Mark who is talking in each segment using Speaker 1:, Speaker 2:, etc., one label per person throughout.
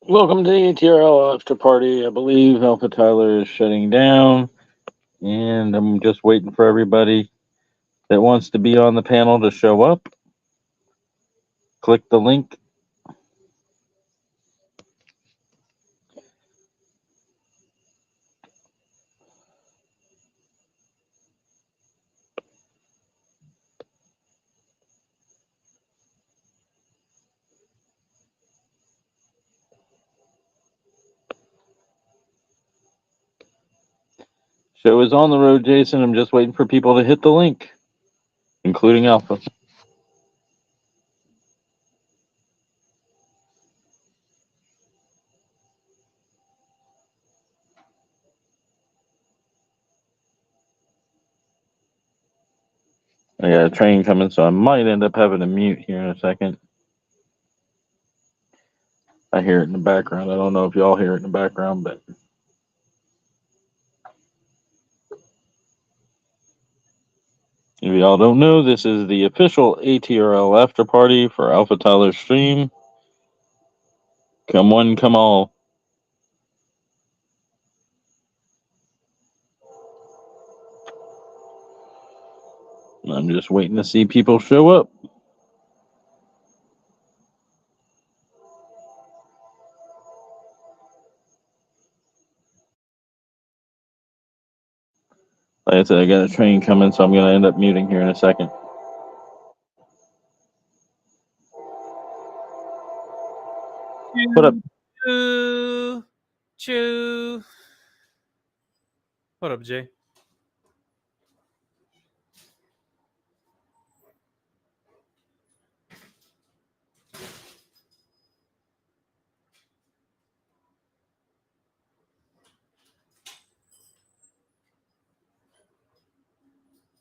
Speaker 1: Welcome to the ATRL after party. I believe Alphatyler is shutting down, and I'm just waiting for everybody that wants to be on the panel to show up. Click the link. Show is on the road, Jason. I'm just waiting for people to hit the link, including Alpha. I got a train coming, so I might end up having to mute here in a second. I hear it in the background. I don't know if y'all hear it in the background, but if y'all don't know, this is the official ATRL after party for Alphatyler stream. Come one, come all. I'm just waiting to see people show up. Like I said, I got a train coming, so I'm going to end up muting here in a second. What up?
Speaker 2: Choo. What up, Jay?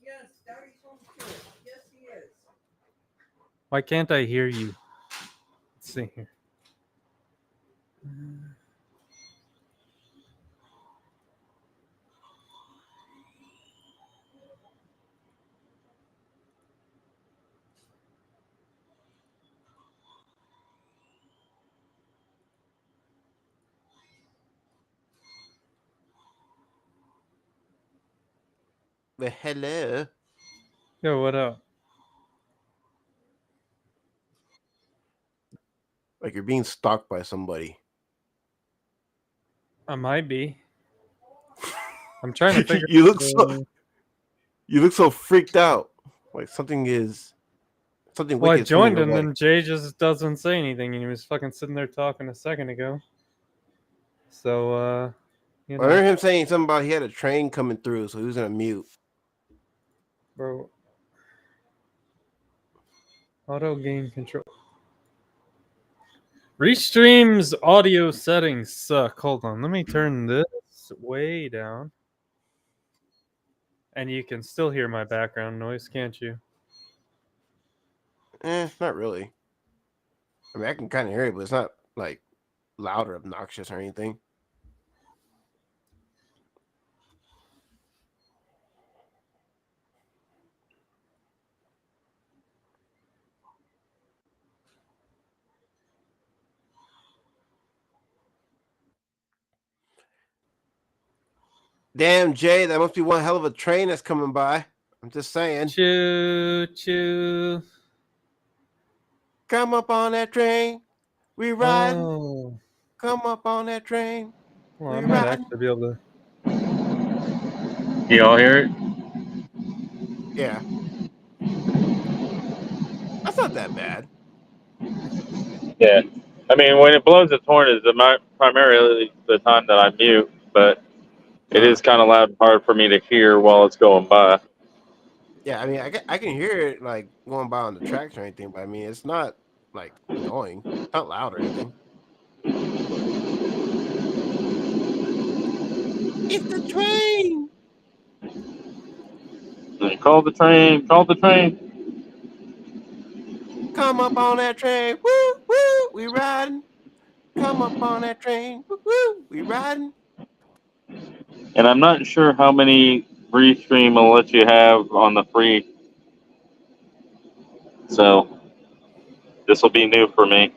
Speaker 3: Yes, Daddy's home too. Yes, he is.
Speaker 2: Why can't I hear you? Let's see here.
Speaker 4: But hello.
Speaker 2: Yo, what up?
Speaker 4: Like you're being stalked by somebody.
Speaker 2: I might be. I'm trying to figure
Speaker 4: you
Speaker 2: out.
Speaker 4: look so freaked out. Like something
Speaker 2: Well, I
Speaker 4: wicked's coming
Speaker 2: joined
Speaker 4: your
Speaker 2: and
Speaker 4: way.
Speaker 2: then Jay just doesn't say anything, and he was fucking sitting there talking a second ago. So, you
Speaker 4: I
Speaker 2: know,
Speaker 4: remember him saying something about he had a train coming through, so he was gonna mute.
Speaker 2: bro. Auto gain control. Restream's audio settings suck. Hold on, let me turn this way down. And you can still hear my background noise, can't you?
Speaker 4: Not really. I mean, I can kind of hear it, but it's not like loud or obnoxious or anything. Damn, Jay, that must be one hell of a train that's coming by. I'm just saying.
Speaker 2: Choo choo.
Speaker 4: Come up on that train. We ride.
Speaker 2: Oh.
Speaker 4: Come up on that train.
Speaker 2: Well,
Speaker 4: We
Speaker 2: I might
Speaker 4: riding.
Speaker 2: actually be able to.
Speaker 1: Y'all hear it?
Speaker 4: Yeah. That's not that bad.
Speaker 1: Yeah. I mean, when it blows its horn is primarily the time that I mute, but it is kind of loud and hard for me to hear while it's going by.
Speaker 4: Yeah, I mean, I can hear it like going by on the tracks or anything, but I mean, it's not like annoying. It's not loud or anything. It's the train.
Speaker 1: Call the train. Call the train.
Speaker 4: Come up on that train. Woo, woo. We riding. Come up on that train. Woo, woo. We riding.
Speaker 1: And I'm not sure how many free stream will let you have on the free. So this will be new for me.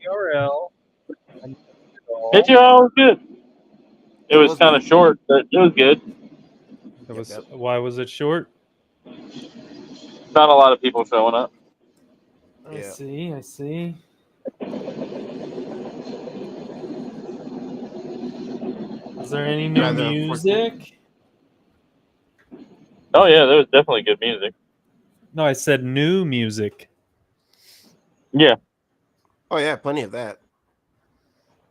Speaker 2: ATRL.
Speaker 1: ATRL was good. It was
Speaker 4: was
Speaker 1: kind of
Speaker 4: good.
Speaker 1: short, but it was good.
Speaker 4: Yep.
Speaker 2: Why was it short?
Speaker 1: Not a lot of people showing up.
Speaker 2: I
Speaker 4: Yeah.
Speaker 2: see. I see. Is there any new
Speaker 4: Rather unfortunate.
Speaker 2: music?
Speaker 1: Oh yeah, there was definitely good music.
Speaker 2: No, I said new music.
Speaker 1: Yeah.
Speaker 4: Oh yeah, plenty of that.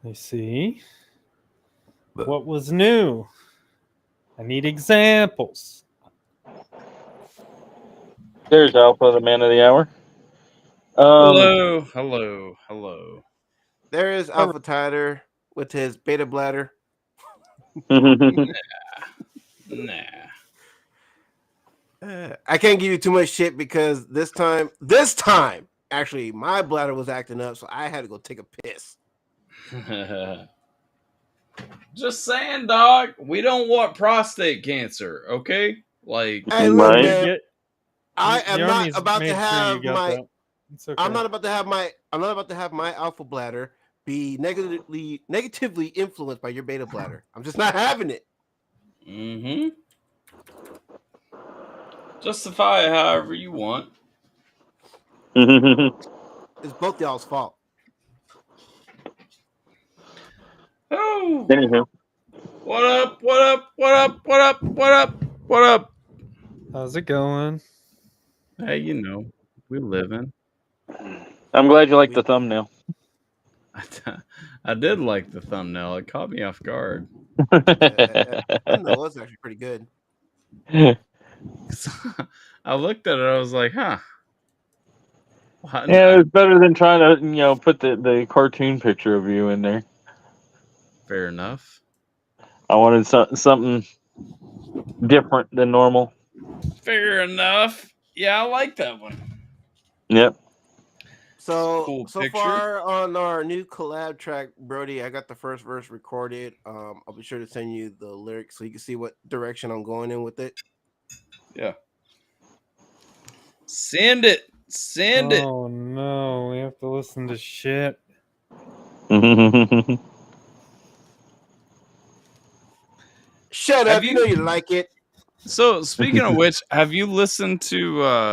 Speaker 2: I see.
Speaker 4: But-
Speaker 2: What was new? I need examples.
Speaker 1: There's Alpha, the man of the hour.
Speaker 5: Hello.
Speaker 4: There is Alphatyler with his beta bladder.
Speaker 5: Nah.
Speaker 4: I can't give you too much shit because this time, actually, my bladder was acting up, so I had to go take a piss.
Speaker 5: Just saying, dog. We don't want prostate cancer, okay? Like,
Speaker 4: Hey, look,
Speaker 1: Right.
Speaker 4: man, I am not
Speaker 2: Jeremy's
Speaker 4: about to
Speaker 2: made sure you
Speaker 4: have
Speaker 2: got
Speaker 4: my.
Speaker 2: that. It's okay.
Speaker 4: I'm not about to have my alpha bladder be negatively influenced by your beta bladder. I'm just not having it.
Speaker 5: mm-hmm. Justify it however you want.
Speaker 4: It's both y'all's fault.
Speaker 5: Oh,
Speaker 1: Anywho.
Speaker 5: what up? What up?
Speaker 2: How's it going?
Speaker 5: Hey, you know, we living.
Speaker 1: I'm glad you like the thumbnail.
Speaker 5: I did like the thumbnail. It caught me off guard.
Speaker 4: No, it's actually pretty good.
Speaker 5: I looked at it. I was like, huh.
Speaker 1: Yeah, it's better than trying to, put the cartoon picture of you in there.
Speaker 5: Fair enough.
Speaker 1: I wanted something different than normal.
Speaker 5: Fair enough. Yeah, I like that one.
Speaker 1: Yep.
Speaker 4: So
Speaker 5: Cool
Speaker 4: so
Speaker 5: picture.
Speaker 4: far on our new collab track, Brody, I got the first verse recorded. I'll be sure to send you the lyrics so you can see what direction I'm going in with it.
Speaker 5: Yeah. Send it.
Speaker 2: Oh no, we have to listen to shit.
Speaker 4: Shut
Speaker 5: Have
Speaker 4: up, you
Speaker 5: you-
Speaker 4: know you like it.
Speaker 5: So speaking of which, have you listened to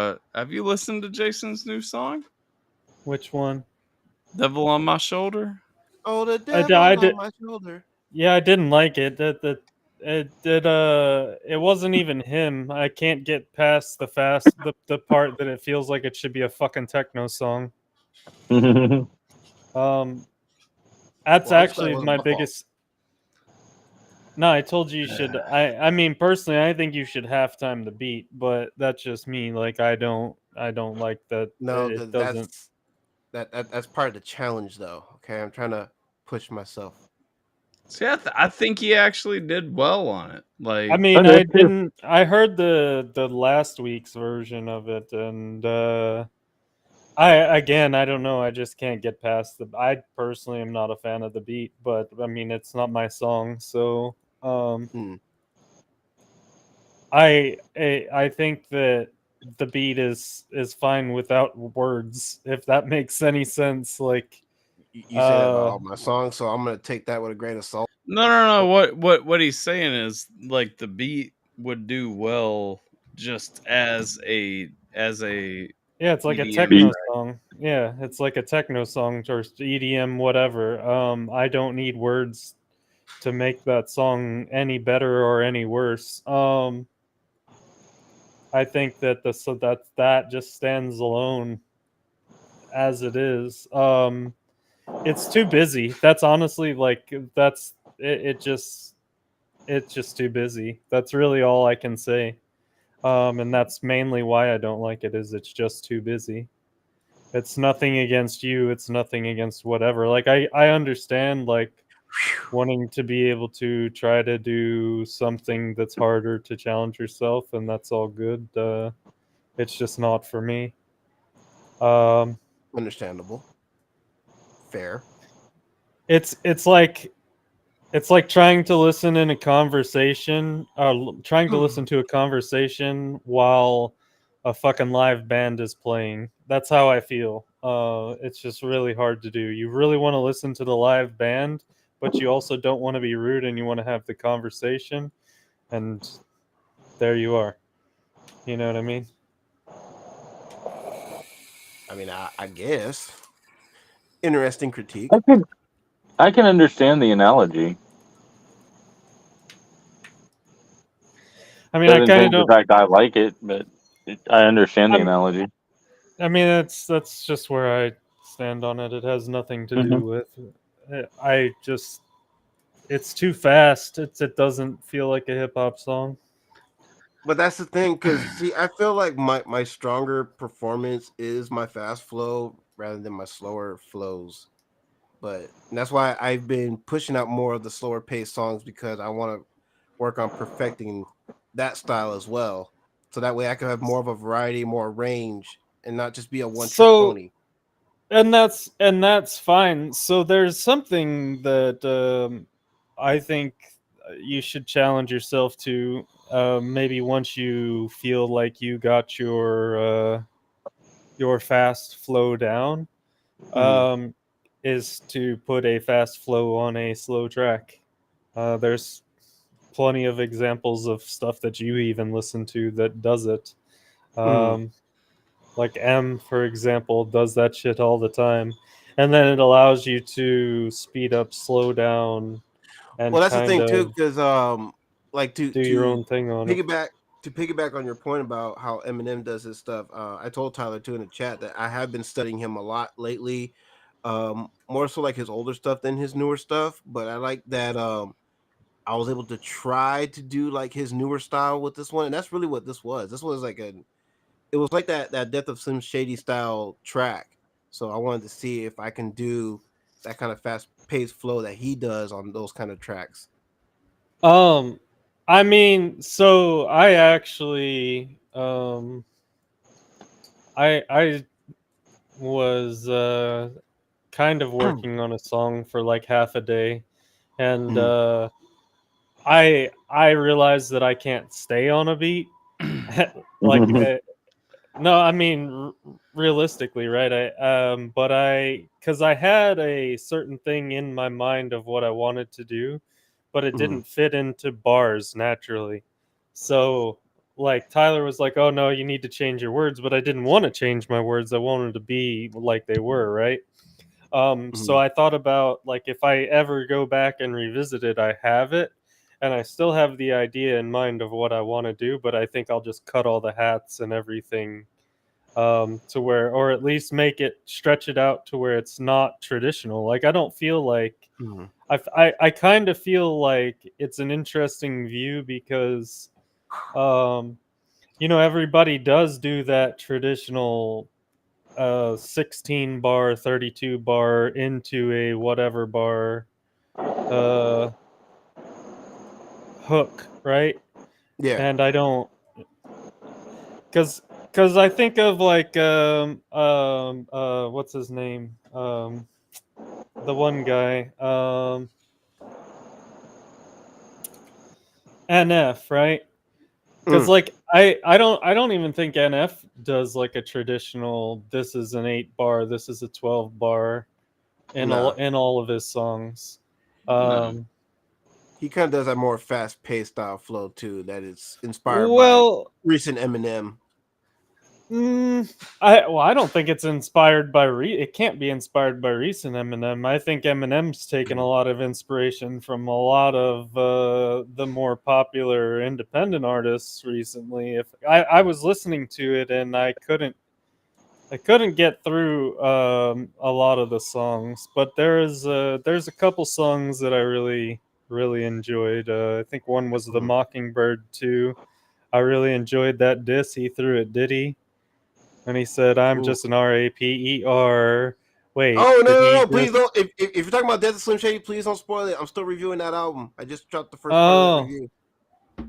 Speaker 5: Jason's new song?
Speaker 2: Which one?
Speaker 5: Devil on My Shoulder?
Speaker 4: Oh, the
Speaker 2: I
Speaker 4: devil's
Speaker 2: did-
Speaker 4: on my shoulder.
Speaker 2: Yeah, I didn't like it. It wasn't even him. I can't get past the part that it feels like it should be a fucking techno song. That's
Speaker 4: Well, I'm sorry,
Speaker 2: actually
Speaker 4: it wasn't
Speaker 2: my
Speaker 4: my fault.
Speaker 2: biggest. No, I told you should. I mean, personally, I think you should halftime the beat, but that's just me. Like, I don't like that.
Speaker 4: No,
Speaker 2: It doesn't.
Speaker 4: that's part of the challenge, though. Okay, I'm trying to push myself.
Speaker 5: See, I think he actually did well on it. Like,
Speaker 2: I mean,
Speaker 1: I
Speaker 2: I
Speaker 1: did too.
Speaker 2: didn't. I heard the last week's version of it, and I don't know. I just can't get past the. I personally am not a fan of the beat, but I mean, it's not my song, so I think that the beat is fine without words, if that makes any sense. Like,
Speaker 4: You say that about all my songs, so I'm gonna take that with a grain of salt.
Speaker 5: no. What he's saying is like the beat would do well just as a
Speaker 2: yeah, it's like a
Speaker 5: EDM
Speaker 2: techno
Speaker 5: track.
Speaker 2: song. Yeah, it's like a techno song or EDM, whatever. I don't need words to make that song any better or any worse. I think that that just stands alone as it is. It's too busy. That's honestly like that's it. It's just too busy. That's really all I can say. And that's mainly why I don't like it. Is it's just too busy. It's nothing against you. It's nothing against whatever. Like I understand like wanting to be able to try to do something that's harder to challenge yourself, and that's all good. It's just not for me.
Speaker 4: Understandable. Fair.
Speaker 2: It's like trying to listen in a conversation, trying to listen to a conversation while a fucking live band is playing. That's how I feel. It's just really hard to do. You really want to listen to the live band, but you also don't want to be rude and you want to have the conversation. And there you are. You know what I mean?
Speaker 4: I mean, I guess interesting critique.
Speaker 1: I can understand the analogy.
Speaker 2: I mean, I
Speaker 1: Doesn't
Speaker 2: kind of
Speaker 1: change the
Speaker 2: don't.
Speaker 1: fact I like it, but I understand the
Speaker 2: I'm,
Speaker 1: analogy.
Speaker 2: I mean, that's just where I stand on it. It has nothing to do with. I just it's too fast. It doesn't feel like a hip hop song.
Speaker 4: But that's the thing, because see, I feel like my stronger performance is my fast flow rather than my slower flows. But that's why I've been pushing out more of the slower paced songs because I want to work on perfecting that style as well. So that way I can have more of a variety, more range, and not just be a one trick
Speaker 2: So
Speaker 4: pony.
Speaker 2: and that's fine. So there's something that I think you should challenge yourself to. Maybe once you feel like you got your fast flow down, um, is to put a fast flow on a slow track. There's plenty of examples of stuff that you even listen to that does it. Um, like M, for example, does that shit all the time. And then it allows you to speed up, slow down,
Speaker 4: Well,
Speaker 2: and
Speaker 4: that's the
Speaker 2: kind
Speaker 4: thing too,
Speaker 2: of
Speaker 4: because like
Speaker 2: do your own thing on it.
Speaker 4: piggyback piggyback on your point about how Eminem does his stuff. I told Tyler too in the chat that I have been studying him a lot lately, more so like his older stuff than his newer stuff. But I like that I was able to try to do like his newer style with this one, and that's really what this was. This was like it was like that Death of Slim Shady style track. So I wanted to see if I can do that kind of fast paced flow that he does on those kind of tracks.
Speaker 2: Um, I mean, so I actually, I was kind of working on a song for like half a day, and
Speaker 4: Mhm.
Speaker 2: I realized that I can't stay on a beat. like no, I mean realistically, right? Because I had a certain thing in my mind of what I wanted to do, but it
Speaker 4: Mhm.
Speaker 2: didn't fit into bars naturally. So like Tyler was like, "Oh no, you need to change your words," but I didn't want to change my words. I wanted to be like they were, right? So
Speaker 4: Mhm.
Speaker 2: I thought about like if I ever go back and revisit it, I have it, and I still have the idea in mind of what I want to do, but I think I'll just cut all the hats and everything to where, or at least make it stretch it out to where it's not traditional. Like I don't feel like
Speaker 4: Mhm.
Speaker 2: I kind of feel like it's an interesting view because um, everybody does do that traditional 16 bar 32 bar into a whatever bar uh hook, right?
Speaker 4: Yeah.
Speaker 2: And I don't, because I think of like what's his name, the one guy, NF, right? Because
Speaker 4: Mm.
Speaker 2: like I don't even think NF does like a traditional, this is an 8 bar, this is a 12 bar
Speaker 4: Nah.
Speaker 2: in all of his songs.
Speaker 5: No.
Speaker 2: um
Speaker 4: He kind of does that more fast paced style flow too. That is inspired by
Speaker 2: well
Speaker 4: recent Eminem.
Speaker 2: I don't think it's inspired by it can't be inspired by recent Eminem. I think Eminem's taken a lot of inspiration from a lot of the more popular independent artists recently. If I was listening to it and I couldn't get through a lot of the songs, but there's a couple songs that I really enjoyed. I think one was the
Speaker 4: Mhm.
Speaker 2: Mockingbird too. I really enjoyed that diss he threw at Diddy. And he said, "I'm
Speaker 4: Ooh.
Speaker 2: just an RAPER." Wait,
Speaker 4: Oh no,
Speaker 2: did
Speaker 4: no,
Speaker 2: he
Speaker 4: no! Please
Speaker 2: just?
Speaker 4: don't. If you're talking about Death of Slim Shady, please don't spoil it. I'm still reviewing that album. I just dropped the first part of that
Speaker 2: Oh,
Speaker 4: review.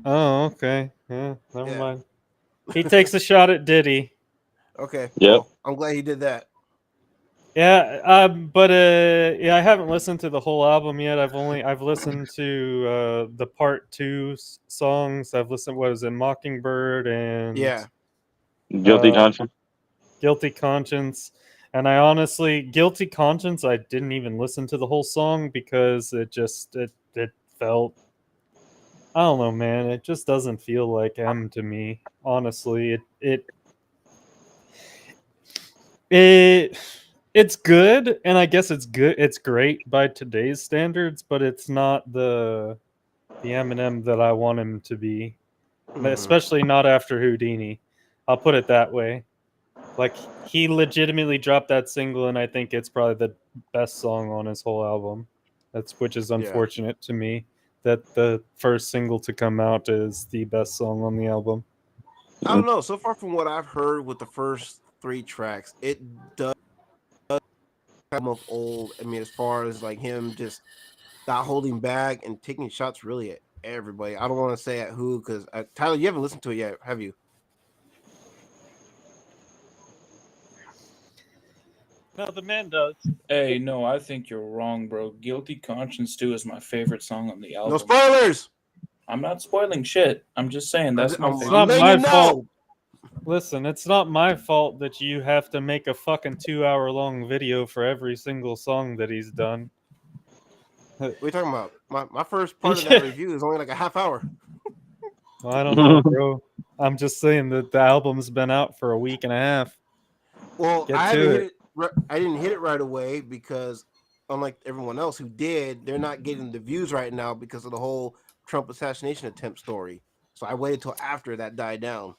Speaker 2: oh, okay. Yeah, never
Speaker 4: Yeah.
Speaker 2: mind. He takes a shot at Diddy.
Speaker 4: Okay.
Speaker 1: Yep.
Speaker 4: Well, I'm glad he did that.
Speaker 2: Yeah, but yeah, I haven't listened to the whole album yet. I've listened to the part two songs. I've listened, what is it, Mockingbird and
Speaker 4: Yeah.
Speaker 1: Guilty
Speaker 2: uh,
Speaker 1: conscience.
Speaker 2: Guilty Conscience. And I honestly, guilty conscience, I didn't even listen to the whole song because it felt, I don't know, man. It just doesn't feel like M to me. Honestly, it's good, and I guess it's good. It's great by today's standards, but it's not the Eminem that I want him to be, especially not after Houdini. I'll put it that way. Like, he legitimately dropped that single, and I think it's probably the best song on his whole album. Which is unfortunate to me that the first single to come out is the best song on the album.
Speaker 4: I don't know. So far from what I've heard with the first 3 tracks, it does come of old. I mean, as far as like him just not holding back and taking shots really at everybody. I don't want to say at who, because Tyler, you haven't listened to it yet, have you?
Speaker 2: No, the man does.
Speaker 6: Hey, no, I think you're wrong, bro. Guilty Conscience 2 is my favorite song on the album.
Speaker 4: No spoilers.
Speaker 6: I'm not spoiling shit. I'm just saying that's my favorite.
Speaker 2: It's not my fault. Listen, it's not my fault that you have to make a fucking 2-hour-long video for every single song that he's done.
Speaker 4: What are you talking about? My first part of that review is only like a half hour.
Speaker 2: Well, I don't know, bro. I'm just saying that the album's been out for a week and a half.
Speaker 4: Well, I didn't hit it right away because, unlike everyone else who did, they're not getting the views right now because of the whole Trump assassination attempt story. So I waited till after that died down.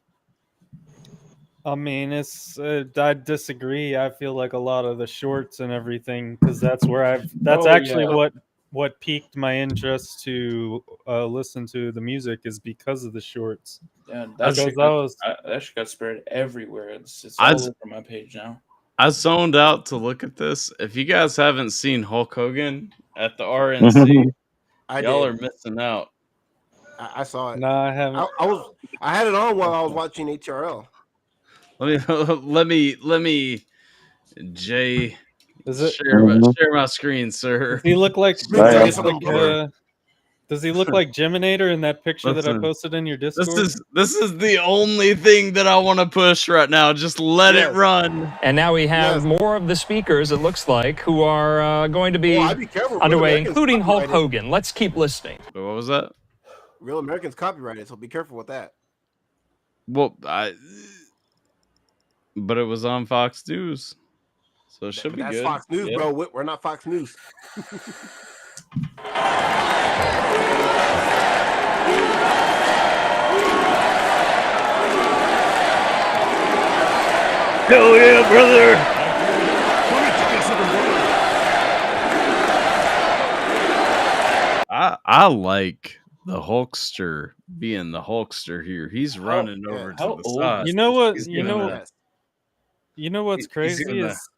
Speaker 2: I mean, I disagree. I feel like a lot of the shorts and everything, because that's where what piqued my interest to listen to the music is because of the shorts.
Speaker 6: Yeah, that shit got spread everywhere. It's all over my page now.
Speaker 5: I zoned out to look at this. If you guys haven't seen Hulk Hogan at the RNC, y'all are missing out.
Speaker 4: I saw it.
Speaker 2: No, I haven't.
Speaker 4: I had it on while I was watching ATRL.
Speaker 5: Let me Jay share my screen, sir.
Speaker 2: Does he look like does he look like Geminator in that picture that I posted in your Discord?
Speaker 5: This is the only thing that I want to push right now. Just let it run.
Speaker 7: And now we have more of the speakers, it looks like, who are going to be underway, including Hulk Hogan. Let's keep listening.
Speaker 5: What was that?
Speaker 4: Real Americans copyrighted, so be careful with that.
Speaker 5: Well, but it was on Fox News, so it should be good.
Speaker 4: That's Fox News, bro. We're not Fox News.
Speaker 5: Hell yeah, brother! I like the Hulkster being the Hulkster here. He's running over to the side.
Speaker 2: You know what's crazy is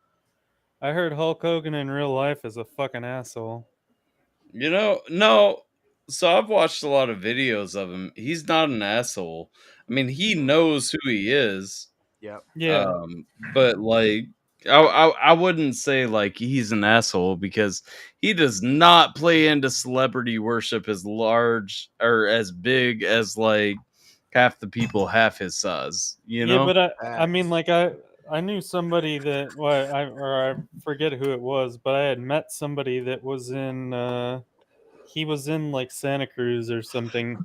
Speaker 2: I heard Hulk Hogan in real life is a fucking asshole.
Speaker 5: No. So I've watched a lot of videos of him. He's not an asshole. I mean, he knows who he is.
Speaker 2: Yeah.
Speaker 5: But like, I wouldn't say like he's an asshole because he does not play into celebrity worship as large or as big as like half the people half his size. You know?
Speaker 2: Yeah, but I mean, like I knew somebody that I forget who it was, but I had met somebody that was in he was in like Santa Cruz or something.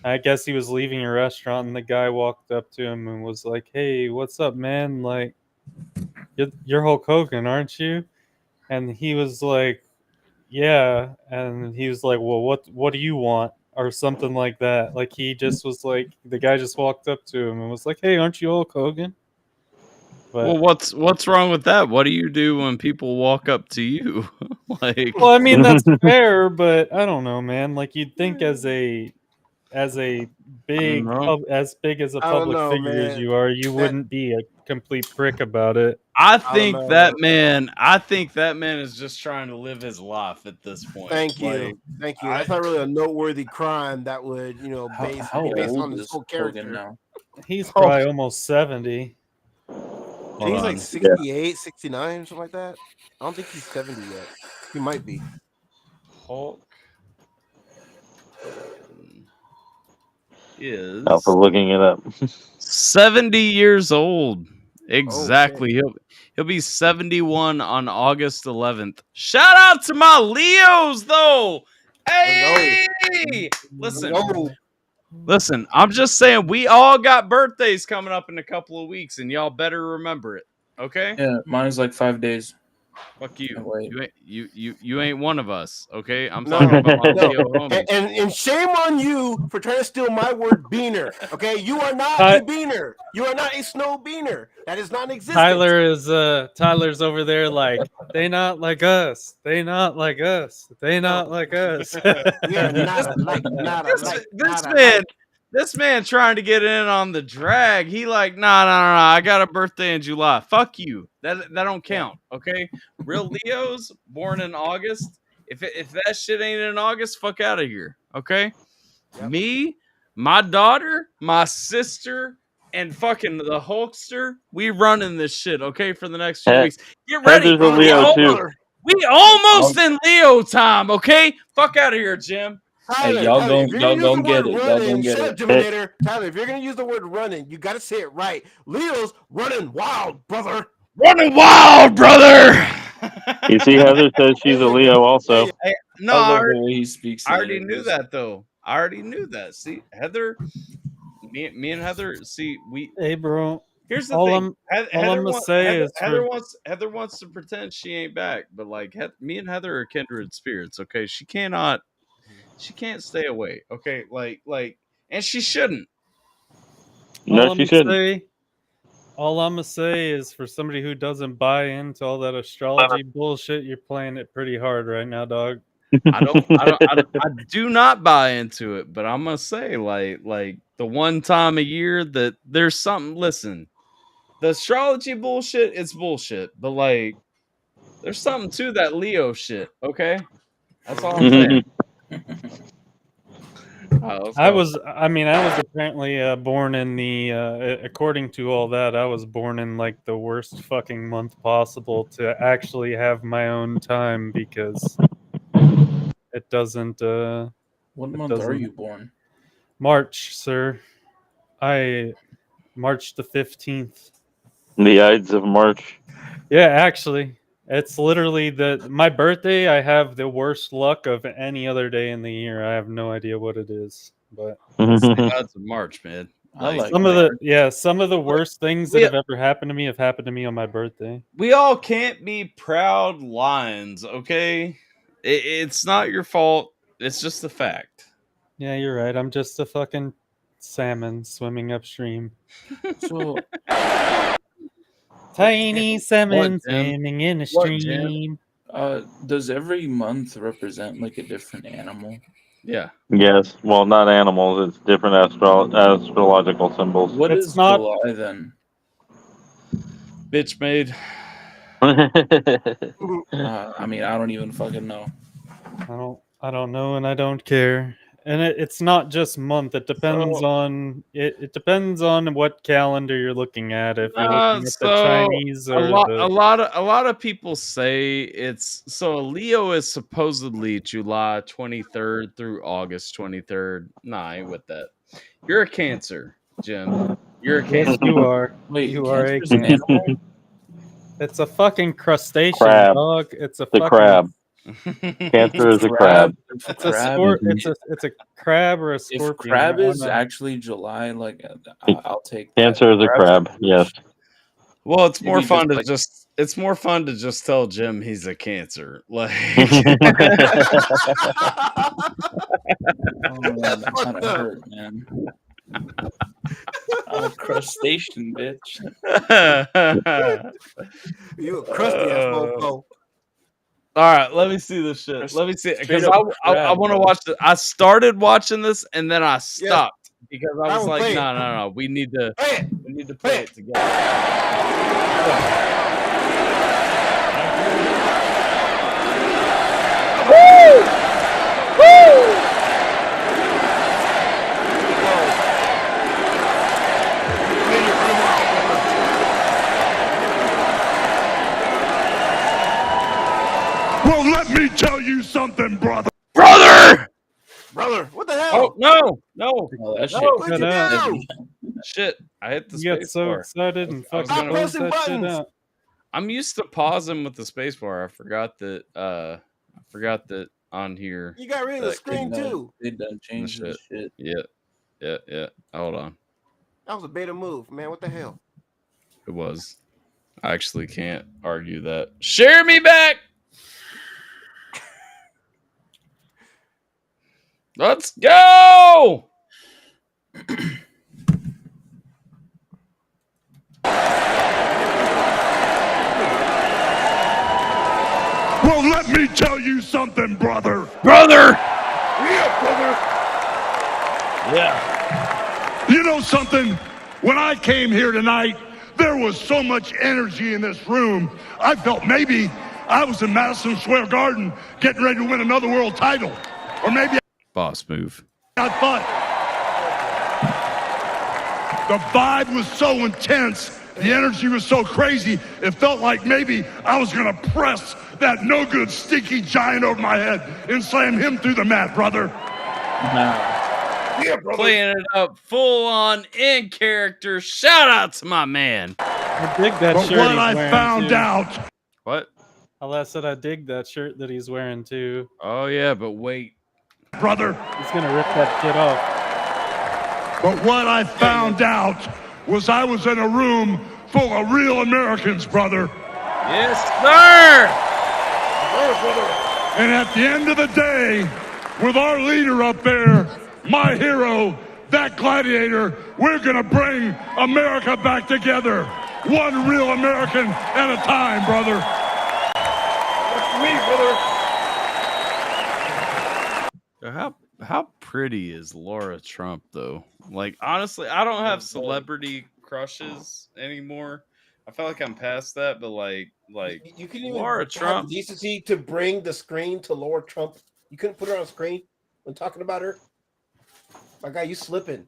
Speaker 2: I guess he was leaving a restaurant and the guy walked up to him and was like, "Hey, what's up, man? Like, you're Hulk Hogan, aren't you?" And he was like, "Yeah." And he was like, "Well, what do you want?" Or something like that. Like, he just was like, the guy just walked up to him and was like, "Hey, aren't you Hulk Hogan?"
Speaker 5: But, well, what's wrong with that? What do you do when people walk up to you? Like,
Speaker 2: well, I mean, that's fair, but I don't know, man. Like, you'd think as big as a public figure as you are, you wouldn't be a complete prick about it.
Speaker 5: I think that man is just trying to live his life at this point.
Speaker 4: Thank you. That's not really a noteworthy crime that would, based on his whole character.
Speaker 6: Now?
Speaker 2: He's probably almost 70.
Speaker 4: And he's like 68, 69, something like that. I don't think he's 70 yet. He might be.
Speaker 5: Hulk is
Speaker 1: Alpha looking it up.
Speaker 5: 70 years old. Exactly. He'll be 71 on August 11th. Shout out to my Leos, though. Hey, listen. I'm just saying, we all got birthdays coming up in a couple of weeks, and y'all better remember it. Okay?
Speaker 6: Yeah, mine is like 5 days.
Speaker 5: Fuck you.
Speaker 6: Wait.
Speaker 5: You ain't one of us. Okay? I'm
Speaker 4: No,
Speaker 5: talking about my
Speaker 4: no.
Speaker 5: Leo homies.
Speaker 4: And shame on you for trying to steal my word beaner. Okay, you are not a beaner. You are not a snow beaner. That is not existent.
Speaker 2: Tyler's over there like they not like us. They not like us. They not like us.
Speaker 4: We are not alike. Not alike.
Speaker 5: This man trying to get in on the drag. He like, nah. I got a birthday in July. Fuck you. That don't count. Okay, real Leos born in August. If that shit ain't in August, fuck out of here. Okay, me, my daughter, my sister, and fucking the Hulkster, we running this shit. Okay, for the next few weeks. Get ready.
Speaker 1: Heather's a Leo too.
Speaker 5: We almost in Leo time. Okay, fuck out of here, Jim.
Speaker 4: Tyler,
Speaker 6: Hey, y'all
Speaker 4: Tyler,
Speaker 6: don't get it. Y'all don't get it.
Speaker 4: Tyler, if you're gonna use the word running, you gotta say it right. Leo's running wild, brother.
Speaker 5: Running wild, brother.
Speaker 1: You see, Heather says she's a Leo also.
Speaker 5: Hey, no,
Speaker 6: I
Speaker 5: I
Speaker 6: love the way he speaks.
Speaker 5: I already knew that though. I already knew that. See, Heather, me and Heather. See,
Speaker 2: Hey, bro.
Speaker 5: Here's the
Speaker 2: all
Speaker 5: thing.
Speaker 2: I'm gonna say is
Speaker 5: Heather wants to pretend she ain't back, but like me and Heather are kindred spirits. Okay, she can't stay away. Okay, like, and she shouldn't.
Speaker 1: No, she shouldn't.
Speaker 2: All I'm gonna say is, for somebody who doesn't buy into all that astrology bullshit, you're playing it pretty hard right now, dog.
Speaker 5: I do not buy into it, but I'm gonna say, like the one time a year that there's something. Listen, the astrology bullshit, it's bullshit, but like, there's something to that Leo shit. Okay, that's all I'm saying. I was
Speaker 2: apparently born in the according to all that, I was born in like the worst fucking month possible to actually have my own time, because it doesn't
Speaker 6: what month are you born?
Speaker 2: March, sir. March the 15th.
Speaker 1: The Ides of March.
Speaker 2: Yeah, actually, it's literally my birthday. I have the worst luck of any other day in the year. I have no idea what it is, but
Speaker 5: it's the Ides of March, man.
Speaker 6: Like
Speaker 2: some of the worst things that have ever happened to me have happened to me on my birthday.
Speaker 5: We all can't be proud lions, okay? It's not your fault. It's just a fact.
Speaker 2: Yeah, you're right. I'm just a fucking salmon swimming upstream.
Speaker 6: So
Speaker 2: tiny salmon swimming in a stream.
Speaker 6: Does every month represent like a different animal?
Speaker 5: Yeah.
Speaker 1: Yes. Well, not animals. It's different astrological symbols.
Speaker 6: What is July then?
Speaker 5: Bitch made.
Speaker 6: I mean, I don't even fucking know.
Speaker 2: I don't know, and I don't care. And it's not just month. It depends on it depends on what calendar you're looking at. If you're looking at the Chinese or
Speaker 5: a lot of people say it's so. Leo is supposedly July 23rd through August 23rd. Nah, I ain't with that. You're a Cancer, Jim. You're a Cancer.
Speaker 2: Yes, you are.
Speaker 6: Wait,
Speaker 2: you are a
Speaker 6: an animal?
Speaker 2: It's a fucking crustacean,
Speaker 1: crab.
Speaker 2: dog. It's a
Speaker 1: fucking crab. Cancer is a crab.
Speaker 2: It's a crab or a scorpion.
Speaker 6: If crab is actually July, like I'll take that.
Speaker 1: Cancer is a crab. Yes.
Speaker 5: Well, it's more fun to it's more fun to just tell Jim he's a Cancer. Like
Speaker 6: oh man, that kind of hurt, man. I'm a crustacean, bitch.
Speaker 4: You a crusty ass mofo.
Speaker 5: All right, let me see this shit. Let me see it, because I want to watch it. I started watching this and then I stopped because I was like, no. We need to play it together.
Speaker 4: Woo! Woo!
Speaker 8: Well, let me tell you something, brother.
Speaker 5: Brother,
Speaker 4: what the hell?
Speaker 5: Oh no!
Speaker 6: Oh, that shit.
Speaker 4: What'd you do?
Speaker 5: Shit, I hit the
Speaker 2: You got
Speaker 5: space
Speaker 2: so
Speaker 5: bar.
Speaker 2: excited and
Speaker 5: I was
Speaker 2: fucking
Speaker 5: gonna-
Speaker 2: closed that shit out.
Speaker 5: I'm used to pausing with the spacebar. I forgot that on here.
Speaker 4: You got rid of the screen too.
Speaker 6: It done changed the shit.
Speaker 5: Yeah. Hold on.
Speaker 4: That was a beta move, man. What the hell?
Speaker 5: It was. I actually can't argue that. Share me back. Let's go.
Speaker 8: Well, let me tell you something, brother.
Speaker 5: Brother.
Speaker 8: Yeah, brother.
Speaker 5: Yeah.
Speaker 8: You know something? When I came here tonight, there was so much energy in this room. I felt maybe I was in Madison Square Garden getting ready to win another world title. Or maybe
Speaker 5: Boss move.
Speaker 8: I thought the vibe was so intense. The energy was so crazy. It felt like maybe I was going to press that no good stinky giant over my head and slam him through the mat, brother.
Speaker 5: Yeah, brother. Playing it up full on in character. Shout out to my man.
Speaker 2: I dig that
Speaker 8: But
Speaker 2: shirt.
Speaker 8: what I found out.
Speaker 5: What?
Speaker 2: I said I dig that shirt that he's wearing too.
Speaker 5: Oh yeah, but wait.
Speaker 8: Brother.
Speaker 2: He's gonna rip that shit off.
Speaker 8: But what I found out was I was in a room full of real Americans, brother.
Speaker 5: Yes, sir.
Speaker 8: And at the end of the day, with our leader up there, my hero, that gladiator, we're gonna bring America back together. One real American at a time, brother. That's me, brother.
Speaker 5: How pretty is Laura Trump though? Like honestly, I don't have celebrity crushes anymore. I feel like I'm past that, but like
Speaker 4: you couldn't even
Speaker 5: Laura Trump
Speaker 4: have the decency to bring the screen to Laura Trump. You couldn't put her on screen when talking about her. My guy, you slipping.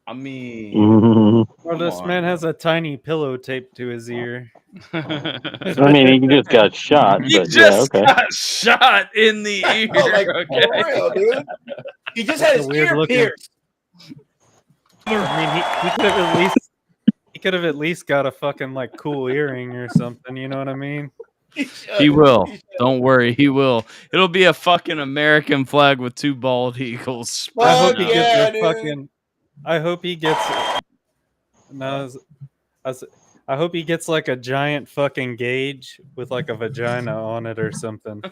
Speaker 5: I mean,
Speaker 2: well, this man has a tiny pillow taped to his ear.
Speaker 1: I mean, he just got shot.
Speaker 5: He
Speaker 1: but
Speaker 5: just
Speaker 1: yeah, okay.
Speaker 5: got shot in the ear.
Speaker 4: Like,
Speaker 5: okay.
Speaker 4: for real, dude. He just had his ear pierced.
Speaker 2: I mean, he could have at least got a fucking like cool earring or something. You know what I mean?
Speaker 5: He will. Don't worry, he will. It'll be a fucking American flag with two bald eagles.
Speaker 2: I hope he gets a fucking. I hope he gets. No, I hope he gets like a giant fucking gauge with like a vagina on it or something.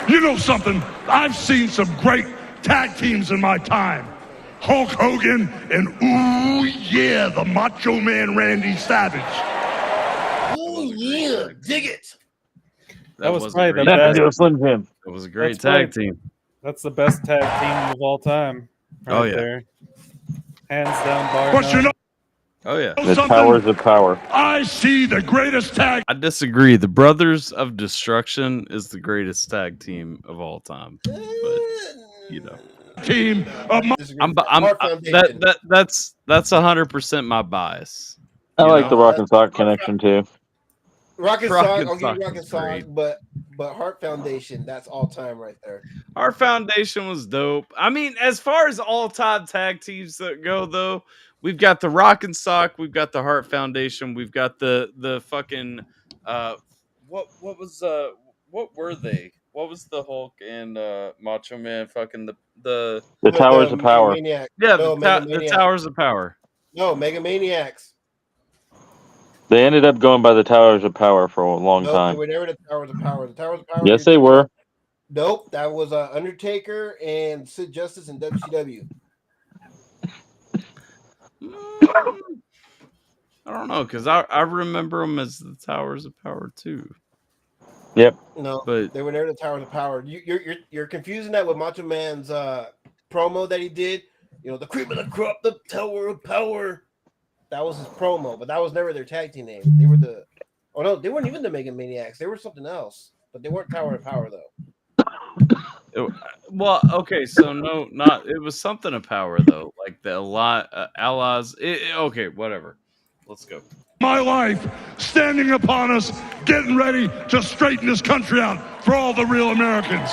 Speaker 8: You know something? I've seen some great tag teams in my time. Hulk Hogan and ooh yeah, the Macho Man Randy Savage.
Speaker 4: Ooh yeah, dig it.
Speaker 2: That was probably the best.
Speaker 5: It was a great tag team.
Speaker 2: That's the best tag team of all time. Right there. Hands down, bar
Speaker 8: But you know,
Speaker 5: oh yeah,
Speaker 1: the Towers of Power.
Speaker 8: I see the greatest tag.
Speaker 5: I disagree. The Brothers of Destruction is the greatest tag team of all time. But you know,
Speaker 8: team of my
Speaker 5: that's 100% my bias.
Speaker 1: I like the Rock and Sock connection too.
Speaker 4: Rock and Sock, I'll give you Rock and Sock, but Heart Foundation, that's all time right there.
Speaker 5: Heart Foundation was dope. I mean, as far as all time tag teams that go, though, we've got the Rock and Sock, we've got the Heart Foundation, we've got the fucking what were they? What was the Hulk and Macho Man fucking the
Speaker 1: Towers of Power?
Speaker 4: Megamaniacs.
Speaker 5: Yeah,
Speaker 4: No,
Speaker 5: the Towers of Power.
Speaker 4: No, Megamaniacs.
Speaker 1: They ended up going by the Towers of Power for a long time.
Speaker 4: They were never the Towers of Power. The Towers of Power.
Speaker 1: Yes, they were.
Speaker 4: Nope, that was Undertaker and Sid Justice in WCW.
Speaker 5: I don't know, because I remember them as the Towers of Power too.
Speaker 1: Yep.
Speaker 4: No,
Speaker 5: but
Speaker 4: they were never the Towers of Power. You're confusing that with Macho Man's promo that he did. You know, the cream of the crop, the Tower of Power. That was his promo, but that was never their tag team name. They were they weren't even the Megamaniacs. They were something else, but they weren't Tower of Power though.
Speaker 5: Well, okay, so it was something of power though, like the allies. Okay, whatever. Let's go.
Speaker 8: My life standing upon us, getting ready to straighten this country out for all the real Americans.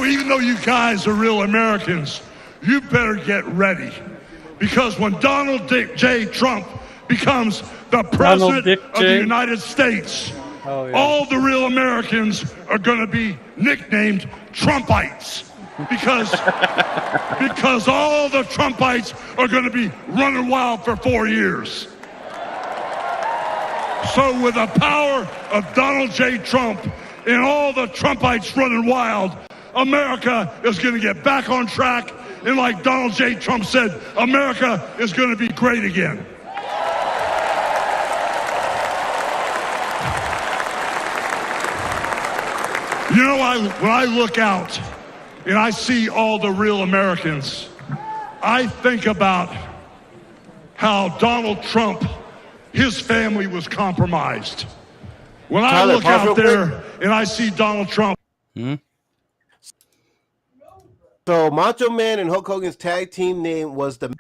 Speaker 8: even though you guys are real Americans, you better get ready. Because when Donald J. Trump becomes the president of the United States, all the real Americans are going to be nicknamed Trumpites. Because all the Trumpites are going to be running wild for 4 years. So with the power of Donald J. Trump and all the Trumpites running wild, America is going to get back on track. And like Donald J. Trump said, America is going to be great again. You know, when I look out and I see all the real Americans, I think about how Donald Trump, his family was compromised. When I look out there and I see Donald Trump.
Speaker 4: So Macho Man and Hulk Hogan's tag team name was the.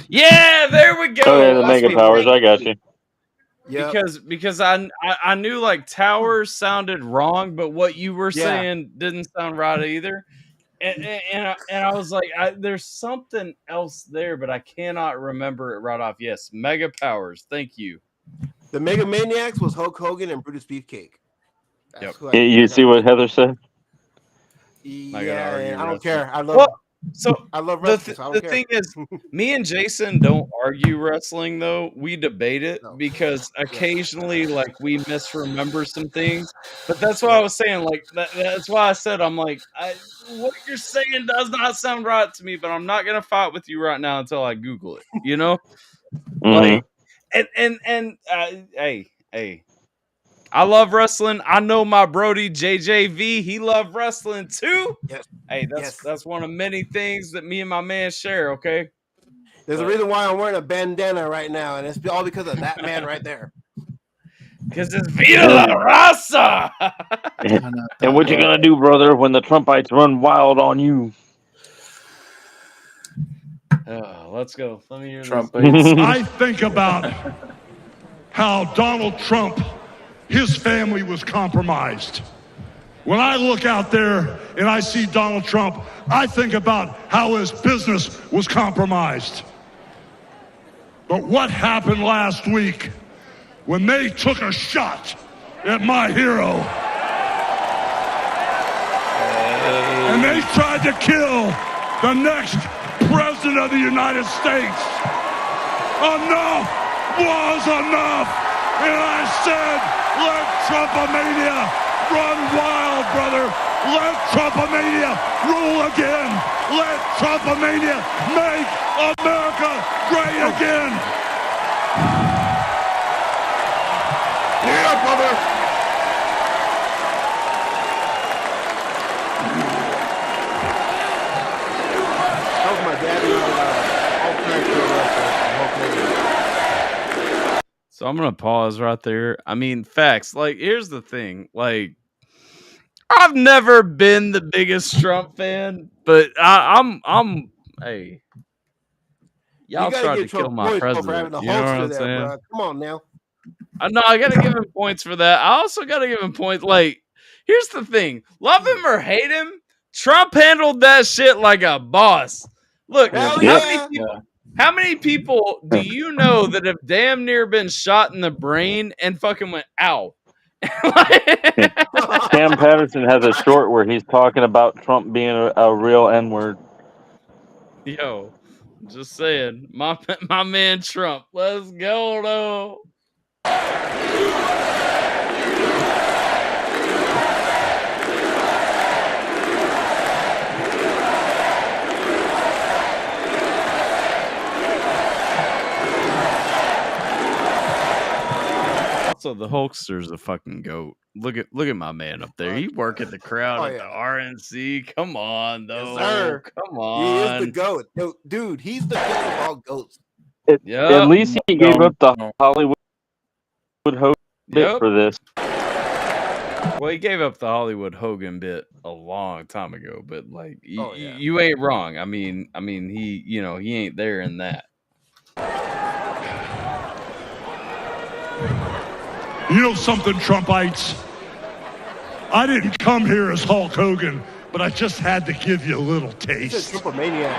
Speaker 5: Yeah, there we go.
Speaker 1: Okay, the Mega Powers. I got you.
Speaker 4: Yep.
Speaker 5: Because I knew like Towers sounded wrong, but what you were saying didn't sound right either. And I was like, there's something else there, but I cannot remember it right off. Yes, Mega Powers. Thank you.
Speaker 4: The Mega Maniacs was Hulk Hogan and Brutus Beefcake.
Speaker 5: Yep.
Speaker 1: You see what Heather said?
Speaker 4: Yeah, I don't care. I love. I love wrestling.
Speaker 5: The thing is, me and Jason don't argue wrestling though. We debate it because occasionally, like, we misremember some things. But that's what I was saying. Like, that's why I said I'm like, what you're saying does not sound right to me. But I'm not gonna fight with you right now until I Google it. You know, like, and hey. I love wrestling. I know my Brody JJV. He loved wrestling too.
Speaker 4: Yes.
Speaker 5: Hey, that's one of many things that me and my man share. Okay.
Speaker 4: There's a reason why I'm wearing a bandana right now, and it's all because of that man right there.
Speaker 5: Because it's Vida La Raza.
Speaker 1: And what you gonna do, brother, when the Trumpites run wild on you?
Speaker 5: Let's go. Let me hear
Speaker 8: Trumpites. I think about how Donald Trump, his family was compromised. When I look out there and I see Donald Trump, I think about how his business was compromised. But what happened last week when they took a shot at my hero? And they tried to kill the next president of the United States. Enough was enough. And I said, let Trumpomania run wild, brother. Let Trumpomania rule again. Let Trumpomania make America great again. Yeah, brother.
Speaker 4: That was my daddy.
Speaker 5: So I'm gonna pause right there. I mean, facts. Like, here's the thing. Like, I've never been the biggest Trump fan, but I'm. Hey, y'all tried to kill my president. You know what I'm saying?
Speaker 4: Bro. Come on now.
Speaker 5: No, I gotta give him points for that. I also gotta give him points. Like, here's the thing: love him or hate him, Trump handled that shit like a boss. Look, how many people do you know that have damn near been shot in the brain and fucking went, ow?
Speaker 1: Cam Patterson has a short where he's talking about Trump being a real N-word.
Speaker 5: Yo, just saying. My man Trump. Let's go, though. So the Hulkster's a fucking goat. Look at my man up there. He working the crowd at the RNC. Come on, though.
Speaker 4: Yes, sir.
Speaker 5: Come on.
Speaker 4: He is the goat. Dude, he's the goat of all goats.
Speaker 1: At least he gave up the Hollywood Hogan bit for this.
Speaker 5: Well, he gave up the Hollywood Hogan bit a long time ago, but like you ain't wrong. I mean he, he ain't there in that.
Speaker 8: You know something, Trumpites? I didn't come here as Hulk Hogan, but I just had to give you a little
Speaker 4: He's a
Speaker 8: taste.
Speaker 4: super maniac.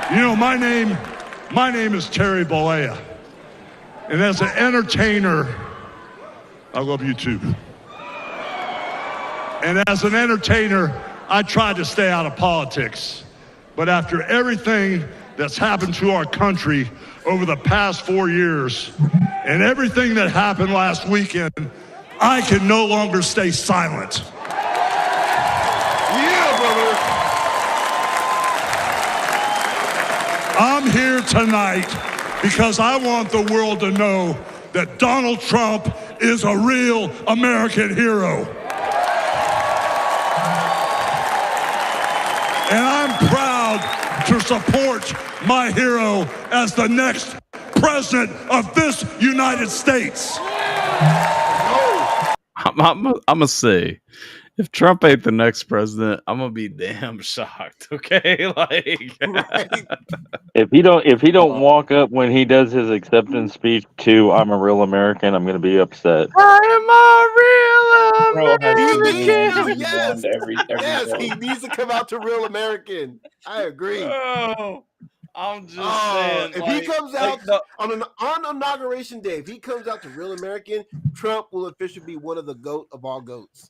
Speaker 8: You know, my name is Terry Bollea. And as an entertainer, I love YouTube. And as an entertainer, I tried to stay out of politics. But after everything that's happened to our country over the past 4 years, and everything that happened last weekend, I can no longer stay silent.
Speaker 4: Yeah, brother.
Speaker 8: I'm here tonight because I want the world to know that Donald Trump is a real American hero. And I'm proud to support my hero as the next president of this United States.
Speaker 5: I'm gonna say, if Trump ain't the next president, I'm gonna be damn shocked. Okay, like
Speaker 1: If he don't walk up when he does his acceptance speech to "I'm a real American," I'm gonna be upset.
Speaker 5: I am a real
Speaker 6: Bro has to
Speaker 5: American.
Speaker 6: be
Speaker 4: Yes.
Speaker 6: every
Speaker 4: Yes,
Speaker 6: show.
Speaker 4: he needs to come out to Real American. I agree.
Speaker 5: Oh, I'm just
Speaker 4: Oh,
Speaker 5: saying.
Speaker 4: if
Speaker 5: like,
Speaker 4: he comes
Speaker 5: like
Speaker 4: out on inauguration day, if he comes out to Real American, Trump will officially be one of the GOAT of all GOATs.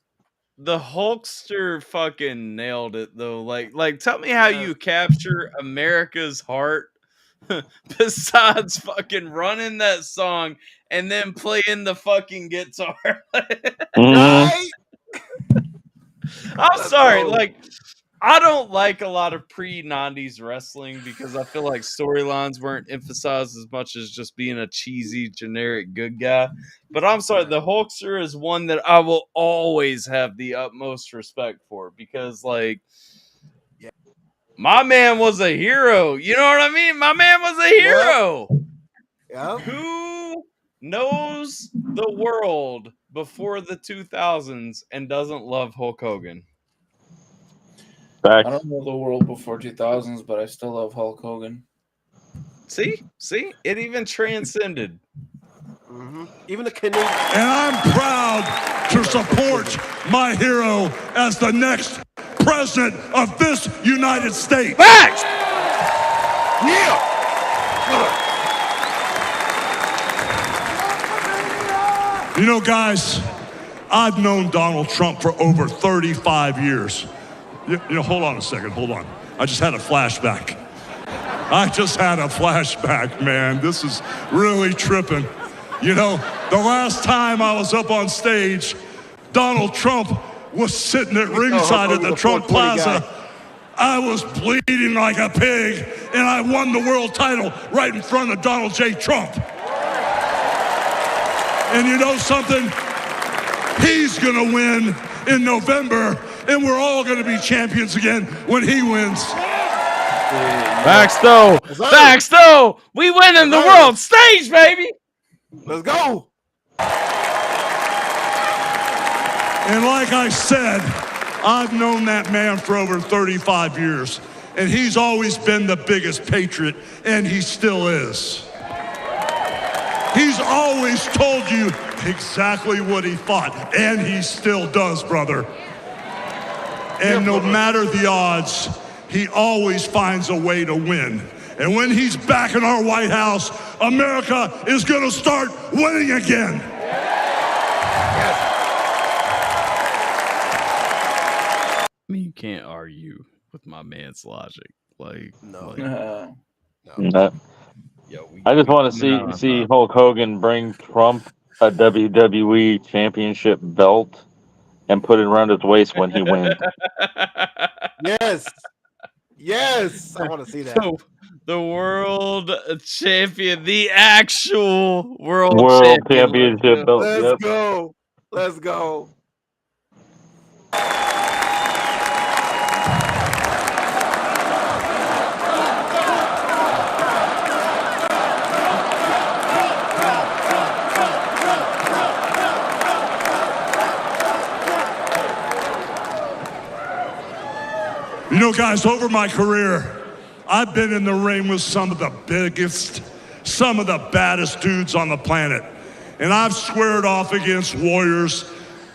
Speaker 5: the Hulkster fucking nailed it though. Like tell me how
Speaker 4: Yes.
Speaker 5: you capture America's heart besides fucking running that song and then playing the fucking guitar.
Speaker 1: Mhm.
Speaker 4: Right?
Speaker 5: I'm
Speaker 4: Let's
Speaker 5: sorry,
Speaker 4: go.
Speaker 5: like I don't like a lot of pre-90s wrestling because I feel like storylines weren't emphasized as much as just being a cheesy, generic good guy. But I'm sorry, the Hulkster is one that I will always have the utmost respect for because, like, my man was a hero. You know what I mean? My man was a hero.
Speaker 4: Yep.
Speaker 5: Who knows the world before the 2000s and doesn't love Hulk Hogan?
Speaker 6: I
Speaker 1: Facts.
Speaker 6: don't know the world before 2000s, but I still love Hulk Hogan.
Speaker 5: See, it even transcended.
Speaker 4: Even the Canadian.
Speaker 8: And I'm proud to support my hero as the next president of this United States.
Speaker 5: Facts!
Speaker 4: Yeah.
Speaker 8: You know, guys, I've known Donald Trump for over 35 years. You know, hold on a second, hold on. I just had a flashback. Man. This is really tripping. You know, the last time I was up on stage, Donald Trump was sitting at ringside at the Trump Plaza. I was bleeding like a pig, and I won the world title right in front of Donald J. Trump. And you know something? He's gonna win in November, and we're all gonna be champions again when he wins.
Speaker 5: Facts though. We win in the world stage, baby.
Speaker 4: Let's go.
Speaker 8: And like I said, I've known that man for over 35 years, and he's always been the biggest patriot, and he still is. He's always told you exactly what he thought, and he still does, brother. And no matter the odds, he always finds a way to win. And when he's back in our White House, America is going to start winning again.
Speaker 5: I mean, you can't argue with my man's logic. Like,
Speaker 4: No.
Speaker 1: I just want to see Hulk Hogan bring Trump a WWE Championship belt and put it around his waist when he wins.
Speaker 4: Yes, I want to see that.
Speaker 5: The world champion, the actual world
Speaker 1: championship belt.
Speaker 4: Let's go. Let's go.
Speaker 8: You know, guys, over my career, I've been in the ring with some of the biggest, some of the baddest dudes on the planet. And I've squared off against warriors,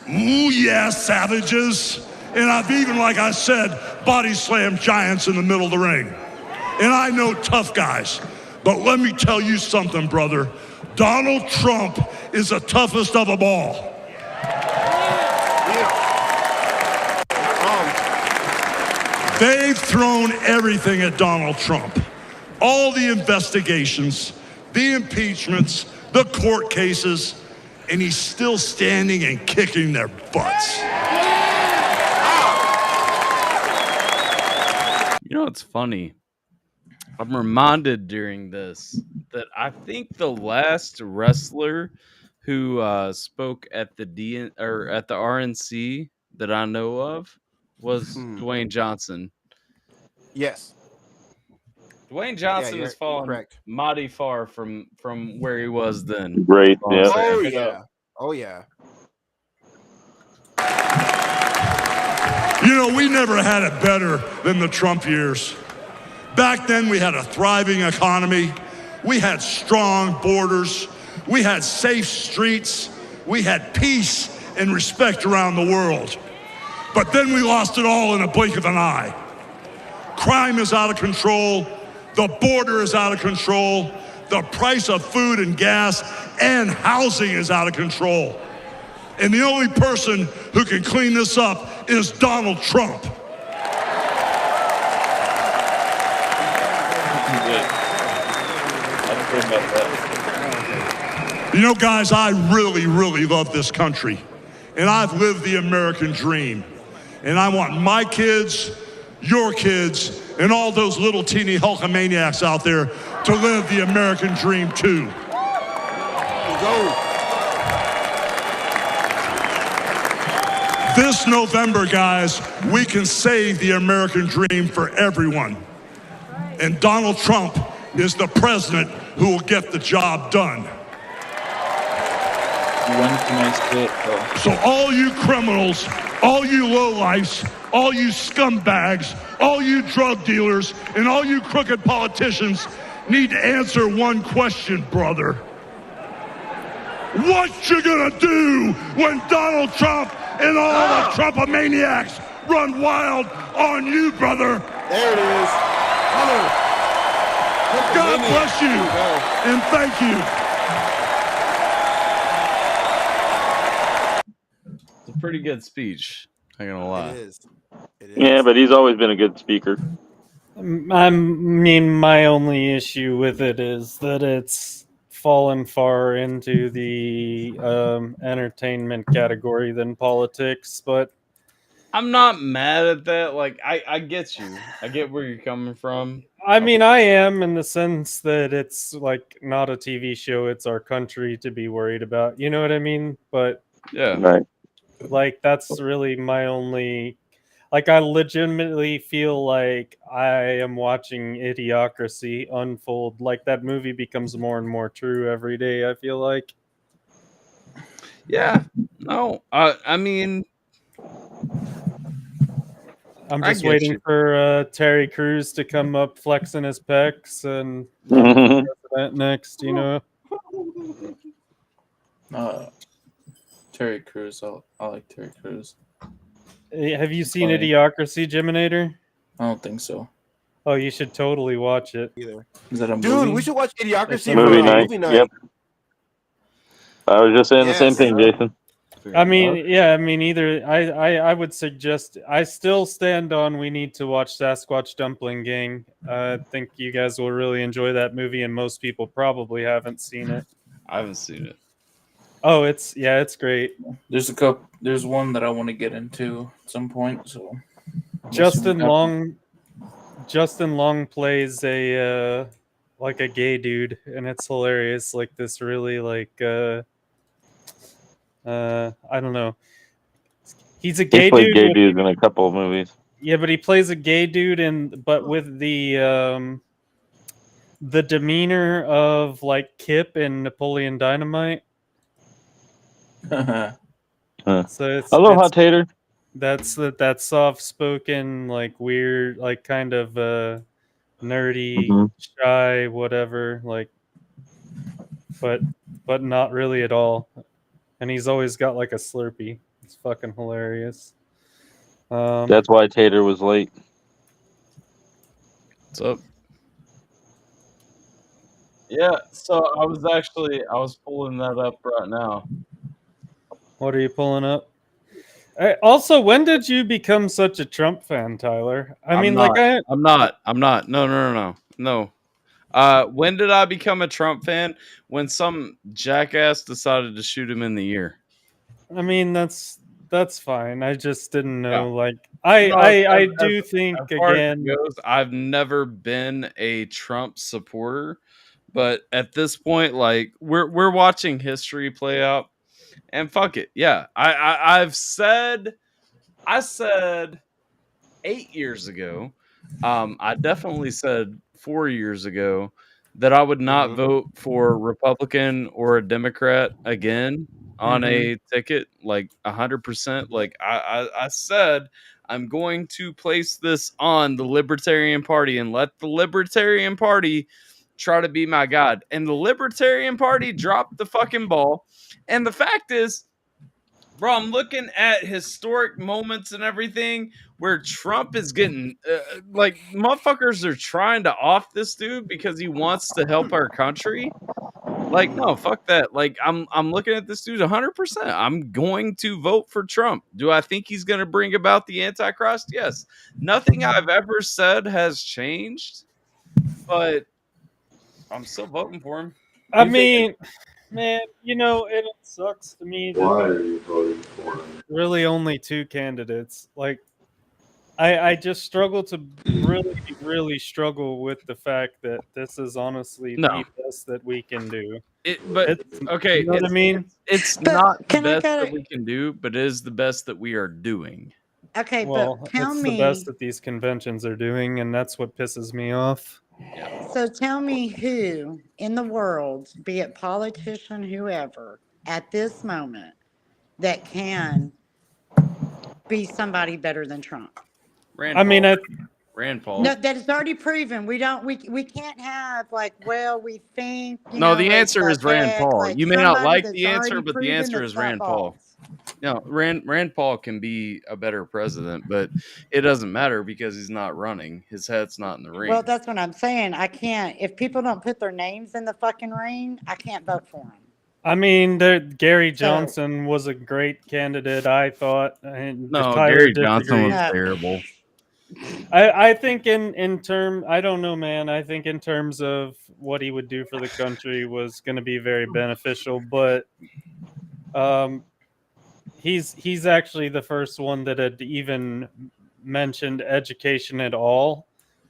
Speaker 8: ooh yeah, savages, And I've even, like I said, body slammed giants in the middle of the ring. And I know tough guys. But let me tell you something, brother. Donald Trump is the toughest of them all. They've thrown everything at Donald Trump. All the investigations, the impeachments, the court cases, and he's still standing and kicking their butts.
Speaker 5: You know, it's funny. I'm reminded during this that I think the last wrestler who spoke at the at the RNC that I know of was Dwayne Johnson.
Speaker 4: Yes.
Speaker 5: Dwayne Johnson has fallen mighty far from where he was then.
Speaker 1: Great. Yeah.
Speaker 4: Oh yeah. Oh yeah.
Speaker 8: You know, we never had it better than the Trump years. Back then, we had a thriving economy. We had strong borders. We had safe streets. We had peace and respect around the world. But then we lost it all in a blink of an eye. Crime is out of control. The border is out of control. The price of food and gas and housing is out of control. And the only person who can clean this up is Donald Trump. You know, guys, I really, really love this country. And I've lived the American dream. And I want my kids, your kids, and all those little teeny Hulkamaniacs out there to live the American dream too. Go. This November, guys, we can save the American dream for everyone. And Donald Trump is the president who will get the job done. So all you criminals, all you lowlifes, all you scumbags, all you drug dealers, and all you crooked politicians need to answer one question, brother. What you gonna do when Donald Trump and all the Trumpomaniacs run wild on you, brother?
Speaker 4: There it is.
Speaker 8: God bless you, and thank you.
Speaker 5: It's a pretty good speech. I'm not gonna lie.
Speaker 4: It is.
Speaker 1: Yeah, but he's always been a good speaker.
Speaker 2: I mean, my only issue with it is that it's fallen far into the entertainment category than politics, but
Speaker 5: I'm not mad at that. Like, I get you. I get where you're coming from.
Speaker 2: I mean, I am in the sense that it's like not a TV show, it's our country to be worried about. You know what I mean? But
Speaker 5: yeah,
Speaker 1: right.
Speaker 2: Like, that's really my only. Like, I legitimately feel like I am watching Idiocracy unfold. Like, that movie becomes more and more true every day, I feel like.
Speaker 5: Yeah. No. I mean,
Speaker 2: I'm just waiting for Terry Crews to come up flexing his pecs and president next, you know?
Speaker 6: Terry Crews. I like Terry Crews.
Speaker 2: Have you seen Idiocracy, Jiminator?
Speaker 6: I don't think so.
Speaker 2: Oh, you should totally watch it.
Speaker 4: Either.
Speaker 6: Is that a movie?
Speaker 4: Dude, we should watch Idiocracy
Speaker 1: movie night. Yep. I was just saying the same thing, Jason.
Speaker 2: I mean, yeah, I mean, either I would suggest. I still stand on. We need to watch Sasquatch Dumpling Gang. I think you guys will really enjoy that movie, and most people probably haven't seen it.
Speaker 5: I haven't seen it.
Speaker 2: Oh, it's great.
Speaker 6: There's a couple. There's one that I want to get into at some point. So
Speaker 2: Justin Long plays a like a gay dude, and it's hilarious. Like this really like I don't know. He's a gay dude.
Speaker 1: Gay dudes in a couple of movies.
Speaker 2: Yeah, but he plays a gay dude, but with the demeanor of like Kip in Napoleon Dynamite.
Speaker 1: So Aloha, Tater.
Speaker 2: That's that soft-spoken, like weird, like kind of nerdy, shy, whatever. Like, but not really at all. And he's always got like a Slurpee. It's fucking hilarious.
Speaker 1: That's why Tater was late.
Speaker 5: What's up? Yeah, so I was pulling that up right now.
Speaker 2: What are you pulling up? Also, when did you become such a Trump fan, Tyler?
Speaker 5: I'm not. No. When did I become a Trump fan? When some jackass decided to shoot him in the ear.
Speaker 2: I mean, that's fine. I just didn't know.
Speaker 5: Yeah.
Speaker 2: Like,
Speaker 5: No,
Speaker 2: I do think
Speaker 5: as far as it
Speaker 2: again.
Speaker 5: goes, I've never been a Trump supporter, but at this point, like we're watching history play out, and fuck it, yeah. I said 8 years ago. I definitely said 4 years ago that I would not vote for Republican or a Democrat again on a ticket, like 100%. Like I said, I'm going to place this on the Libertarian Party and let the Libertarian Party try to be my god. And the Libertarian Party dropped the fucking ball. And the fact is, bro, I'm looking at historic moments and everything where Trump is getting like motherfuckers are trying to off this dude because he wants to help our country. Like, no, fuck that. Like, I'm looking at this dude 100%. I'm going to vote for Trump. Do I think he's going to bring about the Antichrist? Yes. Nothing I've ever said has changed, but I'm still voting for him.
Speaker 2: I mean, man, it sucks to me that
Speaker 9: Why are you voting for him?
Speaker 2: really only two candidates. Like, I just struggle to really struggle with the fact that this is honestly the best that we can do.
Speaker 5: Okay,
Speaker 2: you know what I mean?
Speaker 5: It's not the best that we can do, but it is the best that we are doing.
Speaker 10: Okay,
Speaker 2: well,
Speaker 10: but tell
Speaker 2: it's
Speaker 10: me
Speaker 2: the best that these conventions are doing, and that's what pisses me off.
Speaker 10: So tell me who in the world, be it politician, whoever, at this moment, that can be somebody better than Trump.
Speaker 5: Rand Paul.
Speaker 10: No, that is already proven. We can't have like, well, we think.
Speaker 5: The answer is Rand Paul. Like you may not like the answer, but the answer is Rand Paul. No, Rand Paul can be a better president, but it doesn't matter because he's not running. His head's not in the ring.
Speaker 10: Well, that's what I'm saying. I can't. If people don't put their names in the fucking ring, I can't vote for them.
Speaker 2: I mean, Gary Johnson was a great candidate, I thought. And
Speaker 5: no, Gary Johnson was terrible.
Speaker 2: I think in term, I don't know, man. I think in terms of what he would do for the country was going to be very beneficial, but he's actually the first one that had even mentioned education at all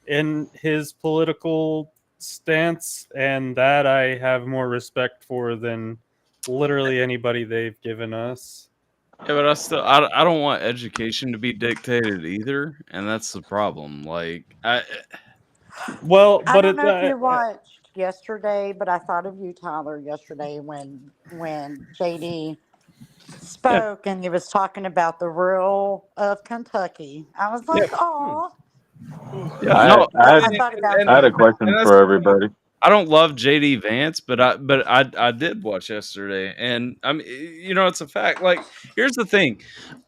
Speaker 2: in his political stance, and that I have more respect for than literally anybody they've given us.
Speaker 5: Yeah, but I don't want education to be dictated either, and that's the problem. Like,
Speaker 10: I don't know if you watched yesterday, but I thought of you, Tyler, yesterday when JD spoke and he was talking about the rural of Kentucky. I was like, oh.
Speaker 1: Yeah, I had a question for everybody.
Speaker 5: I don't love JD Vance, but I did watch yesterday, and I mean, it's a fact. Like, here's the thing,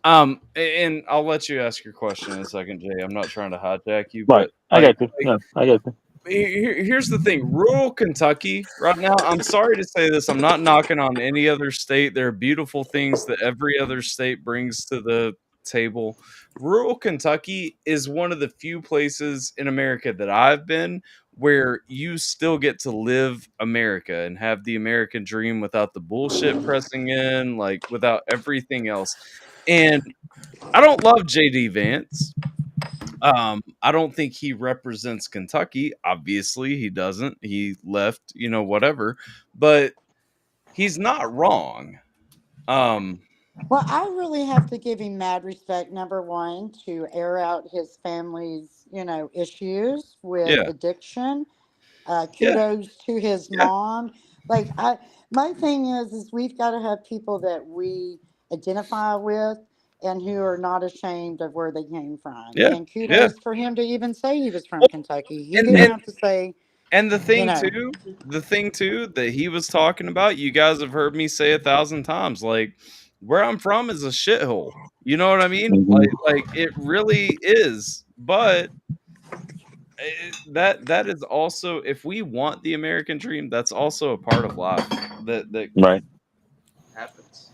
Speaker 5: and I'll let you ask your question in a second, Jay. I'm not trying to hijack you, but
Speaker 1: I got you. I got you.
Speaker 5: Here's the thing, rural Kentucky right now. I'm sorry to say this. I'm not knocking on any other state. There are beautiful things that every other state brings to the table. Rural Kentucky is one of the few places in America that I've been where you still get to live America and have the American dream without the bullshit pressing in, like without everything else. And I don't love JD Vance. I don't think he represents Kentucky. Obviously, he doesn't. He left, whatever. But he's not wrong.
Speaker 10: Well, I really have to give him mad respect, number one, to air out his family's, issues with addiction. Kudos to his mom. Like, my thing is we've got to have people that we identify with and who are not ashamed of where they came from.
Speaker 5: Yeah.
Speaker 10: And kudos for him to even say he was from Kentucky. He didn't have to say.
Speaker 5: And the thing too that he was talking about, you guys have heard me say 1,000 times, like, where I'm from is a shithole. You know what I mean? Like it really is. But that is also, if we want the American dream, that's also a part of life that
Speaker 1: right
Speaker 5: happens.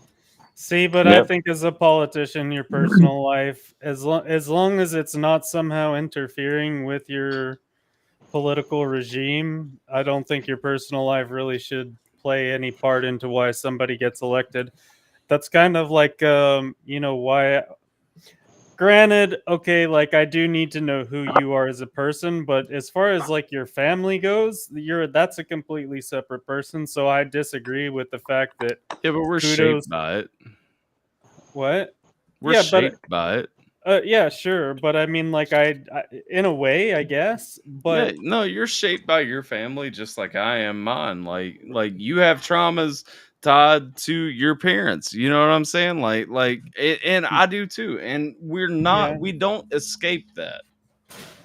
Speaker 2: See, but I think as a politician, your personal life, as long as it's not somehow interfering with your political regime, I don't think your personal life really should play any part into why somebody gets elected. That's kind of like, why. Granted, okay, like I do need to know who you are as a person, but as far as like your family goes, that's a completely separate person. So I disagree with the fact that
Speaker 5: but we're
Speaker 2: kudos.
Speaker 5: shaped by it.
Speaker 2: What?
Speaker 5: We're shaped by it.
Speaker 2: Yeah, sure, but I mean, like, in a way, I guess, but
Speaker 5: no, you're shaped by your family just like I am mine. Like you have traumas tied to your parents. You know what I'm saying? And I do too. And we don't escape that.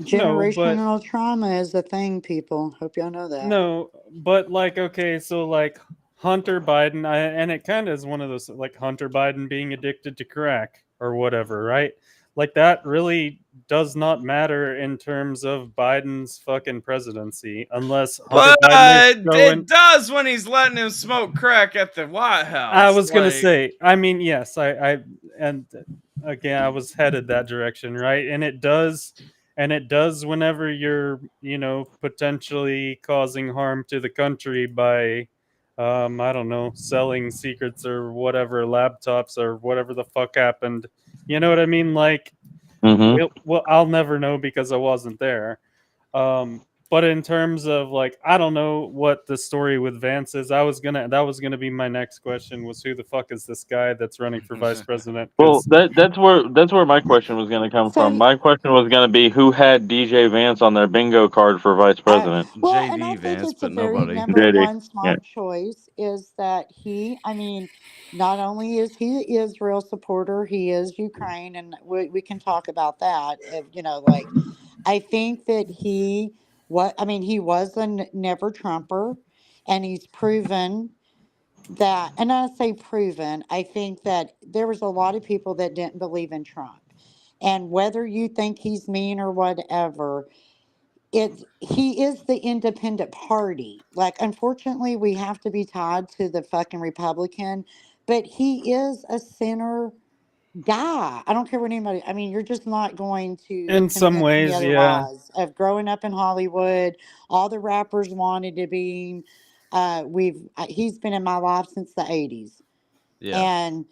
Speaker 10: Generational trauma is a thing, people. Hope y'all know that.
Speaker 2: No, but like, okay, so like Hunter Biden, and it kind of is one of those, like Hunter Biden being addicted to crack or whatever, right? Like that really does not matter in terms of Biden's fucking presidency, unless Hunter Biden is going.
Speaker 5: It does when he's letting him smoke crack at the White House.
Speaker 2: I was gonna say, I mean, yes, and again, I was headed that direction, right? And it does whenever you're, potentially causing harm to the country by, I don't know, selling secrets or whatever, laptops or whatever the fuck happened. You know what I mean? Like, well, I'll never know because I wasn't there. But in terms of like, I don't know what the story with Vance is. That was gonna be my next question, was who the fuck is this guy that's running for vice president?
Speaker 1: Well, that's where my question was going to come from. My question was going to be who had DJ Vance on their bingo card for vice president.
Speaker 10: Well, and I think it's a very number one smart choice is that I mean, not only is he Israel supporter, he is Ukraine, and we can talk about that. Like, I think that he was a never Trumper, and he's proven that. And I say proven, I think that there was a lot of people that didn't believe in Trump, and whether you think he's mean or whatever, he is the independent party. Like, unfortunately, we have to be tied to the fucking Republican, but he is a center guy. I don't care what anybody. I mean, you're just not going to
Speaker 2: in some
Speaker 10: convince me
Speaker 2: ways, yeah.
Speaker 10: otherwise. Of growing up in Hollywood, all the rappers wanted to be. He's been in my life since the '80s, and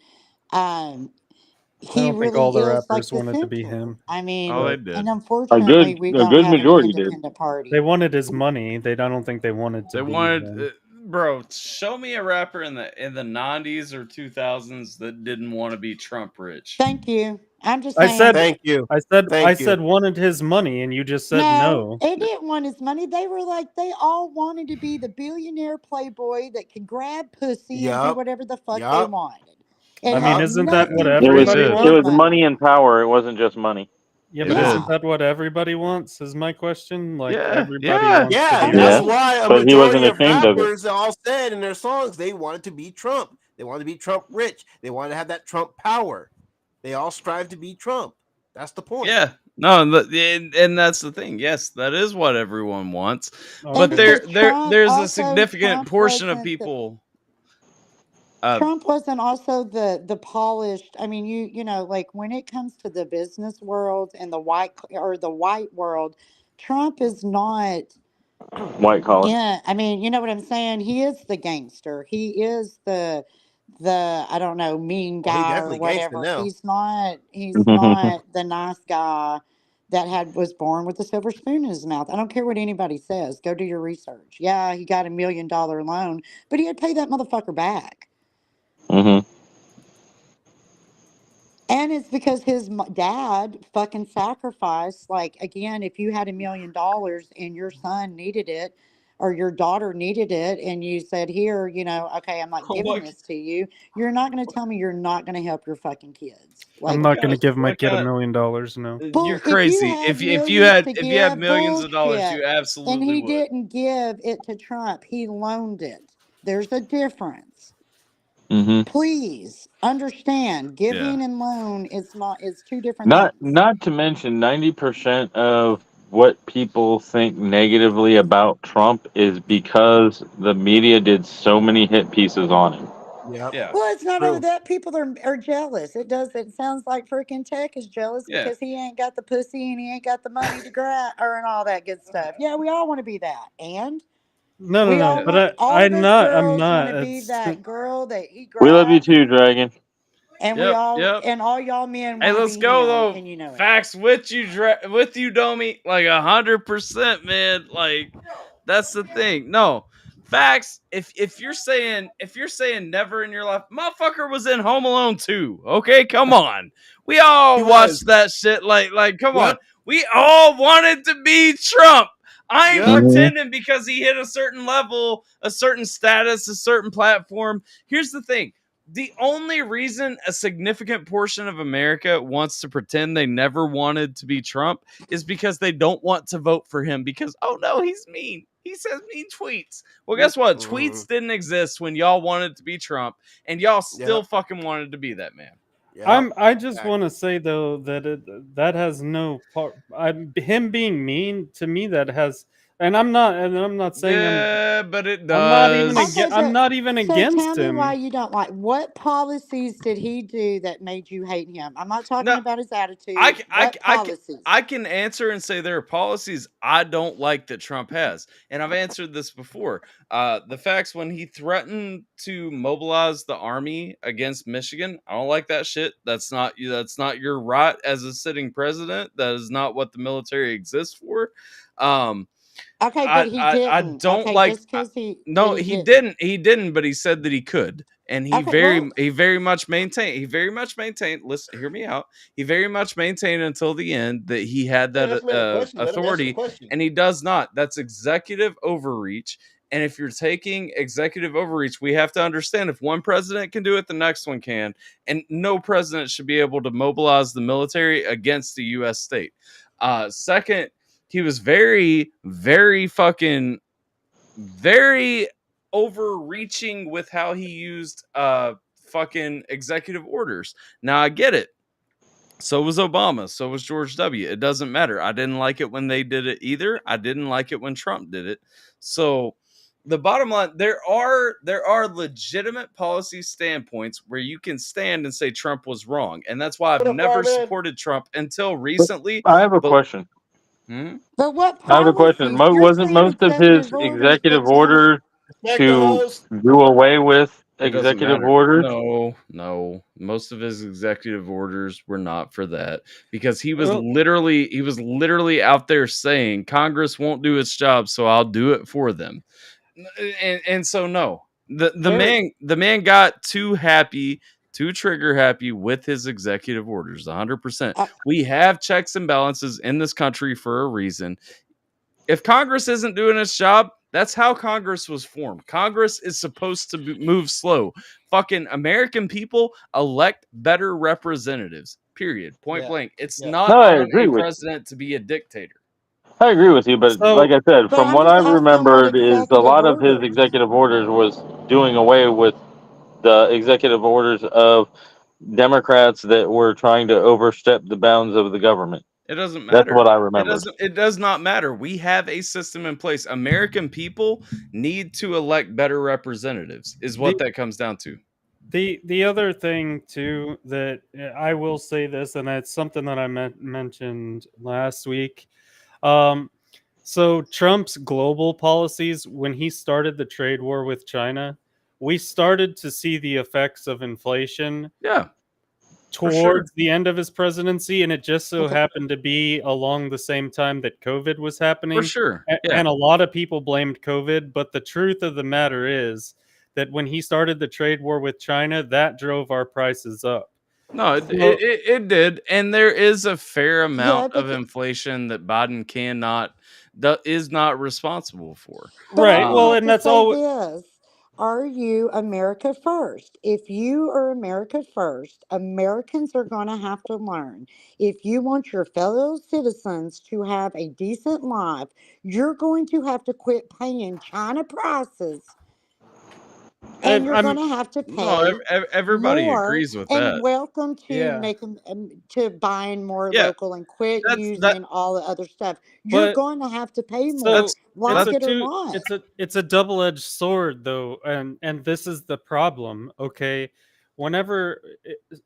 Speaker 10: he really is like the
Speaker 2: wanted to be
Speaker 10: center.
Speaker 2: him.
Speaker 10: I mean,
Speaker 5: they did.
Speaker 10: and unfortunately, we don't have an independent party.
Speaker 2: They wanted his money. I don't think they wanted to.
Speaker 5: Bro, show me a rapper in the 90s or 2000s that didn't want to be Trump rich.
Speaker 10: Thank you. I'm just
Speaker 2: I
Speaker 10: saying.
Speaker 2: said,
Speaker 4: thank you.
Speaker 2: I said wanted his money, and you just said no.
Speaker 10: They didn't want his money. They were like, they all wanted to be the billionaire playboy that could grab pussy and do whatever the fuck they wanted.
Speaker 2: I mean, isn't that what everybody wants?
Speaker 1: It was money and power. It wasn't just money.
Speaker 2: Yeah, but isn't that what everybody wants? Is my question. Like, everybody wants
Speaker 4: to
Speaker 2: be
Speaker 4: that's
Speaker 2: rich.
Speaker 4: why a majority of rappers all said in their songs they wanted to be Trump. They wanted to be Trump rich. They wanted to have that Trump power. They all strive to be Trump. That's the point.
Speaker 5: Yeah. No, and that's the thing. Yes, that is what everyone wants. But there's a significant portion of people.
Speaker 10: Trump wasn't also the polished. I mean, you know, like when it comes to the business world and the white world, Trump is not
Speaker 1: white collar.
Speaker 10: Yeah, I mean, you know what I'm saying? He is the gangster. He is the I don't know, mean guy or whatever. He's not the nice guy that was born with a silver spoon in his mouth. I don't care what anybody says. Go do your research. Yeah, he got $1 million loan, but he had to pay that motherfucker back.
Speaker 1: Mm-hmm.
Speaker 10: And it's because his dad fucking sacrificed. Like, again, if you had $1 million and your son needed it or your daughter needed it and you said, here, you know, okay, I'm not giving this to you. You're not going to tell me you're not going to help your fucking kids.
Speaker 2: Like, I'm not going to give my kid $1 million. No,
Speaker 5: you're crazy. If you had millions of dollars, you absolutely
Speaker 10: and he
Speaker 5: would.
Speaker 10: didn't give it to Trump. He loaned it. There's a difference.
Speaker 1: Mm-hmm.
Speaker 10: Please understand, giving and loan is two different
Speaker 1: Not
Speaker 10: things.
Speaker 1: not to mention 90% of what people think negatively about Trump is because the media did so many hit pieces on him.
Speaker 4: Yep.
Speaker 5: Yeah.
Speaker 10: Well, it's not only
Speaker 4: True.
Speaker 10: that. People are jealous. It does. It sounds like freaking Tech is jealous
Speaker 5: Yeah.
Speaker 10: because he ain't got the pussy and he ain't got the money to grab or and all that good stuff. Yeah, we all want to be that. And
Speaker 2: No,
Speaker 10: we all want.
Speaker 2: but
Speaker 10: All of us
Speaker 2: I'm
Speaker 10: girls want
Speaker 2: not.
Speaker 10: to be
Speaker 2: It's
Speaker 10: that girl that he
Speaker 1: We love you
Speaker 10: grabs,
Speaker 1: too, Dragon.
Speaker 10: and
Speaker 5: Yep.
Speaker 10: and all y'all men
Speaker 5: Hey,
Speaker 10: want to
Speaker 5: let's
Speaker 10: be
Speaker 5: go
Speaker 10: him,
Speaker 5: though.
Speaker 10: and you know it.
Speaker 5: Facts with you, with you, Domi. Like 100%, man. Like that's the thing. No facts. If you're saying never in your life, motherfucker was in Home Alone 2. Okay, come on. We all
Speaker 4: He was.
Speaker 5: watched that shit. Like, come on.
Speaker 4: Yep.
Speaker 5: We all wanted to be Trump. I ain't
Speaker 4: Yep.
Speaker 5: pretending because he hit a certain level, a certain status, a certain platform. Here's the thing. The only reason a significant portion of America wants to pretend they never wanted to be Trump is because they don't want to vote for him because, oh no, he's mean. He says mean tweets. Well, guess what? Tweets didn't exist when y'all wanted to be Trump, and y'all still fucking wanted to be that man.
Speaker 4: Yep.
Speaker 2: I just want to say though that that has no part. Him being mean to me that has, and I'm not saying
Speaker 5: Yeah, but it
Speaker 2: I'm not even
Speaker 5: does.
Speaker 10: Okay,
Speaker 2: I'm
Speaker 10: but
Speaker 2: not even
Speaker 10: so tell
Speaker 2: against
Speaker 10: me why
Speaker 2: him.
Speaker 10: you don't like. What policies did he do that made you hate him? I'm not talking
Speaker 5: No,
Speaker 10: about his attitude. What policies?
Speaker 5: I can answer and say there are policies I don't like that Trump has, and I've answered this before. The facts when he threatened to mobilize the army against Michigan, I don't like that shit. That's not your right as a sitting president. That is not what the military exists for.
Speaker 10: Okay, but he
Speaker 5: I
Speaker 10: didn't.
Speaker 5: don't
Speaker 10: Okay,
Speaker 5: like.
Speaker 10: just because he that
Speaker 5: No,
Speaker 10: he
Speaker 5: he
Speaker 10: didn't.
Speaker 5: didn't. He didn't, but he said that he could, and
Speaker 10: Okay, well,
Speaker 5: he very much maintained. He very much maintained. Listen, hear me out. He very much maintained until the end that he had
Speaker 4: Hey,
Speaker 5: that
Speaker 4: that's made a question. Let him answer the
Speaker 5: authority,
Speaker 4: question.
Speaker 5: and he does not. That's executive overreach. And if you're taking executive overreach, we have to understand if one president can do it, the next one can, and no president should be able to mobilize the military against the U.S. state. Second, he was very, very fucking very overreaching with how he used fucking executive orders. Now I get it. So was Obama, so was George W. It doesn't matter. I didn't like it when they did it either. I didn't like it when Trump did it. So the bottom line, there are legitimate policy standpoints where you can stand and say Trump was wrong. And that's why I've never supported Trump until recently.
Speaker 1: I have a
Speaker 5: But
Speaker 1: question.
Speaker 10: but what
Speaker 1: I have a question.
Speaker 10: policies? You're
Speaker 1: Wasn't
Speaker 10: saying
Speaker 1: most of his
Speaker 10: executive orders,
Speaker 1: executive
Speaker 10: but tell
Speaker 1: orders
Speaker 4: Respect the
Speaker 1: to
Speaker 4: host.
Speaker 1: do away with
Speaker 5: it doesn't
Speaker 1: executive
Speaker 5: matter.
Speaker 1: orders?
Speaker 5: No. Most of his executive orders were not for that because he was
Speaker 2: Well,
Speaker 5: literally out there saying Congress won't do its job, so I'll do it for them. And so no. The man got too trigger happy with his executive orders 100%. We have checks and balances in this country for a reason. If Congress isn't doing its job, that's how Congress was formed. Congress is supposed to move slow. Fucking American people elect better representatives. Period. Point blank. It's not
Speaker 1: No, I
Speaker 5: on
Speaker 1: agree
Speaker 5: a
Speaker 1: with
Speaker 5: president to be a dictator.
Speaker 1: I agree with you, but like
Speaker 2: so
Speaker 1: I said,
Speaker 10: but
Speaker 1: from
Speaker 10: I'm
Speaker 1: what
Speaker 10: just
Speaker 1: I
Speaker 10: asking what
Speaker 1: remembered, is a
Speaker 10: executive
Speaker 1: lot of his
Speaker 10: orders.
Speaker 1: executive orders was doing away with the executive orders of Democrats that were trying to overstep the bounds of the government.
Speaker 5: It doesn't
Speaker 1: That's
Speaker 5: matter.
Speaker 1: what I remembered.
Speaker 5: It does not matter. We have a system in place. American people need to elect better representatives, is what that comes down to.
Speaker 2: the other thing too that I will say this, and it's something that I mentioned last week. So Trump's global policies, when he started the trade war with China, we started to see the effects of inflation.
Speaker 5: Yeah.
Speaker 2: Towards the end of his presidency, and it just so happened to be along the same time that COVID was happening.
Speaker 5: For sure. Yeah.
Speaker 2: And a lot of people blamed COVID, but the truth of the matter is that when he started the trade war with China, that drove our prices up.
Speaker 5: No, it did, and there is a fair amount
Speaker 10: but
Speaker 5: of inflation that Biden is not responsible for.
Speaker 10: But I
Speaker 2: Right.
Speaker 10: would
Speaker 2: Well,
Speaker 10: have
Speaker 2: and
Speaker 10: to
Speaker 2: that's
Speaker 10: say
Speaker 2: all.
Speaker 10: this. Are you America first? If you are America first, Americans are going to have to learn. If you want your fellow citizens to have a decent life, you're going to have to quit paying China prices And you're going to have to pay
Speaker 5: everybody
Speaker 10: more
Speaker 5: agrees with
Speaker 10: and
Speaker 5: that.
Speaker 10: welcome to
Speaker 2: Yeah.
Speaker 10: make them to buying more
Speaker 5: Yeah,
Speaker 10: local and quit
Speaker 5: that.
Speaker 10: using all the other stuff. You're
Speaker 2: But
Speaker 10: going to have to pay more,
Speaker 2: so
Speaker 10: like it or not.
Speaker 2: it's a double-edged sword though, and this is the problem. Okay, whenever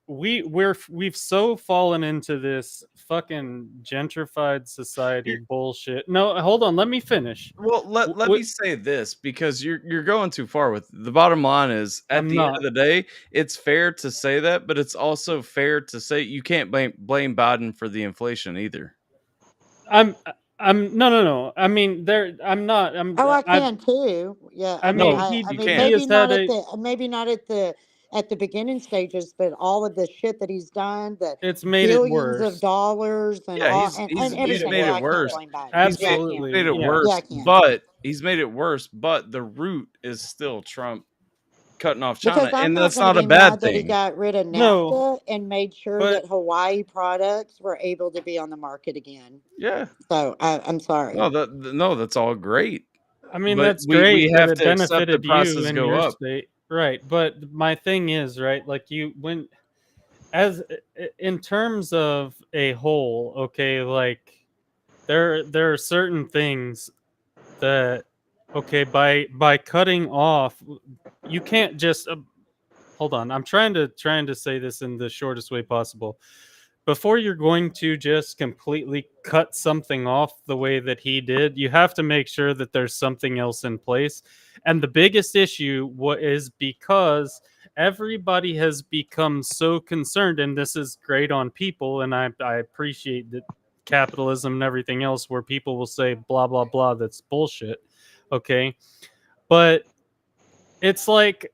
Speaker 2: we've so fallen into this fucking gentrified society bullshit. No, hold on, let me finish.
Speaker 5: Well, let me say this, because you're going too far with the bottom line is, at
Speaker 2: I'm
Speaker 5: the end
Speaker 2: not.
Speaker 5: of the day, it's fair to say that, but it's also fair to say you can't blame Biden for the inflation either.
Speaker 2: I'm no. I mean, I'm not.
Speaker 10: Oh, I can too. Yeah,
Speaker 2: I
Speaker 10: I mean,
Speaker 2: mean,
Speaker 5: No,
Speaker 10: I,
Speaker 2: he
Speaker 10: I
Speaker 5: you
Speaker 10: mean,
Speaker 2: he
Speaker 5: can't.
Speaker 10: maybe
Speaker 2: has had
Speaker 10: not
Speaker 2: a.
Speaker 10: at the beginning stages, but all of the shit that he's done, the
Speaker 2: It's made it
Speaker 10: billions of
Speaker 2: worse.
Speaker 10: dollars and
Speaker 5: Yeah,
Speaker 10: all
Speaker 5: he's
Speaker 10: and everything.
Speaker 5: made
Speaker 10: Yeah,
Speaker 5: it
Speaker 10: I can't
Speaker 5: worse.
Speaker 10: blame Biden. Yeah, I
Speaker 2: Absolutely,
Speaker 10: can.
Speaker 5: Made it
Speaker 2: yeah.
Speaker 10: Yeah, I
Speaker 5: worse,
Speaker 10: can.
Speaker 5: but he's made it worse. But the root is still Trump cutting off
Speaker 10: Because
Speaker 5: China,
Speaker 10: I'm
Speaker 5: and
Speaker 10: not
Speaker 5: that's
Speaker 10: going to
Speaker 5: not a
Speaker 10: be
Speaker 5: bad
Speaker 10: mad that he
Speaker 5: thing.
Speaker 10: got rid of
Speaker 2: No,
Speaker 10: NAFTA and made sure
Speaker 2: but
Speaker 10: that Hawaii products were able to be on the market again.
Speaker 5: Yeah.
Speaker 10: So I'm sorry.
Speaker 5: No, that's all great.
Speaker 2: I mean,
Speaker 5: But
Speaker 2: that's
Speaker 5: we
Speaker 2: great that
Speaker 5: have
Speaker 2: it
Speaker 5: to accept the
Speaker 2: benefited you
Speaker 5: prices
Speaker 2: in
Speaker 5: go
Speaker 2: your
Speaker 5: up.
Speaker 2: state, right? But my thing is, right, like as in terms of a whole, okay, like there are certain things that, okay, by cutting off, you can't just hold on. I'm trying to say this in the shortest way possible. Before you're going to just completely cut something off the way that he did, you have to make sure that there's something else in place. And the biggest issue is because everybody has become so concerned, and this is great on people, and I appreciate that capitalism and everything else where people will say blah blah blah, that's bullshit. Okay. But it's like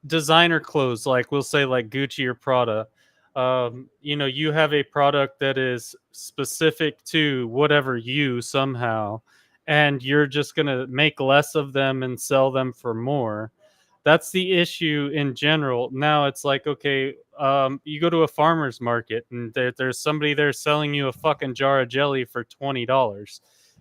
Speaker 2: designer clothes, like we'll say like Gucci or Prada. You have a product that is specific to whatever you somehow, and you're just going to make less of them and sell them for more. That's the issue in general. Now it's like, okay, you go to a farmer's market and there's somebody there selling you a fucking jar of jelly for $20.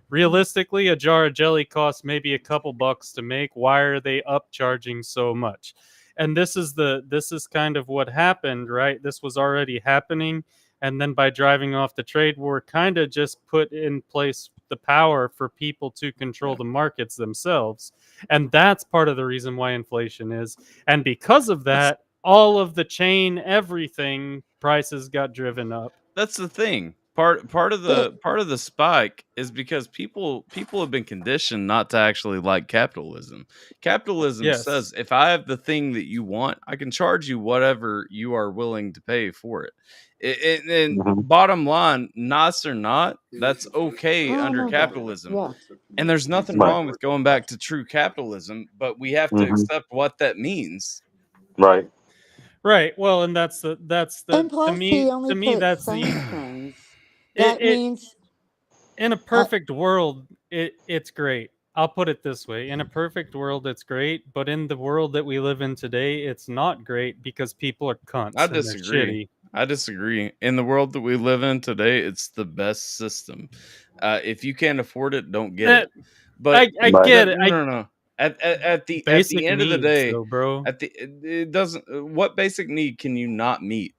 Speaker 2: Realistically, a jar of jelly costs maybe a couple bucks to make. Why are they upcharging so much? And this is kind of what happened, right? This was already happening, and then by driving off the trade war, kind of just put in place the power for people to control the markets themselves. And that's part of the reason why inflation is. And because of that, all of the chain, everything, prices got driven up.
Speaker 5: That's the thing. Part of the spike is because people have been conditioned not to actually like capitalism. Capitalism
Speaker 2: Yes.
Speaker 5: says, if I have the thing that you want, I can charge you whatever you are willing to pay for it. And bottom line, nice or not, that's okay
Speaker 10: Oh,
Speaker 5: under
Speaker 10: no doubt.
Speaker 5: capitalism.
Speaker 10: Yeah.
Speaker 5: And there's nothing
Speaker 1: Right.
Speaker 5: wrong with going back to true capitalism, but we have to accept what that means.
Speaker 1: Right.
Speaker 2: Right. Well, and that's the
Speaker 10: And
Speaker 2: to
Speaker 10: plus, he only
Speaker 2: me
Speaker 10: put
Speaker 2: that's the
Speaker 10: sanctions. That
Speaker 2: it
Speaker 10: means
Speaker 2: in a perfect world, it's great. I'll put it this way. In a perfect world, it's great. But in the world that we live in today, it's not great because people are cunts
Speaker 5: I
Speaker 2: and they're
Speaker 5: disagree.
Speaker 2: shitty.
Speaker 5: I disagree. In the world that we live in today, it's the best system. If you can't afford it, don't get it. But
Speaker 2: I get it.
Speaker 5: no. At the
Speaker 2: Basic
Speaker 5: end of the
Speaker 2: needs,
Speaker 5: day,
Speaker 2: though, bro.
Speaker 5: it doesn't. What basic need can you not meet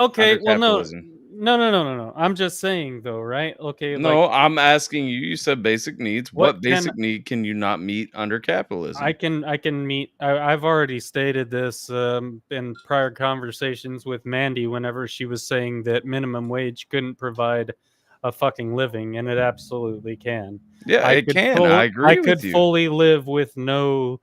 Speaker 2: Okay,
Speaker 5: under
Speaker 2: well,
Speaker 5: capitalism?
Speaker 2: no. I'm just saying, though, right? Okay, like
Speaker 5: No, I'm asking you. You said basic needs.
Speaker 2: what
Speaker 5: What
Speaker 2: can
Speaker 5: basic need can you not meet under capitalism?
Speaker 2: I can meet. I've already stated this in prior conversations with Mandy whenever she was saying that minimum wage couldn't provide a fucking living, and it absolutely can.
Speaker 5: Yeah, it can. I agree
Speaker 2: I
Speaker 5: with
Speaker 2: could
Speaker 5: you.
Speaker 2: fully live with no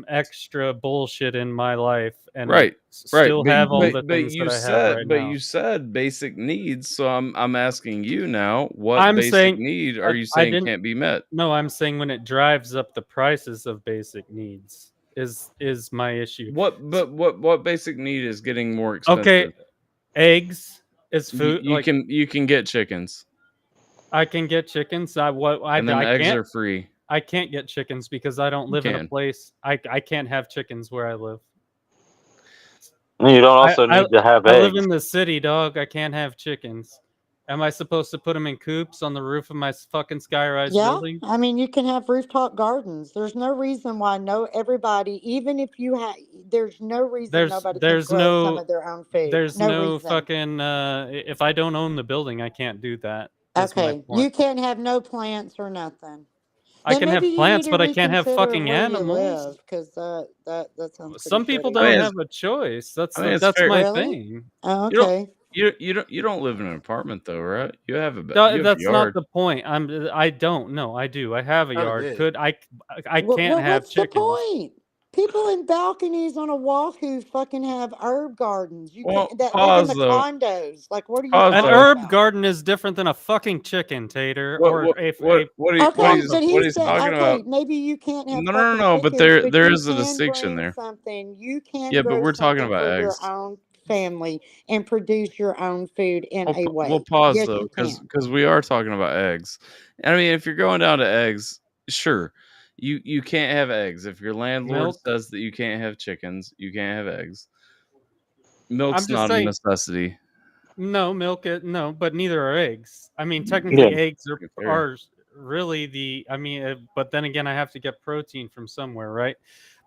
Speaker 2: extra bullshit in my life and
Speaker 5: Right.
Speaker 2: still have all the things that I have right now.
Speaker 5: You said basic needs, so I'm asking you now, what
Speaker 2: I'm
Speaker 5: basic
Speaker 2: saying
Speaker 5: need are you
Speaker 2: I
Speaker 5: saying
Speaker 2: didn't.
Speaker 5: can't be met?
Speaker 2: No, I'm saying when it drives up the prices of basic needs is my issue.
Speaker 5: What basic need is getting more
Speaker 2: Okay,
Speaker 5: expensive?
Speaker 2: eggs is food.
Speaker 5: You can get chickens,
Speaker 2: I can get chickens.
Speaker 5: and then eggs are free.
Speaker 2: I can't get chickens because I don't
Speaker 5: You
Speaker 2: live in a
Speaker 5: can.
Speaker 2: place. I can't have chickens where I live.
Speaker 1: And you don't also need to have
Speaker 2: I live
Speaker 1: eggs.
Speaker 2: in the city, dog. I can't have chickens. Am I supposed to put them in coops on the roof of my fucking skyrise
Speaker 10: Yeah,
Speaker 2: building?
Speaker 10: I mean, you can have rooftop gardens. There's no reason why everybody, even if you have, there's no reason nobody can
Speaker 2: There's
Speaker 10: grow some
Speaker 2: no
Speaker 10: of their own food.
Speaker 2: there's
Speaker 10: No
Speaker 2: no
Speaker 10: reason.
Speaker 2: fucking if I don't own the building, I can't do that. Is my
Speaker 10: Okay,
Speaker 2: point.
Speaker 10: you can't have no plants or nothing.
Speaker 2: I
Speaker 10: Then
Speaker 2: can
Speaker 10: maybe
Speaker 2: have
Speaker 10: you need
Speaker 2: plants,
Speaker 10: to
Speaker 2: but I can't have
Speaker 10: reconsider
Speaker 2: fucking
Speaker 10: where you
Speaker 2: animals.
Speaker 10: live, because that sounds pretty
Speaker 2: Some people
Speaker 10: shitty.
Speaker 2: don't have a choice. That's
Speaker 5: it's
Speaker 2: that's
Speaker 5: fair.
Speaker 2: my
Speaker 10: Really?
Speaker 2: thing.
Speaker 10: Oh, okay.
Speaker 5: You don't live in an apartment though, right? You have a
Speaker 2: That's not
Speaker 5: yard.
Speaker 2: the point. I don't. No, I do. I have a
Speaker 4: Kinda
Speaker 2: yard.
Speaker 4: big.
Speaker 2: Could I can't
Speaker 10: Well,
Speaker 2: have
Speaker 10: what's the
Speaker 2: chickens.
Speaker 10: point? People in balconies on a Wahoo fucking have herb gardens. You can
Speaker 5: Well,
Speaker 10: that live in
Speaker 5: pause
Speaker 10: the
Speaker 5: though.
Speaker 10: condos. Like, what are you
Speaker 5: Pause
Speaker 2: An
Speaker 10: talking
Speaker 5: though.
Speaker 2: herb
Speaker 10: about?
Speaker 2: garden is different than a fucking chicken, Tater.
Speaker 5: What
Speaker 2: Or
Speaker 5: what
Speaker 2: if
Speaker 5: what what he, what
Speaker 10: Okay,
Speaker 5: he's
Speaker 10: but
Speaker 5: what
Speaker 10: he
Speaker 5: he's
Speaker 10: said,
Speaker 5: talking about?
Speaker 10: okay, maybe you can't have
Speaker 5: No, no, no,
Speaker 10: fucking
Speaker 5: no. But
Speaker 10: chickens, but
Speaker 5: there
Speaker 10: you
Speaker 5: is a
Speaker 10: can
Speaker 5: distinction
Speaker 10: bring
Speaker 5: there.
Speaker 10: something. You can
Speaker 5: Yeah, but
Speaker 10: grow
Speaker 5: we're talking
Speaker 10: something
Speaker 5: about
Speaker 10: for your
Speaker 5: eggs.
Speaker 10: own family and produce your own food in a
Speaker 5: We'll
Speaker 10: way.
Speaker 5: pause
Speaker 10: Yes,
Speaker 5: though,
Speaker 10: you can.
Speaker 5: because we are talking about eggs. I mean, if you're going down to eggs, sure, you can't have eggs. If your landlord
Speaker 2: milk.
Speaker 5: says that you can't have chickens, you can't have eggs.
Speaker 2: I'm
Speaker 5: Milk's
Speaker 2: just
Speaker 5: not a
Speaker 2: saying.
Speaker 5: necessity.
Speaker 2: No, no, but neither are eggs. I mean,
Speaker 1: Yeah.
Speaker 2: technically, eggs
Speaker 5: Fair.
Speaker 2: are really the. I mean, but then again, I have to get protein from somewhere, right?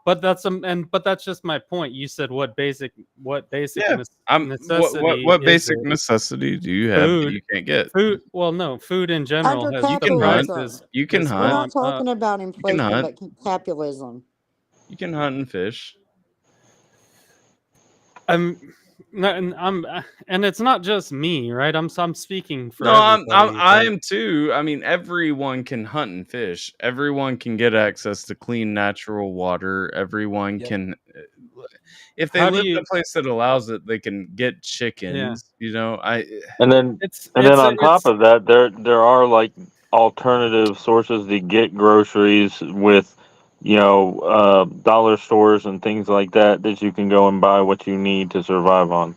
Speaker 2: But that's but that's just my point. You said what basic
Speaker 5: Yeah.
Speaker 2: necessity
Speaker 5: What
Speaker 2: is
Speaker 5: basic
Speaker 2: it?
Speaker 5: necessity do you have that
Speaker 2: Food,
Speaker 5: you can't get?
Speaker 2: food. Well, no, food in general
Speaker 10: Under
Speaker 2: has
Speaker 5: You
Speaker 2: the
Speaker 5: can hunt.
Speaker 10: capitalism.
Speaker 2: prices
Speaker 5: You can
Speaker 2: has
Speaker 10: We're
Speaker 5: hunt.
Speaker 10: not
Speaker 2: gone up.
Speaker 10: talking about
Speaker 5: You can
Speaker 10: inflation,
Speaker 5: hunt.
Speaker 10: but capitalism.
Speaker 5: You can hunt and fish.
Speaker 2: I'm and it's not just me, right? I'm speaking for
Speaker 5: No,
Speaker 2: everybody.
Speaker 5: I
Speaker 2: Like,
Speaker 5: am too. I mean, everyone can hunt and fish. Everyone can get access to clean natural water. Everyone
Speaker 4: Yep.
Speaker 5: can, if they
Speaker 2: how do
Speaker 5: live in
Speaker 2: you?
Speaker 5: a place that allows it, they can get
Speaker 2: Yeah,
Speaker 5: chickens.
Speaker 1: And then on top of that, there are like alternative sources to get groceries with, dollar stores and things like that you can go and buy what you need to survive on.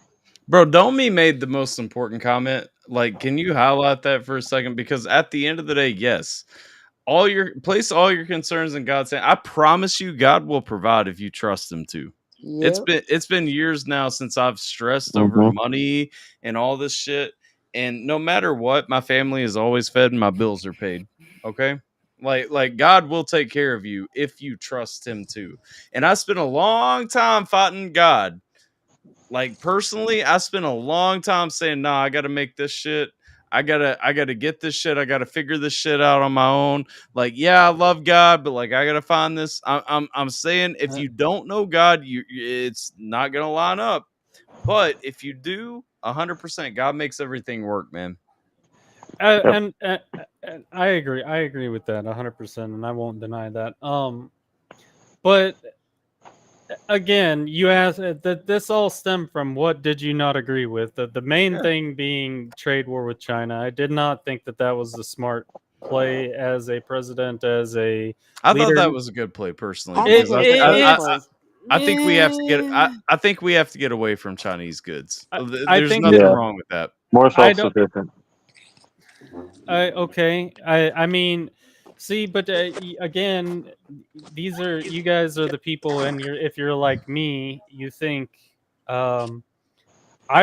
Speaker 5: Bro, Domi made the most important comment. Like, can you highlight that for a second? Because at the end of the day, yes, place all your concerns in God's hand. I promise you, God will provide if you trust Him to.
Speaker 10: Yep.
Speaker 5: It's been years now since I've stressed over
Speaker 1: Mm-hmm.
Speaker 5: money and all this shit. And no matter what, my family is always fed and my bills are paid. Okay. Like God will take care of you if you trust Him to. And I spent a long time fighting God. Like personally, I spent a long time saying, nah, I gotta make this shit. I gotta get this shit. I gotta figure this shit out on my own. Like, yeah, I love God, but like I gotta find this. I'm saying if you don't know God, it's not gonna line up. But if you do, 100%, God makes everything work, man.
Speaker 2: and I agree. I agree with that 100%, and I won't deny that. But again, you asked that this all stemmed from what did you not agree with? The main thing being trade war with China. I did not think that was a smart play as a president, as a
Speaker 5: I
Speaker 2: leader.
Speaker 5: thought that was a good play personally.
Speaker 10: I think
Speaker 5: Because
Speaker 10: it was a great play.
Speaker 5: I think we have to get. I think we have to get away from Chinese goods.
Speaker 2: I
Speaker 5: There's
Speaker 2: think
Speaker 5: nothing wrong with that.
Speaker 1: More
Speaker 2: I don't.
Speaker 1: self-sufficient.
Speaker 2: Okay. I mean, see, but again, you guys are the people, and if you're like me, you think, I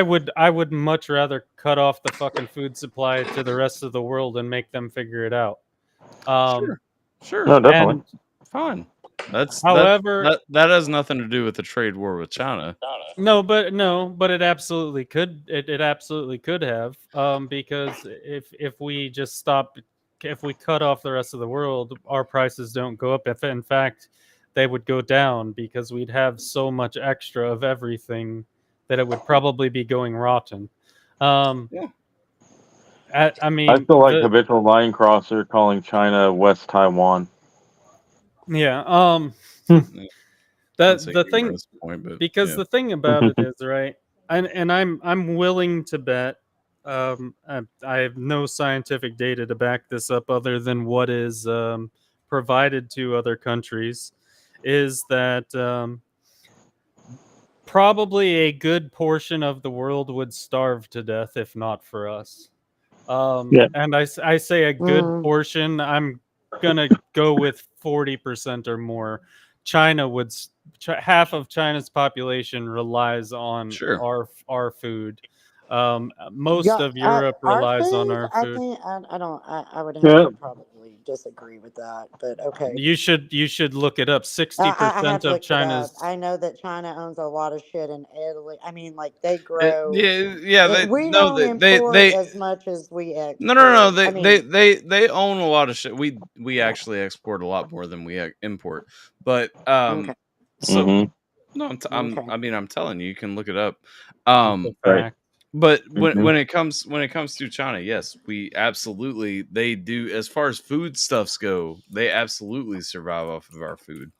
Speaker 2: would much rather cut off the fucking food supply to the rest of the world and make them figure it out.
Speaker 5: Sure.
Speaker 1: No, definitely.
Speaker 2: And
Speaker 5: fine.
Speaker 2: however,
Speaker 5: that has nothing to do with the trade war with China.
Speaker 2: no, but it absolutely could. It absolutely could have. Because if we just stop, if we cut off the rest of the world, our prices don't go up. If in fact they would go down, because we'd have so much extra of everything that it would probably be going rotten.
Speaker 5: Yeah.
Speaker 2: I mean,
Speaker 1: I feel like habitual line crosser calling China West Taiwan.
Speaker 2: Yeah. The thing, because the thing about it is, right, and I'm willing to bet, I have no scientific data to back this up other than what is provided to other countries, is that probably a good portion of the world would starve to death if not for us. And I say a good portion. I'm gonna go with 40% or more. China would half of China's population relies on our food. Most of Europe
Speaker 10: our
Speaker 2: relies on
Speaker 10: food,
Speaker 2: our
Speaker 10: I
Speaker 2: food.
Speaker 10: think I don't. I would have
Speaker 1: Yeah.
Speaker 10: to probably disagree with that, but okay.
Speaker 2: You should look it up.
Speaker 10: I have
Speaker 2: 60% of
Speaker 10: looked it up.
Speaker 2: China's
Speaker 10: I know that China owns a lot of shit in Italy. I mean, like they grow.
Speaker 5: yeah.
Speaker 10: We don't import
Speaker 5: They
Speaker 10: as much as we
Speaker 5: no.
Speaker 10: export. I mean,
Speaker 5: They own a lot of shit. We actually export a lot more than we import. But
Speaker 10: okay,
Speaker 5: so
Speaker 1: Mhm.
Speaker 5: no,
Speaker 10: okay.
Speaker 5: I mean, I'm telling you, you can look it up.
Speaker 2: it's a
Speaker 1: Right.
Speaker 2: fact.
Speaker 5: But
Speaker 1: Mhm.
Speaker 5: when it comes to China, yes, we absolutely they do. As far as foodstuffs go, they absolutely survive off of our food.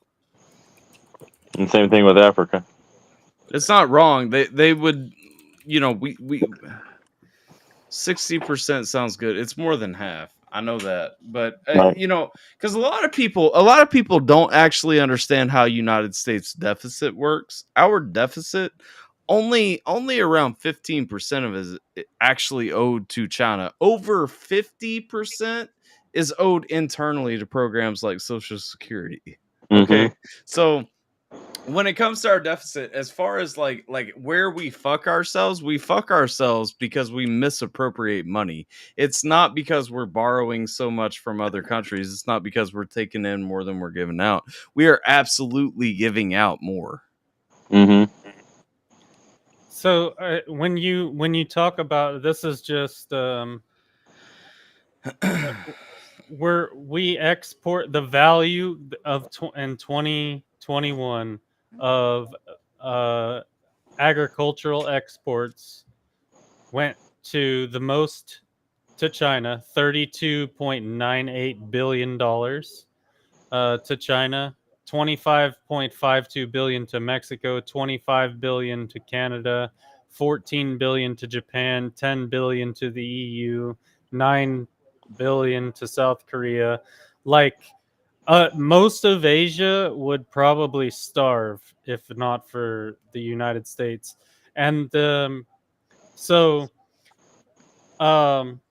Speaker 1: And same thing with Africa.
Speaker 5: It's not wrong. They would, we 60% sounds good. It's more than half. I know that, but
Speaker 1: Right.
Speaker 5: because a lot of people don't actually understand how United States deficit works. Our deficit only around 15% of it is actually owed to China. Over 50% is owed internally to programs like Social Security. Okay,
Speaker 1: Mhm.
Speaker 5: so when it comes to our deficit, as far as like where we fuck ourselves because we misappropriate money. It's not because we're borrowing so much from other countries. It's not because we're taking in more than we're giving out. We are absolutely giving out more.
Speaker 1: Mhm.
Speaker 2: So when you talk about this is just we export the value of in 2021 of agricultural exports went to the most to China, $32.98 billion to China, 25.52 billion to Mexico, 25 billion to Canada, 14 billion to Japan, 10 billion to the EU, 9 billion to South Korea. Like most of Asia would probably starve if not for the United States. And so um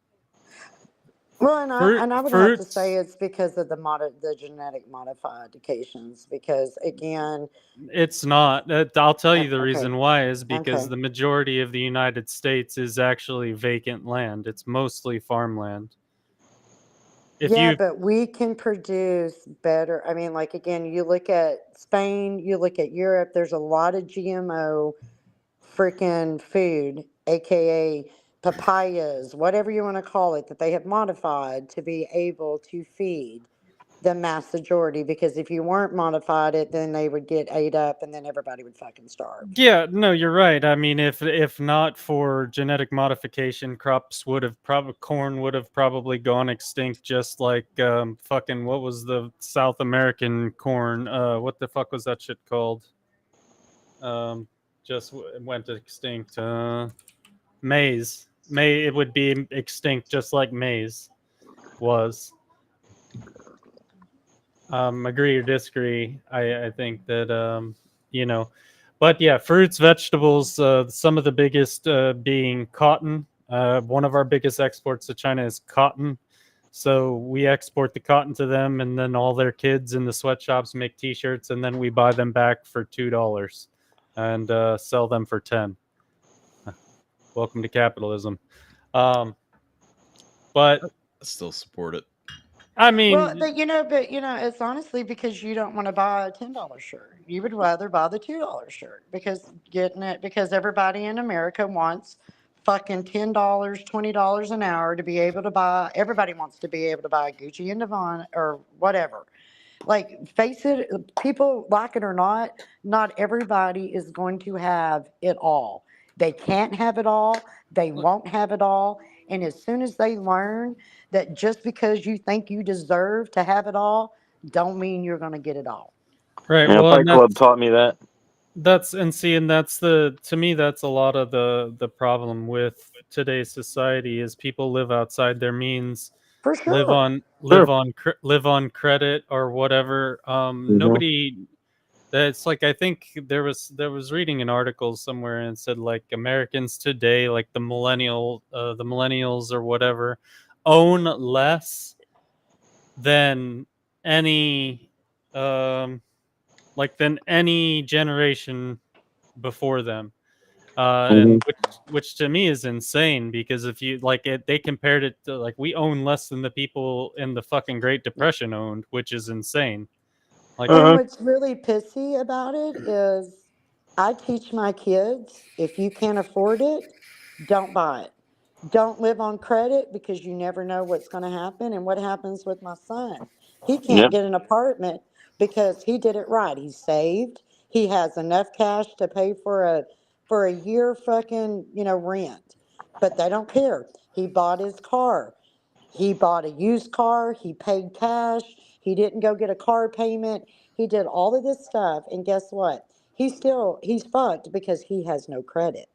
Speaker 10: Well, and I would have to say
Speaker 2: fruits,
Speaker 10: it's because of the genetic modifications. Because again,
Speaker 2: it's not. I'll tell you the
Speaker 10: okay,
Speaker 2: reason why is because
Speaker 10: okay.
Speaker 2: the majority of the United States is actually vacant land. It's mostly farmland. If
Speaker 10: Yeah,
Speaker 2: you
Speaker 10: but we can produce better. I mean, like again, you look at Spain, you look at Europe, there's a lot of GMO freaking food, aka papayas, whatever you want to call it, that they have modified to be able to feed the mass majority. Because if you weren't modified it, then they would get ate up and then everybody would fucking starve.
Speaker 2: Yeah, no, you're right. I mean, if not for genetic modification, crops would have corn would have probably gone extinct, just like fucking what was the South American corn? What the fuck was that shit called? Just went extinct. Maize. It would be extinct just like maize was. Agree or disagree? I think that but yeah, fruits, vegetables. Some of the biggest being cotton. One of our biggest exports to China is cotton. So we export the cotton to them, and then all their kids in the sweatshops make T-shirts, and then we buy them back for $2 and sell them for 10. Welcome to capitalism. But
Speaker 5: I still support it.
Speaker 2: I
Speaker 10: Well,
Speaker 2: mean,
Speaker 10: but it's honestly because you don't want to buy a $10 shirt. You would rather buy the $2 shirt because everybody in America wants fucking $10, $20 an hour to be able to buy. Everybody wants to be able to buy Gucci and Devon or whatever. Like, face it, people like it or not everybody is going to have it all. They can't have it all. They won't have it all. And as soon as they learn that just because you think you deserve to have it all, don't mean you're going to get it all.
Speaker 2: right.
Speaker 1: Yeah,
Speaker 2: Well,
Speaker 1: Fight Club taught me that.
Speaker 2: that's to me that's a lot of the problem with today's society is people live outside their means,
Speaker 10: For sure.
Speaker 2: live on credit or whatever.
Speaker 1: Mhm.
Speaker 2: Nobody. That's like I think there was reading an article somewhere and it said like Americans today, like the millennials or whatever, own less than any than any generation before them. and which to me is insane, because if you like it, they compared it to like we own less than the people in the fucking Great Depression owned, which is insane. Like,
Speaker 10: and what's really pissy about it is I teach my kids, if you can't afford it, don't buy it. Don't live on credit, because you never know what's going to happen. And what happens with my son? He can't get an apartment because he did it right. He saved. He has enough cash to pay for a year fucking, rent. But they don't care. He bought his car. He bought a used car. He paid cash. He didn't go get a car payment. He did all of this stuff. And guess what? He's fucked because he has no credit.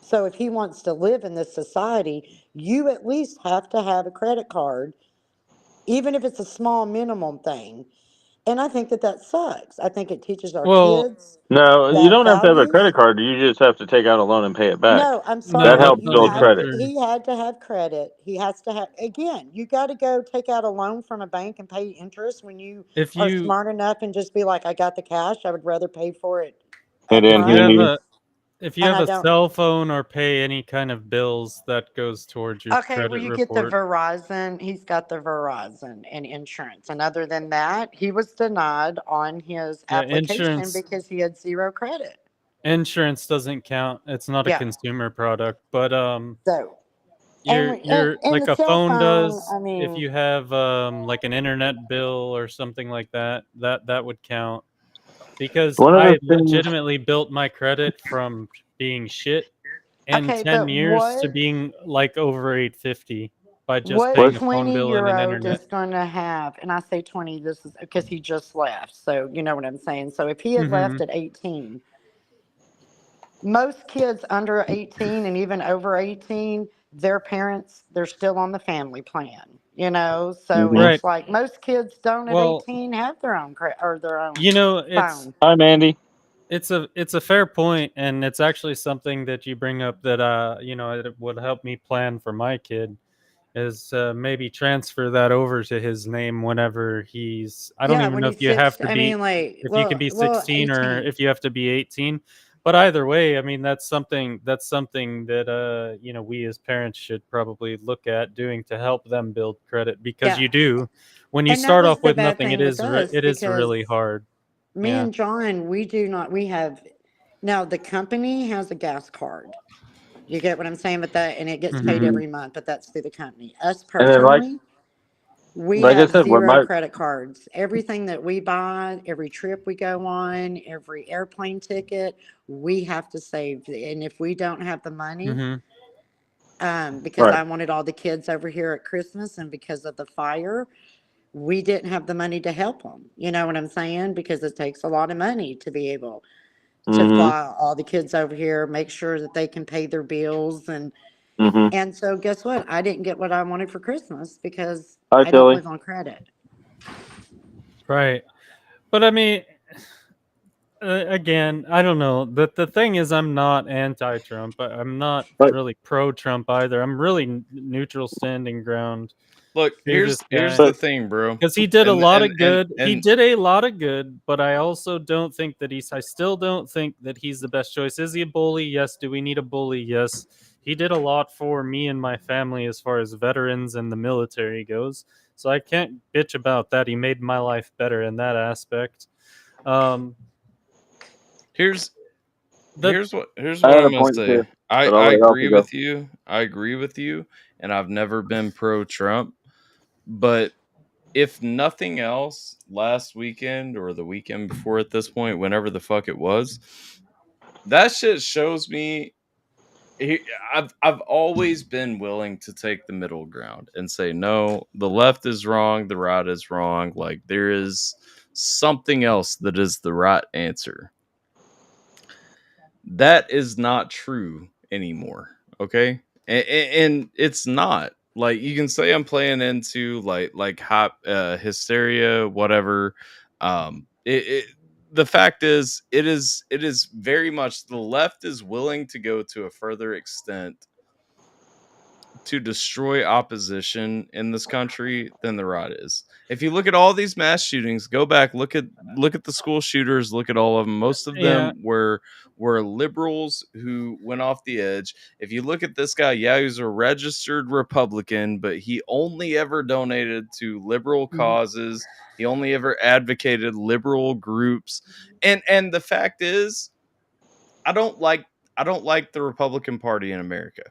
Speaker 10: So if he wants to live in this society, you at least have to have a credit card, even if it's a small minimum thing. And I think that sucks. I think it teaches our kids
Speaker 1: No, you
Speaker 10: bad
Speaker 1: don't have to have a credit
Speaker 10: values.
Speaker 1: card. You just have to take out a loan and pay it back.
Speaker 10: No, I'm
Speaker 1: That
Speaker 10: sorry.
Speaker 1: helps build credit.
Speaker 10: He had to have credit. He has to have, again, you got to go take out a loan from a bank and pay interest when you
Speaker 2: if
Speaker 10: are
Speaker 2: you
Speaker 10: smart enough and just be like, I got the cash. I would rather pay for it
Speaker 1: And
Speaker 10: up
Speaker 1: then
Speaker 10: front.
Speaker 2: if you
Speaker 10: And
Speaker 2: have
Speaker 10: I
Speaker 2: a
Speaker 10: don't.
Speaker 2: cell phone or pay any kind of bills, that goes towards your
Speaker 10: Okay, well,
Speaker 2: credit
Speaker 10: you get the
Speaker 2: report.
Speaker 10: Verizon. He's got the Verizon and insurance. And other than that, he was denied on his
Speaker 2: Yeah,
Speaker 10: application because he had zero credit.
Speaker 2: Insurance doesn't count. It's not a
Speaker 10: Yeah.
Speaker 2: consumer product, but
Speaker 10: So,
Speaker 2: you're
Speaker 10: and
Speaker 2: like
Speaker 10: the
Speaker 2: a
Speaker 10: cell
Speaker 2: phone
Speaker 10: phone,
Speaker 2: does.
Speaker 10: I
Speaker 2: If
Speaker 10: mean,
Speaker 2: you have like an internet bill or something like that, that would count. Because
Speaker 1: one of
Speaker 2: I
Speaker 1: the things,
Speaker 2: legitimately built my credit from being shit in
Speaker 10: okay,
Speaker 2: 10
Speaker 10: but
Speaker 2: years to being like over 850 by just
Speaker 10: what
Speaker 2: paying a phone bill and an
Speaker 10: 20-year-old
Speaker 2: internet.
Speaker 10: is going to have? And I say 20, this is because he just left. So, you know what I'm saying? So, if he had left at 18, most kids under 18 and even over 18, their parents, they're still on the family plan, so
Speaker 2: Right.
Speaker 10: it's like most kids don't at
Speaker 2: Well,
Speaker 10: 18 have their own or their own
Speaker 2: it's
Speaker 10: phone.
Speaker 1: hi Mandy.
Speaker 2: it's a fair point, and it's actually something that you bring up that it would help me plan for my kid, is maybe transfer that over to his name whenever he's, I don't
Speaker 10: Yeah,
Speaker 2: even
Speaker 10: when
Speaker 2: know
Speaker 10: he's
Speaker 2: if you have
Speaker 10: 6,
Speaker 2: to
Speaker 10: I
Speaker 2: be,
Speaker 10: mean, like,
Speaker 2: if you can be 16 or
Speaker 10: 18.
Speaker 2: if you have to be 18. But either way, I mean, that's something that we as parents should probably look at doing to help them build credit, because
Speaker 10: Yeah.
Speaker 2: you do, when you
Speaker 10: And that
Speaker 2: start
Speaker 10: was
Speaker 2: off
Speaker 10: the
Speaker 2: with
Speaker 10: bad
Speaker 2: nothing,
Speaker 10: thing with us
Speaker 2: it is
Speaker 10: because
Speaker 2: really hard.
Speaker 10: me
Speaker 2: Yeah.
Speaker 10: and John, we have, now the company has a gas card. You get what I'm saying with that? And it gets paid every month, but that's through the company. Us
Speaker 1: And then
Speaker 10: personally, we
Speaker 1: like I
Speaker 10: have
Speaker 1: said, what
Speaker 10: zero
Speaker 1: my
Speaker 10: credit cards. Everything that we buy, every trip we go on, every airplane ticket, we have to save. And if we don't have the money, because
Speaker 1: right.
Speaker 10: I wanted all the kids over here at Christmas, and because of the fire, we didn't have the money to help them. You know what I'm saying? Because it takes a lot of money to be able to fly all the kids over here, make sure that they can pay their bills. And so guess what? I didn't get what I wanted for Christmas because
Speaker 1: Hi
Speaker 10: I don't
Speaker 1: Tilly.
Speaker 10: live on credit.
Speaker 2: Right. But I mean, again, I don't know. The thing is, I'm not anti-Trump, but I'm not
Speaker 1: Right.
Speaker 2: really pro-Trump either. I'm really neutral standing ground
Speaker 5: Look,
Speaker 2: to this
Speaker 5: here's
Speaker 2: guy,
Speaker 5: the thing, bro.
Speaker 2: because he did a
Speaker 5: And
Speaker 2: lot
Speaker 5: and
Speaker 2: of
Speaker 5: and
Speaker 2: good. He
Speaker 5: and
Speaker 2: did a lot of good, but I also don't think that I still don't think that he's the best choice. Is he a bully? Yes. Do we need a bully? Yes. He did a lot for me and my family as far as veterans and the military goes. So I can't bitch about that. He made my life better in that aspect.
Speaker 5: here's here's what
Speaker 1: I had
Speaker 5: I'm
Speaker 1: a
Speaker 5: gonna
Speaker 1: point
Speaker 5: say.
Speaker 1: too, but I'll
Speaker 5: I
Speaker 1: let Alfie
Speaker 5: agree
Speaker 1: go.
Speaker 5: with you. I agree with you, and I've never been pro Trump. But if nothing else, last weekend or the weekend before at this point, whenever the fuck it was, that shit shows me I've always been willing to take the middle ground and say no, the left is wrong, the right is wrong. Like there is something else that is the right answer. That is not true anymore. Okay, and it's not. Like you can say I'm playing into like hot hysteria, whatever. It the fact is, it is very much the left is willing to go to a further extent to destroy opposition in this country than the right is. If you look at all these mass shootings, go back, look at the school shooters, look at all of them. Most of them were liberals who went off the edge. If you look at this guy, yeah, he's a registered Republican, but he only ever donated to liberal causes. He only ever advocated liberal groups. And the fact is, I don't like the Republican Party in America.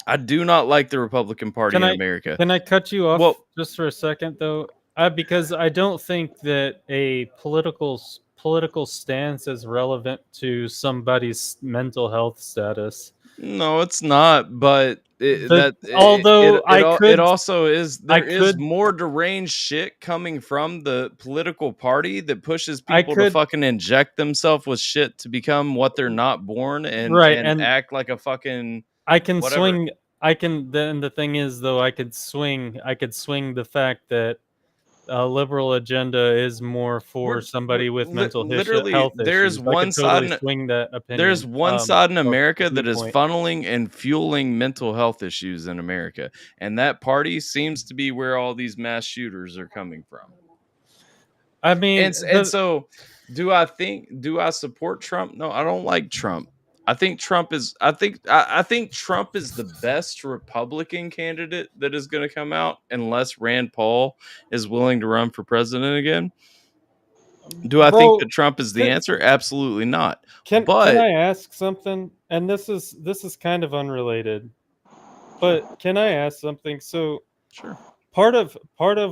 Speaker 5: I do not like the Republican Party in America.
Speaker 2: Can I cut you off just for a second, though? Because I don't think that a political stance is relevant to somebody's mental health status.
Speaker 5: No, it's not. But it also is. There is more deranged shit coming from the political party that pushes people to fucking inject themselves with shit to become what they're not born and act like a fucking.
Speaker 2: I can
Speaker 5: whatever.
Speaker 2: swing. Then the thing is, though, I could swing the fact that a liberal agenda is more for somebody with mental health
Speaker 5: there's
Speaker 2: issues.
Speaker 5: one side
Speaker 2: swing that opinion.
Speaker 5: There's one side in America that is funneling and fueling mental health issues in America, and that party seems to be where all these mass shooters are coming from.
Speaker 2: I mean,
Speaker 5: and so do I support Trump? No, I don't like Trump. I think Trump is the best Republican candidate that is going to come out unless Rand Paul is willing to run for president again. Do I think that Trump is the answer? Absolutely not.
Speaker 2: Can I ask something? And this is kind of unrelated. But can I ask something? So
Speaker 5: sure.
Speaker 2: Part of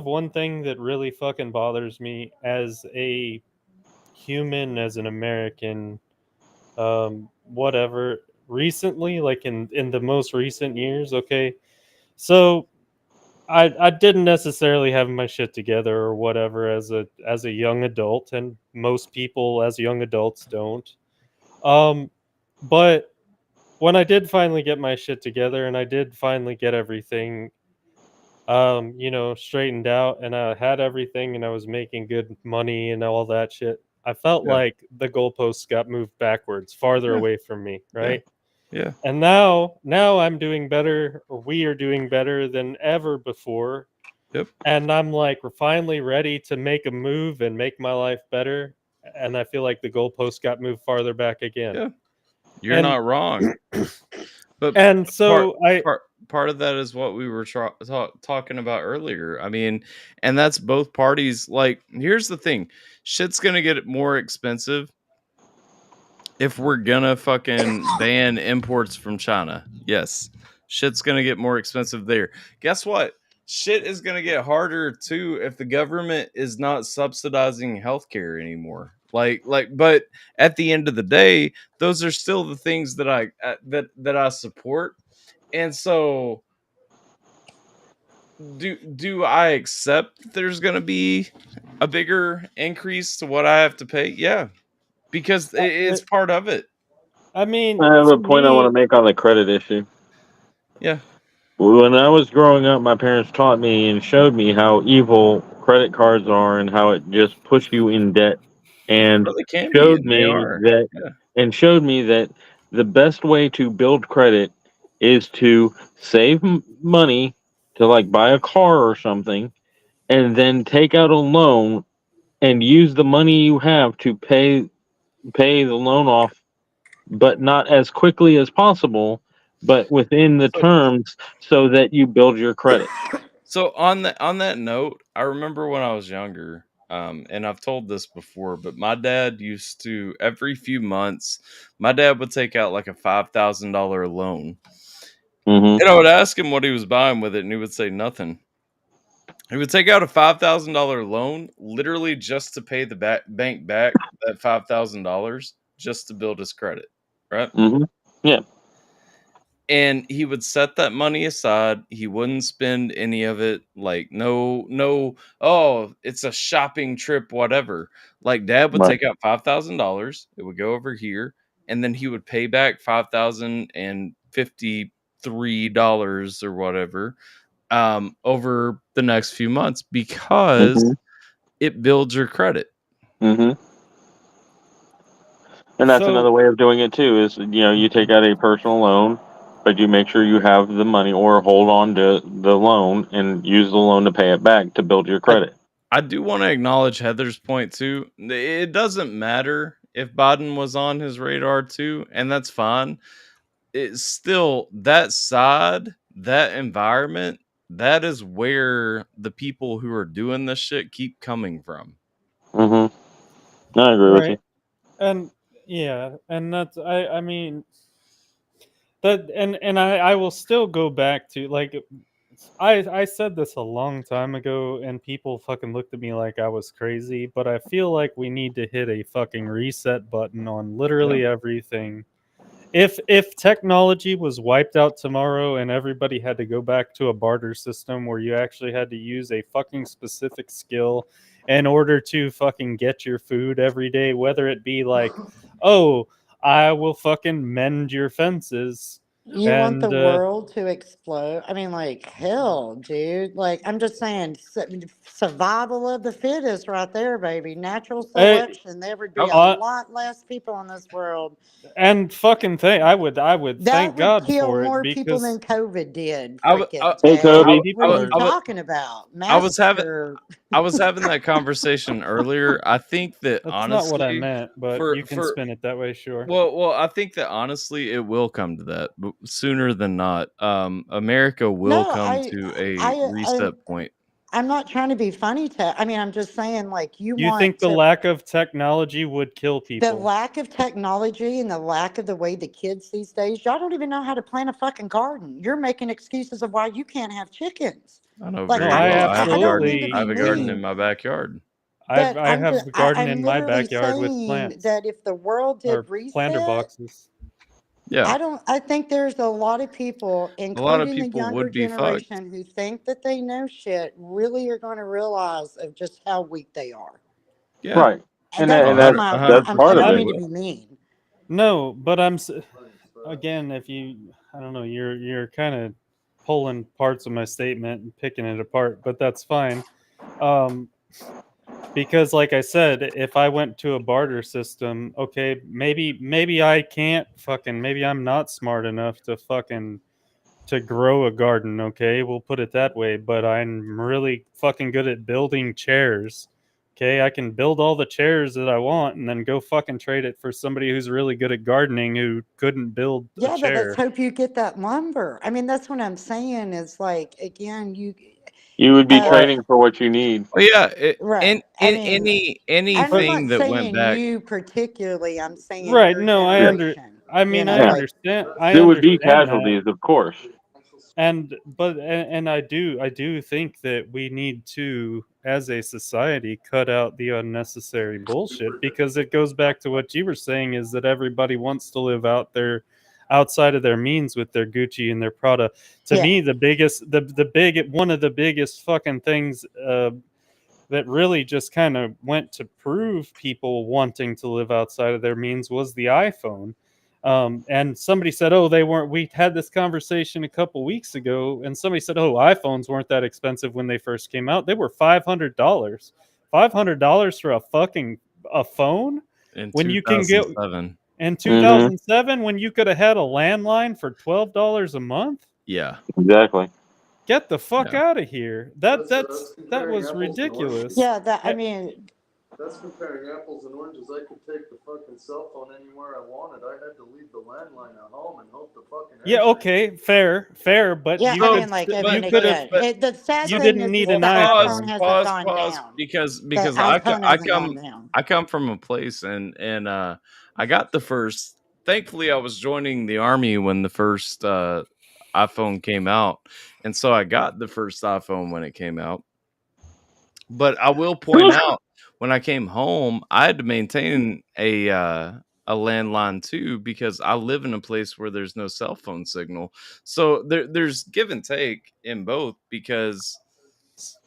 Speaker 2: one thing that really fucking bothers me as a human, as an American, whatever, recently, like in the most recent years, okay, so I didn't necessarily have my shit together or whatever as a young adult, and most people as young adults don't, but when I did finally get my shit together and I did finally get everything straightened out, and I had everything and I was making good money and all that shit, I felt like the goalposts got moved backwards, farther away from me, right?
Speaker 5: Yeah.
Speaker 2: And now I'm doing better, or we are doing better than ever before.
Speaker 5: Yep.
Speaker 2: And I'm like, we're finally ready to make a move and make my life better. And I feel like the goalposts got moved farther back again.
Speaker 5: Yeah. You're not wrong. But part of that is what we were talking about earlier. I mean, and that's both parties. Like, here's the thing. Shit's going to get more expensive if we're going to fucking ban imports from China. Yes. Shit's going to get more expensive there. Guess what? Shit is going to get harder too if the government is not subsidizing healthcare anymore. But at the end of the day, those are still the things that I support. And so do I accept that there's going to be a bigger increase to what I have to pay? Yeah, because it's part of it.
Speaker 2: I mean,
Speaker 1: I have a point I want to make on the credit issue.
Speaker 5: Yeah.
Speaker 1: When I was growing up, my parents taught me and showed me how evil credit cards are and how it just puts you in debt, and showed me that the best way to build credit is to save money to like buy a car or something, and then take out a loan and use the money you have to pay the loan off, but not as quickly as possible, but within the terms, so that you build your credit.
Speaker 5: So on that note, I remember when I was younger, and I've told this before, but my dad used to, every few months, my dad would take out like a $5,000 loan.
Speaker 1: Mm-hmm.
Speaker 5: And I would ask him what he was buying with it, and he would say nothing. He would take out a $5,000 loan, literally just to pay the bank back that $5,000, just to build his credit, right?
Speaker 1: Mm-hmm. Yeah.
Speaker 5: And he would set that money aside. He wouldn't spend any of it. Like, no, oh, it's a shopping trip, whatever. Like, Dad would take out $5,000. It would go over here, and then he would pay back $5,053 or whatever over the next few months, because it builds your credit.
Speaker 1: Mm-hmm. And that's another way of doing it too, is, you take out a personal loan, but you make sure you have the money or hold on to the loan and use the loan to pay it back to build your credit.
Speaker 5: I do want to acknowledge Heather's point too. It doesn't matter if Biden was on his radar too, and that's fine. It's still that side, that environment, that is where the people who are doing this shit keep coming from.
Speaker 1: Mm-hmm. I agree with you.
Speaker 2: And yeah, and that's I mean that and I will still go back to like I said this a long time ago and people fucking looked at me like I was crazy, but I feel like we need to hit a fucking reset button on literally everything. If technology was wiped out tomorrow and everybody had to go back to a barter system where you actually had to use a fucking specific skill in order to fucking get your food every day, whether it be like, oh, I will fucking mend your fences.
Speaker 10: You want the world to explode? I mean, like, hell, dude. Like, I'm just saying, survival of the fittest right there, baby. Natural selection. There would be a lot less people in this world.
Speaker 2: And fucking thing, I would thank God
Speaker 10: kill
Speaker 2: for
Speaker 10: more
Speaker 2: it
Speaker 10: people
Speaker 2: because
Speaker 10: than COVID did.
Speaker 1: Hey, Kobe.
Speaker 10: What are you talking about? Massacre.
Speaker 5: I was having that conversation earlier. I think that
Speaker 2: that's
Speaker 5: honestly,
Speaker 2: not what I meant, but you can spin it that way, sure.
Speaker 5: Well, I think that honestly, it will come to that sooner than not. America will come to a reset point.
Speaker 10: I'm not trying to be funny. I mean, I'm just saying, like, you
Speaker 2: think the lack of technology would kill people?
Speaker 10: The lack of technology and the lack of the way the kids these days, y'all don't even know how to plant a fucking garden. You're making excuses of why you can't have chickens.
Speaker 5: I know
Speaker 10: like,
Speaker 5: very well. I have
Speaker 10: a
Speaker 5: garden in my backyard.
Speaker 2: I have a garden in my backyard with plants.
Speaker 10: That if the world did
Speaker 2: planter boxes.
Speaker 5: Yeah.
Speaker 10: I think there's a lot of people, including the younger generation, who think that they know shit, really are going to realize of just how weak they are.
Speaker 1: Yeah. Right.
Speaker 10: And that's part of it. I don't mean to be mean.
Speaker 2: No, but again, if you, I don't know, you're kind of pulling parts of my statement and picking it apart, but that's fine. Because like I said, if I went to a barter system, okay, maybe I can't maybe I'm not smart enough to grow a garden, okay? We'll put it that way, but I'm really fucking good at building chairs. Okay, I can build all the chairs that I want and then go fucking trade it for somebody who's really good at gardening who couldn't build a chair.
Speaker 10: Yeah, but let's hope you get that lumber. I mean, that's what I'm saying is like, again,
Speaker 1: you would be trading for what you need.
Speaker 5: Well, yeah,
Speaker 10: right.
Speaker 5: anything that went back.
Speaker 10: You particularly, I'm saying
Speaker 2: right. No, I understand. I mean, I understand.
Speaker 1: There would be casualties, of course.
Speaker 2: And I do think that we need to, as a society, cut out the unnecessary bullshit, because it goes back to what you were saying, is that everybody wants to live out there outside of their means with their Gucci and their Prada. To me, one of the biggest fucking things that really just kind of went to prove people wanting to live outside of their means was the iPhone. And somebody said, oh, they weren't, we had this conversation a couple weeks ago, and somebody said, oh, iPhones weren't that expensive when they first came out. They were $500. $500 for a phone?
Speaker 5: In
Speaker 2: when you can get in 2007, when you could have had a landline for $12 a month?
Speaker 5: Yeah.
Speaker 1: Exactly.
Speaker 2: Get the fuck out of here. That was ridiculous.
Speaker 10: Yeah, I mean,
Speaker 9: that's comparing apples and oranges. I could take the fucking cell phone anywhere I wanted. I had to leave the landline at home and hope the fucking.
Speaker 2: Yeah, okay, fair, but
Speaker 10: yeah,
Speaker 2: you
Speaker 10: I
Speaker 2: could,
Speaker 10: mean, like,
Speaker 2: you could have.
Speaker 10: The sad
Speaker 2: you
Speaker 10: thing
Speaker 2: didn't
Speaker 10: is
Speaker 2: need
Speaker 10: the
Speaker 2: an
Speaker 10: iPhone hasn't
Speaker 5: pause,
Speaker 10: gone down.
Speaker 5: because
Speaker 10: I
Speaker 5: come from a place and I got the first. Thankfully, I was joining the army when the first iPhone came out, and so I got the first iPhone when it came out. But I will point out, when I came home, I had to maintain a landline too, because I live in a place where there's no cell phone signal. So there's give and take in both, because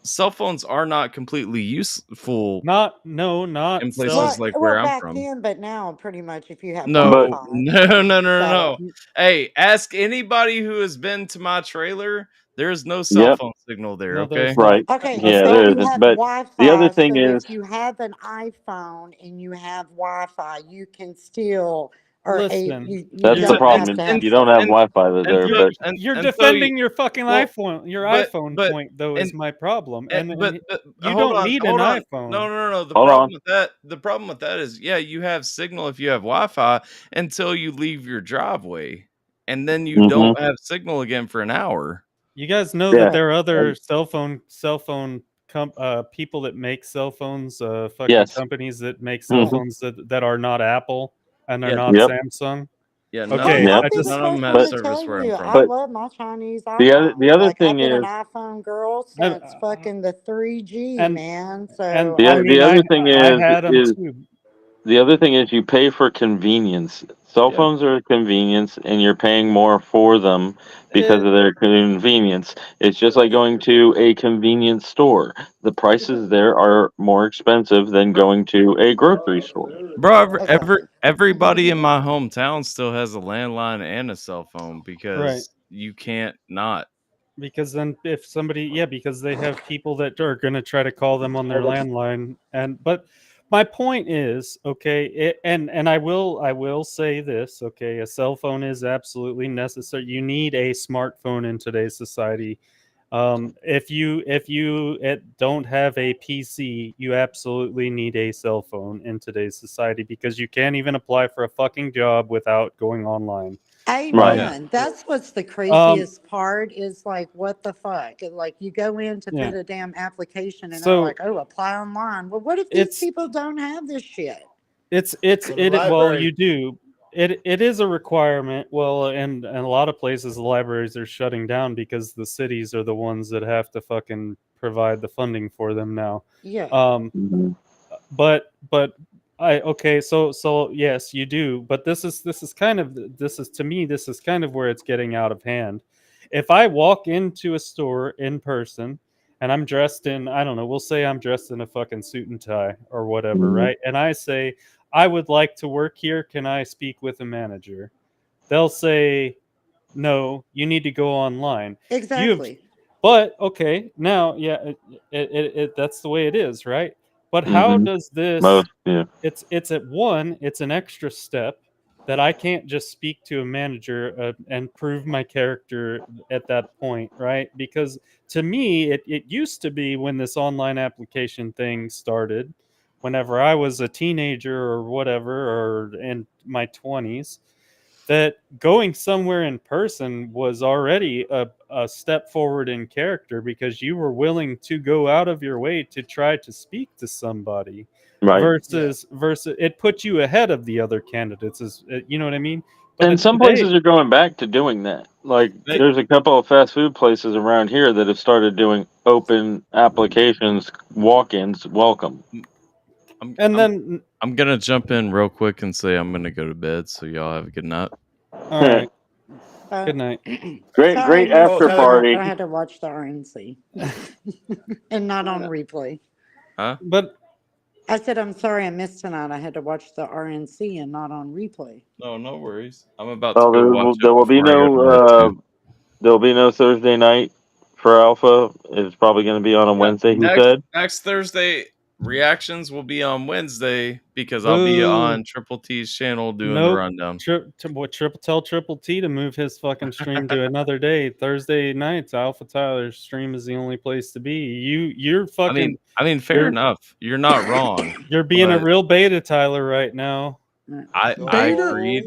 Speaker 5: cell phones are not completely useful.
Speaker 2: Not
Speaker 5: in places like where I'm
Speaker 10: back
Speaker 5: from.
Speaker 10: Then, but now pretty much if you have
Speaker 5: no.
Speaker 10: Wi-Fi.
Speaker 5: Hey, ask anybody who has been to my trailer. There's no cell phone signal there.
Speaker 2: No,
Speaker 5: okay,
Speaker 1: right?
Speaker 10: Okay,
Speaker 1: yeah,
Speaker 10: so
Speaker 1: there
Speaker 10: you
Speaker 1: isn't.
Speaker 10: have
Speaker 1: But
Speaker 10: Wi-Fi,
Speaker 1: the other thing is,
Speaker 10: if you have an iPhone and you have Wi-Fi, you can still or
Speaker 2: Listen,
Speaker 1: That's the
Speaker 10: don't
Speaker 1: problem.
Speaker 10: have to have
Speaker 1: You don't have
Speaker 10: cell phone.
Speaker 1: Wi-Fi there, but
Speaker 2: You're
Speaker 5: and so
Speaker 2: defending your fucking iPhone. Your iPhone
Speaker 5: but
Speaker 2: point though
Speaker 5: and
Speaker 2: is my problem, and
Speaker 5: but
Speaker 2: you
Speaker 5: hold
Speaker 2: don't
Speaker 5: on,
Speaker 2: need an
Speaker 5: hold on.
Speaker 2: iPhone.
Speaker 5: No. The
Speaker 1: hold
Speaker 5: problem
Speaker 1: on.
Speaker 5: with that is, yeah, you have signal if you have Wi-Fi until you leave your driveway, and then you don't have signal again for an hour.
Speaker 2: You guys know
Speaker 1: Yeah.
Speaker 2: that there are other cell phone people that make cell phones, fucking
Speaker 1: Yes.
Speaker 2: companies that make cell phones that are not Apple and they're
Speaker 5: Yeah.
Speaker 2: not
Speaker 1: Yep.
Speaker 2: Samsung.
Speaker 5: Yeah,
Speaker 2: Okay,
Speaker 10: I'll
Speaker 2: I
Speaker 10: be the
Speaker 2: just
Speaker 5: none of them
Speaker 10: first
Speaker 5: have
Speaker 10: one to
Speaker 5: service
Speaker 10: tell
Speaker 5: where I'm
Speaker 10: you, I
Speaker 5: from.
Speaker 10: love my Chinese
Speaker 1: the
Speaker 10: iPhone.
Speaker 1: other
Speaker 10: Like I've
Speaker 1: thing
Speaker 10: been an
Speaker 1: is
Speaker 10: iPhone girl since fucking the 3G,
Speaker 2: and
Speaker 10: man.
Speaker 2: and
Speaker 10: So
Speaker 2: I
Speaker 10: I
Speaker 2: mean
Speaker 1: the other thing
Speaker 2: I had them too.
Speaker 1: the other thing is you pay for convenience. Cell phones are a convenience, and you're paying more for them because of their convenience. It's just like going to a convenience store. The prices there are more expensive than going to a grocery store.
Speaker 5: Bro,
Speaker 10: exactly.
Speaker 5: everybody in my hometown still has a landline and a cell phone
Speaker 2: Right.
Speaker 5: because you can't not.
Speaker 2: Because then if somebody because they have people that are going to try to call them on their landline, but my point is, okay, and I will say this, okay, a cell phone is absolutely necessary. You need a smartphone in today's society. If you don't have a PC, you absolutely need a cell phone in today's society because you can't even apply for a fucking job without going online.
Speaker 10: Amen. That's what's the
Speaker 2: Um,
Speaker 10: craziest part is like, what the fuck? And, like, you go in to
Speaker 2: Yeah.
Speaker 10: put a damn application and they're
Speaker 2: So
Speaker 10: like, oh, apply online. Well, what if these
Speaker 2: it's
Speaker 10: people don't have this shit?
Speaker 2: well, you do. It is a requirement. Well, and a lot of places the libraries are shutting down because the cities are the ones that have to fucking provide the funding for them now.
Speaker 10: Yeah.
Speaker 2: But I okay, so yes, you do. But this is to me this is kind of where it's getting out of hand. If I walk into a store in person and I'm dressed in, I don't know, we'll say I'm dressed in a fucking suit and tie or whatever, right? And I say, I would like to work here. Can I speak with a manager? They'll say, no, you need to go online.
Speaker 10: Exactly.
Speaker 2: But okay, now, yeah, that's the way it is, right? But how does this? It's it's an extra step that I can't just speak to a manager and prove my character at that point, right? Because to me, it used to be when this online application thing started, whenever I was a teenager or whatever, or in my 20s, that going somewhere in person was already a step forward in character because you were willing to go out of your way to try to speak to somebody.
Speaker 1: Right.
Speaker 2: Versus it put you ahead of the other candidates, you know what I mean? But
Speaker 1: And some places are going back to doing that. Like there's a couple of fast food places around here that have started doing open applications, walk-ins, welcome.
Speaker 5: I'm gonna jump in real quick and say I'm gonna go to bed, so y'all have a good night.
Speaker 2: All right. Good night.
Speaker 1: Great after party.
Speaker 10: I had to watch the RNC and not on replay.
Speaker 5: Huh?
Speaker 2: But
Speaker 10: I said, I'm sorry I missed tonight. I had to watch the RNC and not on replay.
Speaker 5: No worries. I'm about to go watch
Speaker 1: There
Speaker 5: it
Speaker 1: will be
Speaker 5: before I go to bed, too.
Speaker 1: there will be no Thursday night for Alpha. It's probably going to be on a Wednesday. He said
Speaker 5: next Thursday reactions will be on Wednesday because I'll be on Triple T's channel doing the rundown.
Speaker 2: Tell Triple T to move his fucking stream to another day. Thursday nights, Alphatyler's stream is the only place to be. You're fucking.
Speaker 5: I mean, fair enough. You're not wrong.
Speaker 2: You're being a real beta Tyler right now.
Speaker 5: I agreed.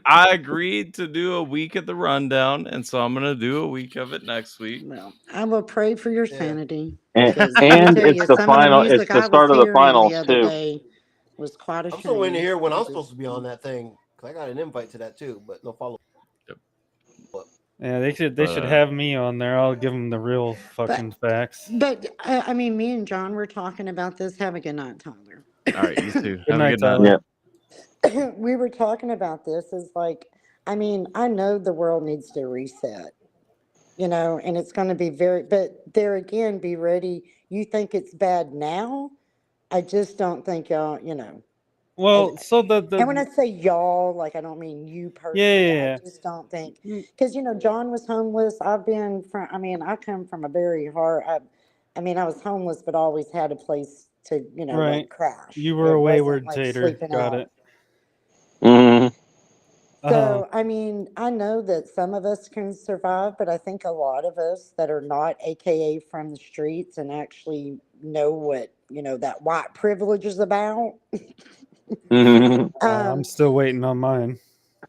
Speaker 5: I agreed to do a week of the rundown, and so I'm gonna do a week of it next week.
Speaker 10: Well, I will pray for your sanity.
Speaker 1: And
Speaker 10: It's the final. It's the start of the finals the other
Speaker 4: too.
Speaker 10: Day was quite a shame.
Speaker 4: I'm still waiting to hear when I'm supposed to be on that thing because I got an invite to that too, but no follow.
Speaker 2: Yeah, they should have me on there. I'll give them the real fucking facts.
Speaker 10: But I mean, me and John were talking about this. Have a good night, Tyler.
Speaker 5: All right, you too.
Speaker 2: Good night, Tyler.
Speaker 10: Yeah. We were talking about this. Is like, I mean, I know the world needs to reset, you know, and it's going to be but there again, be ready. You think it's bad now? I just don't think y'all, you know.
Speaker 2: Well,
Speaker 10: and when I say y'all, like I don't mean you personally.
Speaker 2: Yeah.
Speaker 10: I just don't think because you know John was homeless. I've been from. I mean, I come from a very hard. I mean, I was homeless, but always had a place to like crash.
Speaker 2: You were a wayward tater. Got it.
Speaker 10: So, I mean, I know that some of us can survive, but I think a lot of us that are not AKA from the streets and actually know what, that white privilege is about.
Speaker 2: I'm still waiting on mine.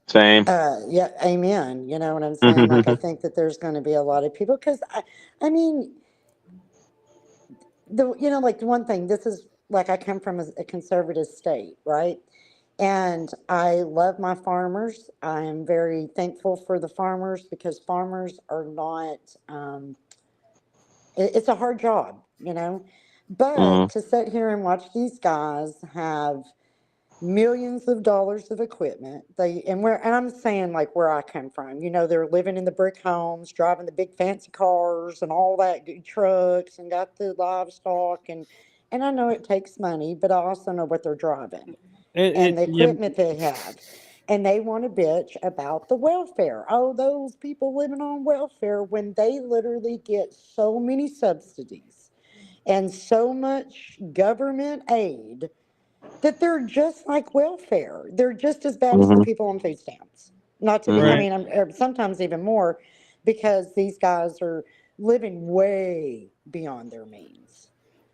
Speaker 1: Same.
Speaker 10: Yeah, amen. You know what I'm saying? Like, I think that there's going to be a lot of people because I mean, like the one thing, this is like I come from a conservative state, right? And I love my farmers. I am very thankful for the farmers because farmers are not, it's a hard job, But to sit here and watch these guys have millions of dollars of equipment, and I'm saying like where I come from, they're living in the brick homes, driving the big fancy cars and all that good trucks and got the livestock and I know it takes money, but I also know what they're driving and the equipment they have. And they want to bitch about the welfare. Oh, those people living on welfare when they literally get so many subsidies and so much government aid that they're just like welfare. They're just as bad as the people on food stamps. Not to be, I mean, sometimes even more because these guys are living way beyond their means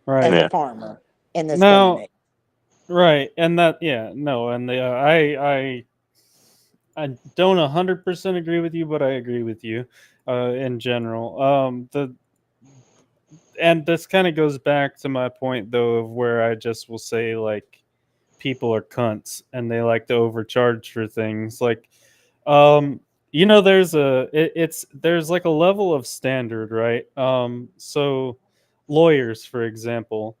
Speaker 10: as a farmer in this day and age.
Speaker 2: Right, and that, and I don't 100% agree with you, but I agree with you in general. And this kind of goes back to my point though of where I just will say like people are cunts and they like to overcharge for things like there's like a level of standard, right? So lawyers, for example,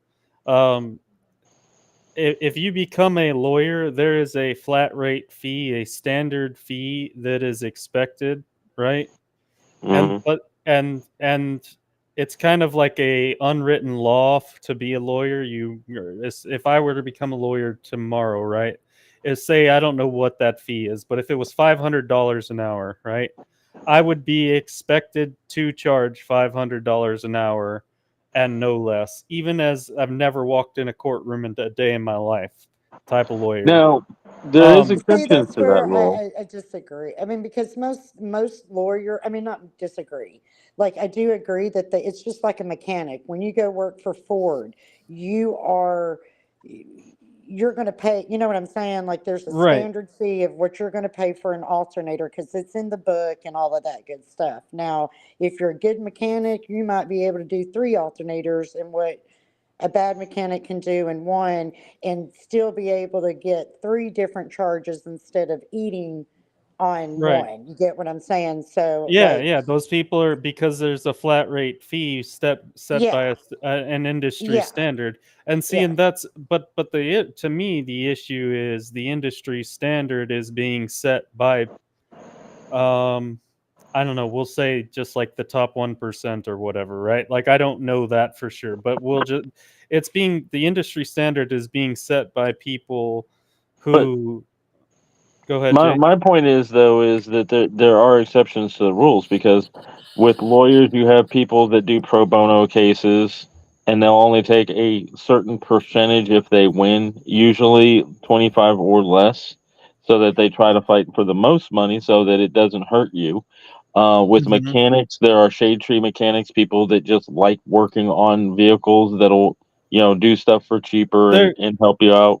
Speaker 2: if you become a lawyer, there is a flat rate fee, a standard fee that is expected, right? And it's kind of like a unwritten law to be a lawyer. If I were to become a lawyer tomorrow, right? Is say I don't know what that fee is, but if it was $500 an hour, right? I would be expected to charge $500 an hour and no less, even as I've never walked in a courtroom in a day in my life type of lawyer.
Speaker 1: Now, there is
Speaker 10: See,
Speaker 1: exceptions
Speaker 10: that's
Speaker 1: to that
Speaker 10: where
Speaker 1: rule.
Speaker 10: I disagree. I mean, because most lawyer, I mean, not disagree. Like I do agree that it's just like a mechanic. When you go work for Ford, you are you're going to pay. You know what I'm saying? Like there's a
Speaker 2: Right.
Speaker 10: standard fee of what you're going to pay for an alternator because it's in the book and all of that good stuff. Now, if you're a good mechanic, you might be able to do 3 alternators and what a bad mechanic can do in one and still be able to get 3 different charges instead of eating on
Speaker 2: Right.
Speaker 10: one. You get what I'm saying? So
Speaker 2: Yeah. Those people are, because there's a flat rate fee set by an industry standard, and seeing that's but to me the issue is the industry standard is being set by I don't know, we'll say just like the top 1% or whatever, right? Like I don't know that for sure, but the industry standard is being set by people who go ahead, Jay.
Speaker 1: My point is though is that there are exceptions to the rules because with lawyers you have people that do pro bono cases and they'll only take a certain percentage if they win, usually 25 or less, so that they try to fight for the most money so that it doesn't hurt you. With mechanics, there are shade tree mechanics, people that just like working on vehicles that'll do stuff for cheaper and help you out.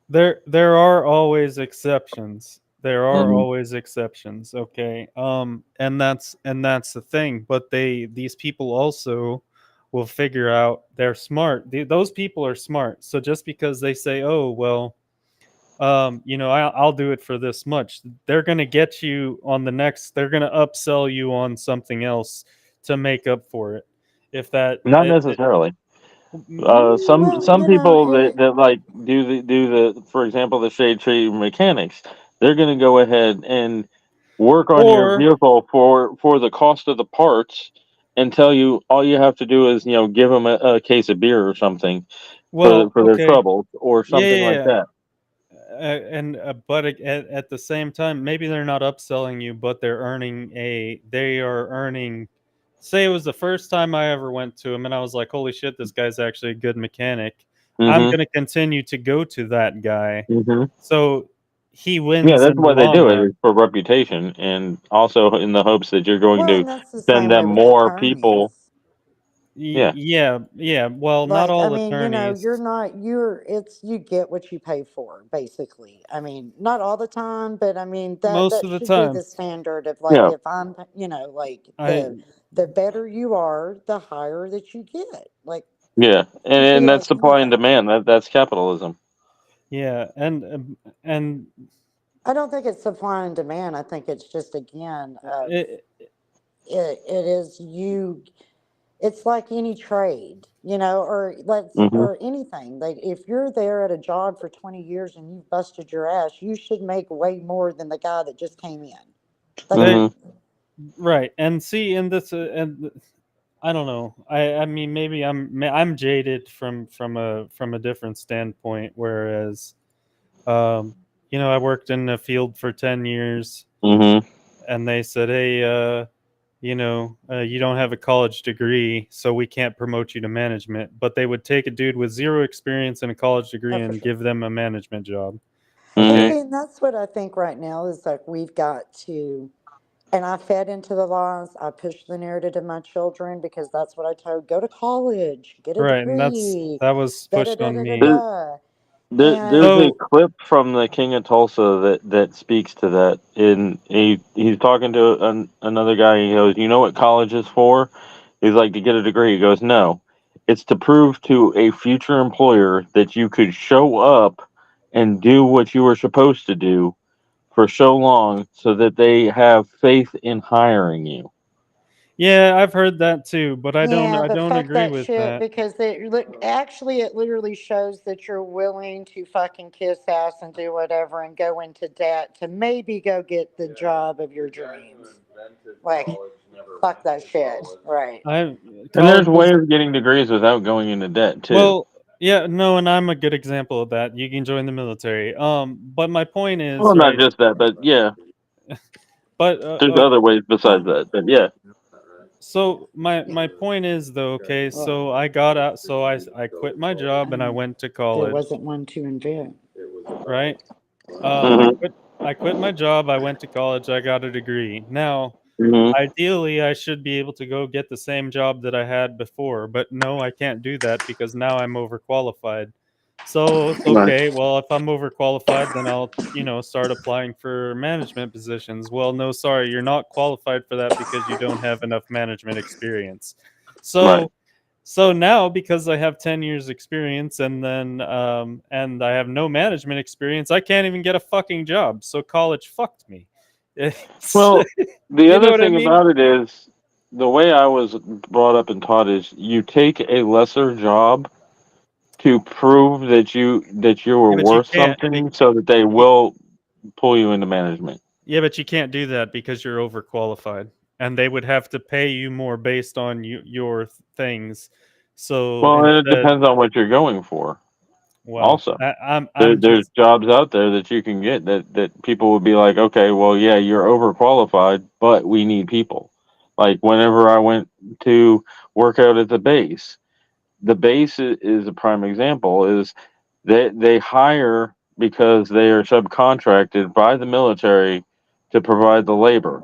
Speaker 2: There are always exceptions. There are always exceptions, okay? And that's the thing, but these people also will figure out they're smart. Those people are smart. So just because they say, "Oh, well, I'll do it for this much," they're going to get you on the next, they're going to upsell you on something else to make up for it. If that
Speaker 1: Not necessarily. Some people that like do the for example the shade tree mechanics, they're going to go ahead and work on your vehicle for the cost of the parts and tell you all you have to do is give them a case of beer or something for their troubles or something like that.
Speaker 2: But at the same time, maybe they're not upselling you, but they are earning. Say it was the first time I ever went to him, and I was like, "Holy shit, this guy's actually a good mechanic." I'm going to continue to go to that guy. So he wins.
Speaker 1: Yeah, that's
Speaker 2: in the
Speaker 1: why they
Speaker 2: long
Speaker 1: do it,
Speaker 2: run.
Speaker 1: is for reputation, and also in the hopes that you're going
Speaker 10: Well,
Speaker 1: to
Speaker 10: and that's the
Speaker 1: send
Speaker 10: same way
Speaker 1: them
Speaker 10: with
Speaker 1: more people.
Speaker 10: attorneys.
Speaker 1: Yeah.
Speaker 2: Yeah. Well, not
Speaker 10: Like, I
Speaker 2: all
Speaker 10: mean, you know,
Speaker 2: attorneys.
Speaker 10: you get what you pay for, basically. I mean, not all the time, but I mean,
Speaker 2: Most
Speaker 10: that
Speaker 2: of the
Speaker 10: should be
Speaker 2: time,
Speaker 10: the standard of like,
Speaker 1: Yeah.
Speaker 10: if I'm, like
Speaker 2: I
Speaker 10: the better you are, the higher that you get. Like,
Speaker 1: Yeah.
Speaker 10: should
Speaker 1: And
Speaker 10: be
Speaker 1: that's
Speaker 10: like
Speaker 1: supply and
Speaker 10: anything.
Speaker 1: demand. That's capitalism.
Speaker 2: yeah, and
Speaker 10: I don't think it's supply and demand. I think it's just, again, of
Speaker 2: it,
Speaker 10: it is you. It's like any trade,
Speaker 1: Hmm.
Speaker 10: or anything. Like, if you're there at a job for 20 years and you've busted your ass, you should make way more than the guy that just came in. Like,
Speaker 2: they
Speaker 1: Hmm.
Speaker 2: right. And see, in this and I don't know. I mean, maybe I'm jaded from a different standpoint. Whereas, um, I worked in the field for 10 years,
Speaker 1: Hmm.
Speaker 2: and they said, "Hey, you don't have a college degree, so we can't promote you to management." But they would take a dude with zero experience and a college degree
Speaker 10: oh, for
Speaker 2: and
Speaker 10: sure.
Speaker 2: give them a management job.
Speaker 10: And
Speaker 1: Hmm.
Speaker 2: Okay,
Speaker 10: see, and that's what I think right now is like we've got to. And I fed into the lies. I pushed the narrative to my children because that's what I told. Go to college, get a
Speaker 2: right, and
Speaker 10: degree,
Speaker 2: that was
Speaker 10: da da
Speaker 2: pushed
Speaker 10: da
Speaker 2: on
Speaker 10: da da
Speaker 2: me.
Speaker 10: da.
Speaker 1: There's a
Speaker 10: And
Speaker 2: So
Speaker 1: clip from the King of Tulsa that speaks to that. He's talking to another guy. He goes, "You know what college is for?" He's like, "To get a degree." He goes, "No, it's to prove to a future employer that you could show up and do what you were supposed to do for so long, so that they have faith in hiring you."
Speaker 2: yeah, I've heard that too, but
Speaker 10: yeah,
Speaker 2: I
Speaker 10: but
Speaker 2: don't
Speaker 10: fuck
Speaker 2: agree
Speaker 10: that
Speaker 2: with
Speaker 10: shit
Speaker 2: that.
Speaker 10: because actually it literally shows that you're willing to fucking kiss ass and do whatever and go into debt to maybe go get the job of your dreams. Like, fuck that shit. Right.
Speaker 2: I
Speaker 1: And there's
Speaker 2: college
Speaker 1: ways
Speaker 2: was
Speaker 1: of getting degrees without going into debt too.
Speaker 2: well, yeah, no, and I'm a good example of that. You can join the military. But my point
Speaker 1: Well,
Speaker 2: is,
Speaker 1: not
Speaker 2: right?
Speaker 1: just that, but yeah,
Speaker 2: But
Speaker 1: there's other ways besides that. But yeah.
Speaker 2: so my point is though, okay,
Speaker 10: Well,
Speaker 2: so I got out, so I quit my job and I
Speaker 10: and
Speaker 2: went to
Speaker 10: there
Speaker 2: college,
Speaker 10: wasn't one to invent.
Speaker 2: right?
Speaker 1: Hmm.
Speaker 2: I quit my job, I went to college, I got a degree. Now,
Speaker 1: Hmm.
Speaker 2: ideally, I should be able to go get the same job that I had before, but no, I can't do that because now I'm overqualified. So it's
Speaker 1: Right.
Speaker 2: okay. Well, if I'm overqualified, then I'll, start applying for management positions. Well, no, sorry, you're not qualified for that because you don't have enough management experience.
Speaker 1: Right.
Speaker 2: So so now because I have 10 years experience and I have no management experience, I can't even get a fucking job. So college fucked me. It's,
Speaker 1: Well, the
Speaker 2: you know
Speaker 1: other
Speaker 2: what I
Speaker 1: thing
Speaker 2: mean?
Speaker 1: about it is the way I was brought up and taught is you take a lesser job to prove that you were
Speaker 2: Yeah, but you
Speaker 1: worth
Speaker 2: can't.
Speaker 1: something, so that they
Speaker 2: Y-
Speaker 1: will pull you into management.
Speaker 2: Yeah, but you can't do that because you're overqualified, and they would have to pay you more based on your things. So
Speaker 1: Well, and it
Speaker 2: instead,
Speaker 1: depends on what you're going for.
Speaker 2: well,
Speaker 1: Also,
Speaker 2: I'm
Speaker 1: there's
Speaker 2: just
Speaker 1: jobs out there that you can get that people would be like, okay, well, yeah, you're overqualified, but we need people. Like whenever I went to work out at the base is a prime example. Is they hire because they are subcontracted by the military to provide the labor.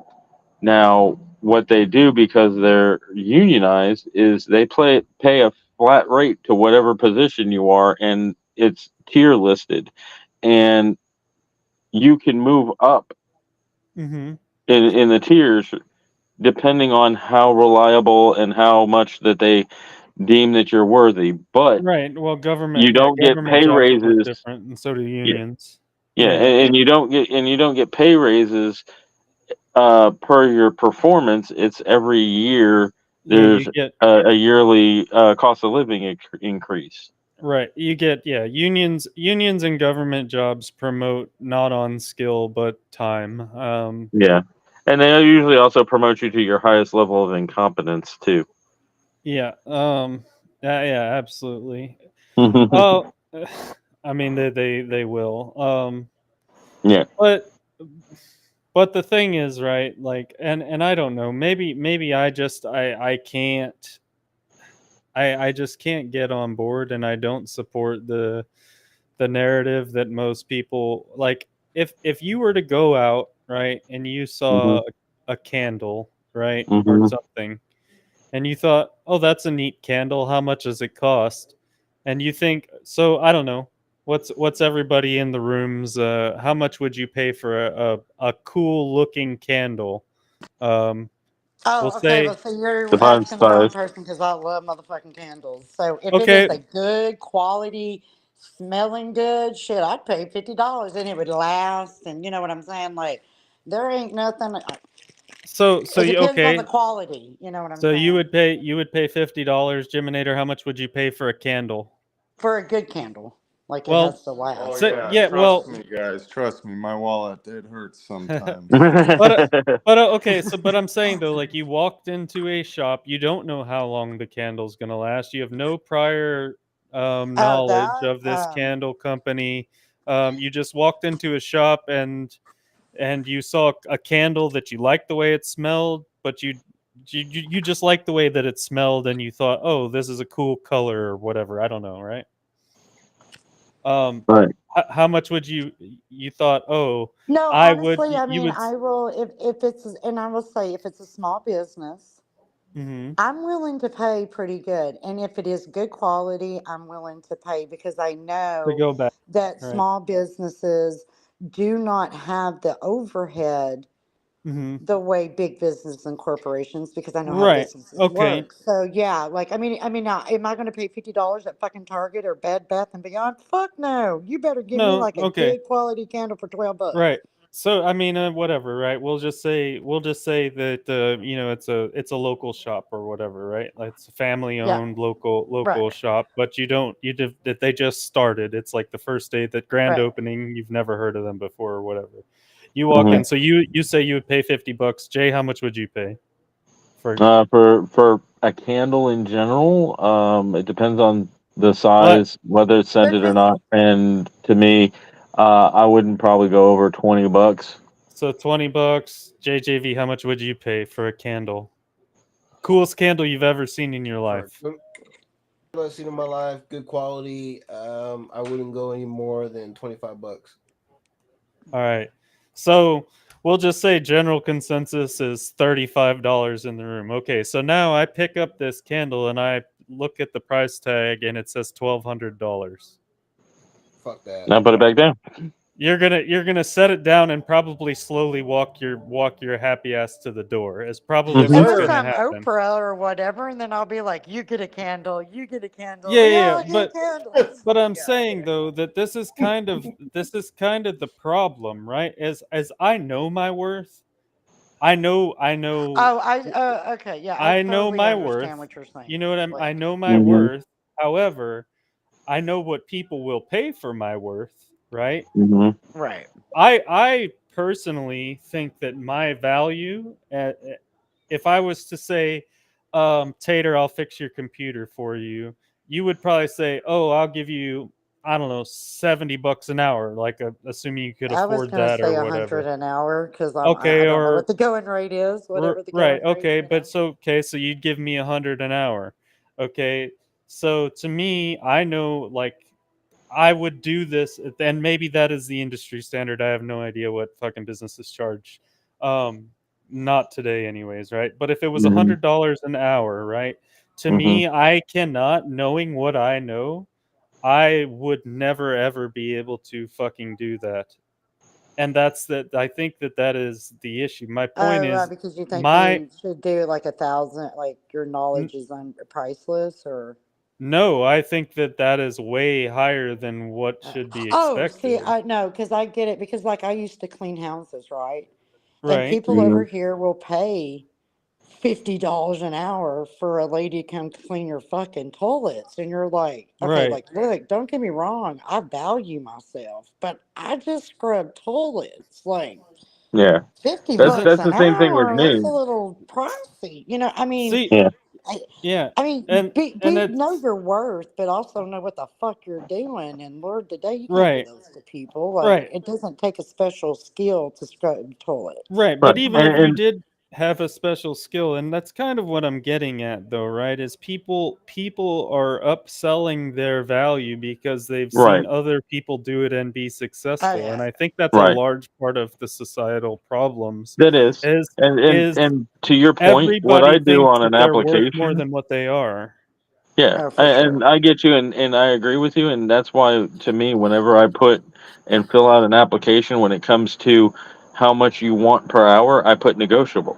Speaker 1: Now, what they do, because they're unionized, is they pay a flat rate to whatever position you are, and it's tier listed, and you can move up
Speaker 2: hmm
Speaker 1: in the tiers depending on how reliable and how much that they deem that you're worthy. But
Speaker 2: right. Well,
Speaker 1: you don't get
Speaker 2: government
Speaker 1: pay
Speaker 2: jobs work
Speaker 1: raises.
Speaker 2: different, and so do
Speaker 1: Yeah,
Speaker 2: unions.
Speaker 1: yeah,
Speaker 2: Yeah,
Speaker 1: and you don't get pay raises per your performance. It's every year.
Speaker 2: yeah. You
Speaker 1: There's
Speaker 2: get
Speaker 1: a yearly cost of living increase.
Speaker 2: right. You get unions and government jobs promote not on skill but time.
Speaker 1: Yeah, and they usually also promote you to your highest level of incompetence too.
Speaker 2: Yeah. Yeah. Absolutely. Oh, I mean they will.
Speaker 1: Yeah.
Speaker 2: But the thing is, right? Like, and I don't know. Maybe I can't. I just can't get on board, and I don't support the narrative that most people like. if you were to go out, right, and you saw a candle, right, or something, and you thought, oh, that's a neat candle. How much does it cost? And you think, so I don't know, what's everybody in the rooms? How much would you pay for a cool looking candle? We'll
Speaker 10: Oh, okay.
Speaker 2: say,
Speaker 10: Well, so you're
Speaker 1: Define
Speaker 10: asking the wrong
Speaker 1: size.
Speaker 10: person because I love motherfucking candles. So if it is
Speaker 2: okay,
Speaker 10: a good quality, smelling good, shit, I'd pay $50 and it would last. And you know what I'm saying? Like, there ain't nothing.
Speaker 2: so
Speaker 10: It
Speaker 2: you
Speaker 10: depends on the
Speaker 2: okay?
Speaker 10: quality. You know what I'm
Speaker 2: So you
Speaker 10: saying?
Speaker 2: would pay $50, Jiminator. How much would you pay for a candle?
Speaker 10: For a good candle, like it
Speaker 2: Well,
Speaker 10: has to
Speaker 11: Oh
Speaker 10: last.
Speaker 2: so,
Speaker 11: yeah,
Speaker 2: yeah,
Speaker 11: trust
Speaker 2: well,
Speaker 11: me, guys. Trust me. My wallet it hurts sometimes.
Speaker 2: but okay, so but I'm saying though, like you walked into a shop, you don't know how long the candle's gonna last. You have no prior
Speaker 10: Oh,
Speaker 2: knowledge
Speaker 10: that.
Speaker 2: of this candle company. You just walked into a shop and you saw a candle that you liked the way it smelled, but you just liked the way that it smelled, and you thought, oh, this is a cool color or whatever. I don't know, right?
Speaker 1: Right.
Speaker 2: How much would you thought? Oh,
Speaker 10: No,
Speaker 2: I would.
Speaker 10: honestly, I
Speaker 2: You
Speaker 10: mean,
Speaker 2: would.
Speaker 10: I will if it's, and I will say if it's a small business.
Speaker 2: Mm-hmm.
Speaker 10: I'm willing to pay pretty good. And if it is good quality, I'm willing to pay because I
Speaker 2: To
Speaker 10: know
Speaker 2: go back,
Speaker 10: that
Speaker 2: right?
Speaker 10: small businesses do not have the overhead
Speaker 2: Mm-hmm.
Speaker 10: the way big business and corporations because I know how
Speaker 2: Right.
Speaker 10: businesses
Speaker 2: Okay.
Speaker 10: work. So yeah, like I mean now am I gonna pay $50 at fucking Target or Bed Bath and Beyond? Fuck no. You better give me
Speaker 2: No.
Speaker 10: like a
Speaker 2: Okay.
Speaker 10: good quality candle for $12.
Speaker 2: Right. So I mean, whatever. Right. We'll just say that it's a local shop or whatever. Right. Like it's a family
Speaker 10: Yeah,
Speaker 2: owned local
Speaker 10: right,
Speaker 2: shop, but that they just started. It's like the first day that grand
Speaker 10: right.
Speaker 2: opening. You've never heard of them before or whatever. You walk in. So you say you would pay $50. Jay, how much would you pay for?
Speaker 1: For a candle in general, it depends on the
Speaker 2: What?
Speaker 1: size, whether it's
Speaker 10: But
Speaker 1: scented or
Speaker 10: this
Speaker 1: not. And to me, I wouldn't probably go over $20.
Speaker 2: So $20. JJV, how much would you pay for a candle? Coolest candle you've ever seen in your
Speaker 4: For
Speaker 2: life.
Speaker 4: I've seen in my life, good quality. I wouldn't go any more than $25.
Speaker 2: All right. So we'll just say general consensus is $35 in the room. Okay, so now I pick up this candle and I look at the price tag and it says $1,200.
Speaker 4: Fuck that.
Speaker 1: Now put it back down.
Speaker 2: You're gonna set it down and probably slowly walk your happy ass to the door. Is probably
Speaker 4: Yes,
Speaker 2: what's
Speaker 10: unless
Speaker 2: gonna
Speaker 4: sir.
Speaker 10: I'm
Speaker 2: happen.
Speaker 10: Oprah or whatever, and then I'll be like, "You get a candle, you get a candle."
Speaker 2: Yeah, yeah,
Speaker 10: Yeah,
Speaker 2: yeah.
Speaker 10: I get candles.
Speaker 2: But I'm
Speaker 10: Yeah.
Speaker 2: saying though that this is kind of the problem, right? As I know my worth, I know I know
Speaker 10: Oh, okay, yeah, I
Speaker 2: I know
Speaker 10: totally
Speaker 2: my
Speaker 10: understand
Speaker 2: worth.
Speaker 10: what you're
Speaker 2: You
Speaker 10: saying.
Speaker 2: know what I
Speaker 10: Like,
Speaker 2: know my
Speaker 1: Mm-hmm.
Speaker 2: worth. However, I know what people will pay for my worth, right?
Speaker 1: Mm-hmm.
Speaker 10: right.
Speaker 2: I personally think that my value, if I was to say, Tater, I'll fix your computer for you, you would probably say, oh, I'll give you, I don't know, $70 an hour, like assuming you could
Speaker 10: I was
Speaker 2: afford
Speaker 10: gonna
Speaker 2: that
Speaker 10: say
Speaker 2: or
Speaker 10: 100
Speaker 2: whatever.
Speaker 10: an hour because I
Speaker 2: Okay,
Speaker 10: don't know what
Speaker 2: or
Speaker 10: the going rate is. Whatever the
Speaker 2: right,
Speaker 10: going rate,
Speaker 2: okay,
Speaker 10: you know.
Speaker 2: so you'd give me 100 an hour, okay. So to me, I know, like, I would do this, and maybe that is the industry standard. I have no idea what fucking businesses charge. Um, Not today, anyways, right? But if it was
Speaker 1: Mm-hmm.
Speaker 2: $100 an hour, right? To
Speaker 1: Mm-hmm.
Speaker 2: me, I cannot, knowing what I know, I would never ever be able to fucking do that. And that's that. I think that is the issue. My point
Speaker 10: Oh,
Speaker 2: is,
Speaker 10: because you think
Speaker 2: my
Speaker 10: you should do like 1,000, like your
Speaker 2: n-
Speaker 10: knowledge is priceless, or
Speaker 2: no, I think that is way higher than what
Speaker 10: uh,
Speaker 2: should be
Speaker 10: oh, see,
Speaker 2: expected.
Speaker 10: I know because I get it because like I used to clean houses, right? And
Speaker 2: Right,
Speaker 10: people over here will pay $50 an hour for a lady to come clean your fucking toilets. And you're like, okay,
Speaker 2: right.
Speaker 10: like, look, don't get me wrong. I value myself, but I just scrub toilets. Like,
Speaker 1: Yeah.
Speaker 10: 50
Speaker 1: That's
Speaker 10: bucks
Speaker 1: that's the
Speaker 10: an
Speaker 1: same thing with
Speaker 10: hour, that's a
Speaker 1: me.
Speaker 10: little pricey. You know, I mean,
Speaker 2: See,
Speaker 1: Yeah.
Speaker 10: I,
Speaker 2: yeah,
Speaker 10: I mean,
Speaker 2: and and
Speaker 10: know
Speaker 2: it's
Speaker 10: your worth, but also know what the fuck you're doing. And Lord, today you can't do
Speaker 2: right,
Speaker 10: those to people. Like,
Speaker 2: right,
Speaker 10: it doesn't take a special skill to scrub toilets.
Speaker 2: right.
Speaker 1: Right.
Speaker 2: But even if you
Speaker 1: And
Speaker 2: did, have a special skill, and that's kind of what I'm getting at, though, right? Is people are upselling their value because they've
Speaker 1: Right.
Speaker 2: seen other people do it and be successful, and
Speaker 10: yeah.
Speaker 2: I think that's a
Speaker 1: Right.
Speaker 2: large part of the societal problems.
Speaker 1: That is.
Speaker 2: Is
Speaker 1: And
Speaker 2: is
Speaker 1: to your point, what
Speaker 2: everybody
Speaker 1: I do
Speaker 2: thinks
Speaker 1: on
Speaker 2: that
Speaker 1: an
Speaker 2: they're worth more
Speaker 1: application,
Speaker 2: than what they are.
Speaker 1: yeah,
Speaker 10: Oh, for
Speaker 1: and
Speaker 10: sure.
Speaker 1: I get you, and I agree with you, and that's why to me, whenever I put and fill out an application, when it comes to how much you want per hour, I put negotiable.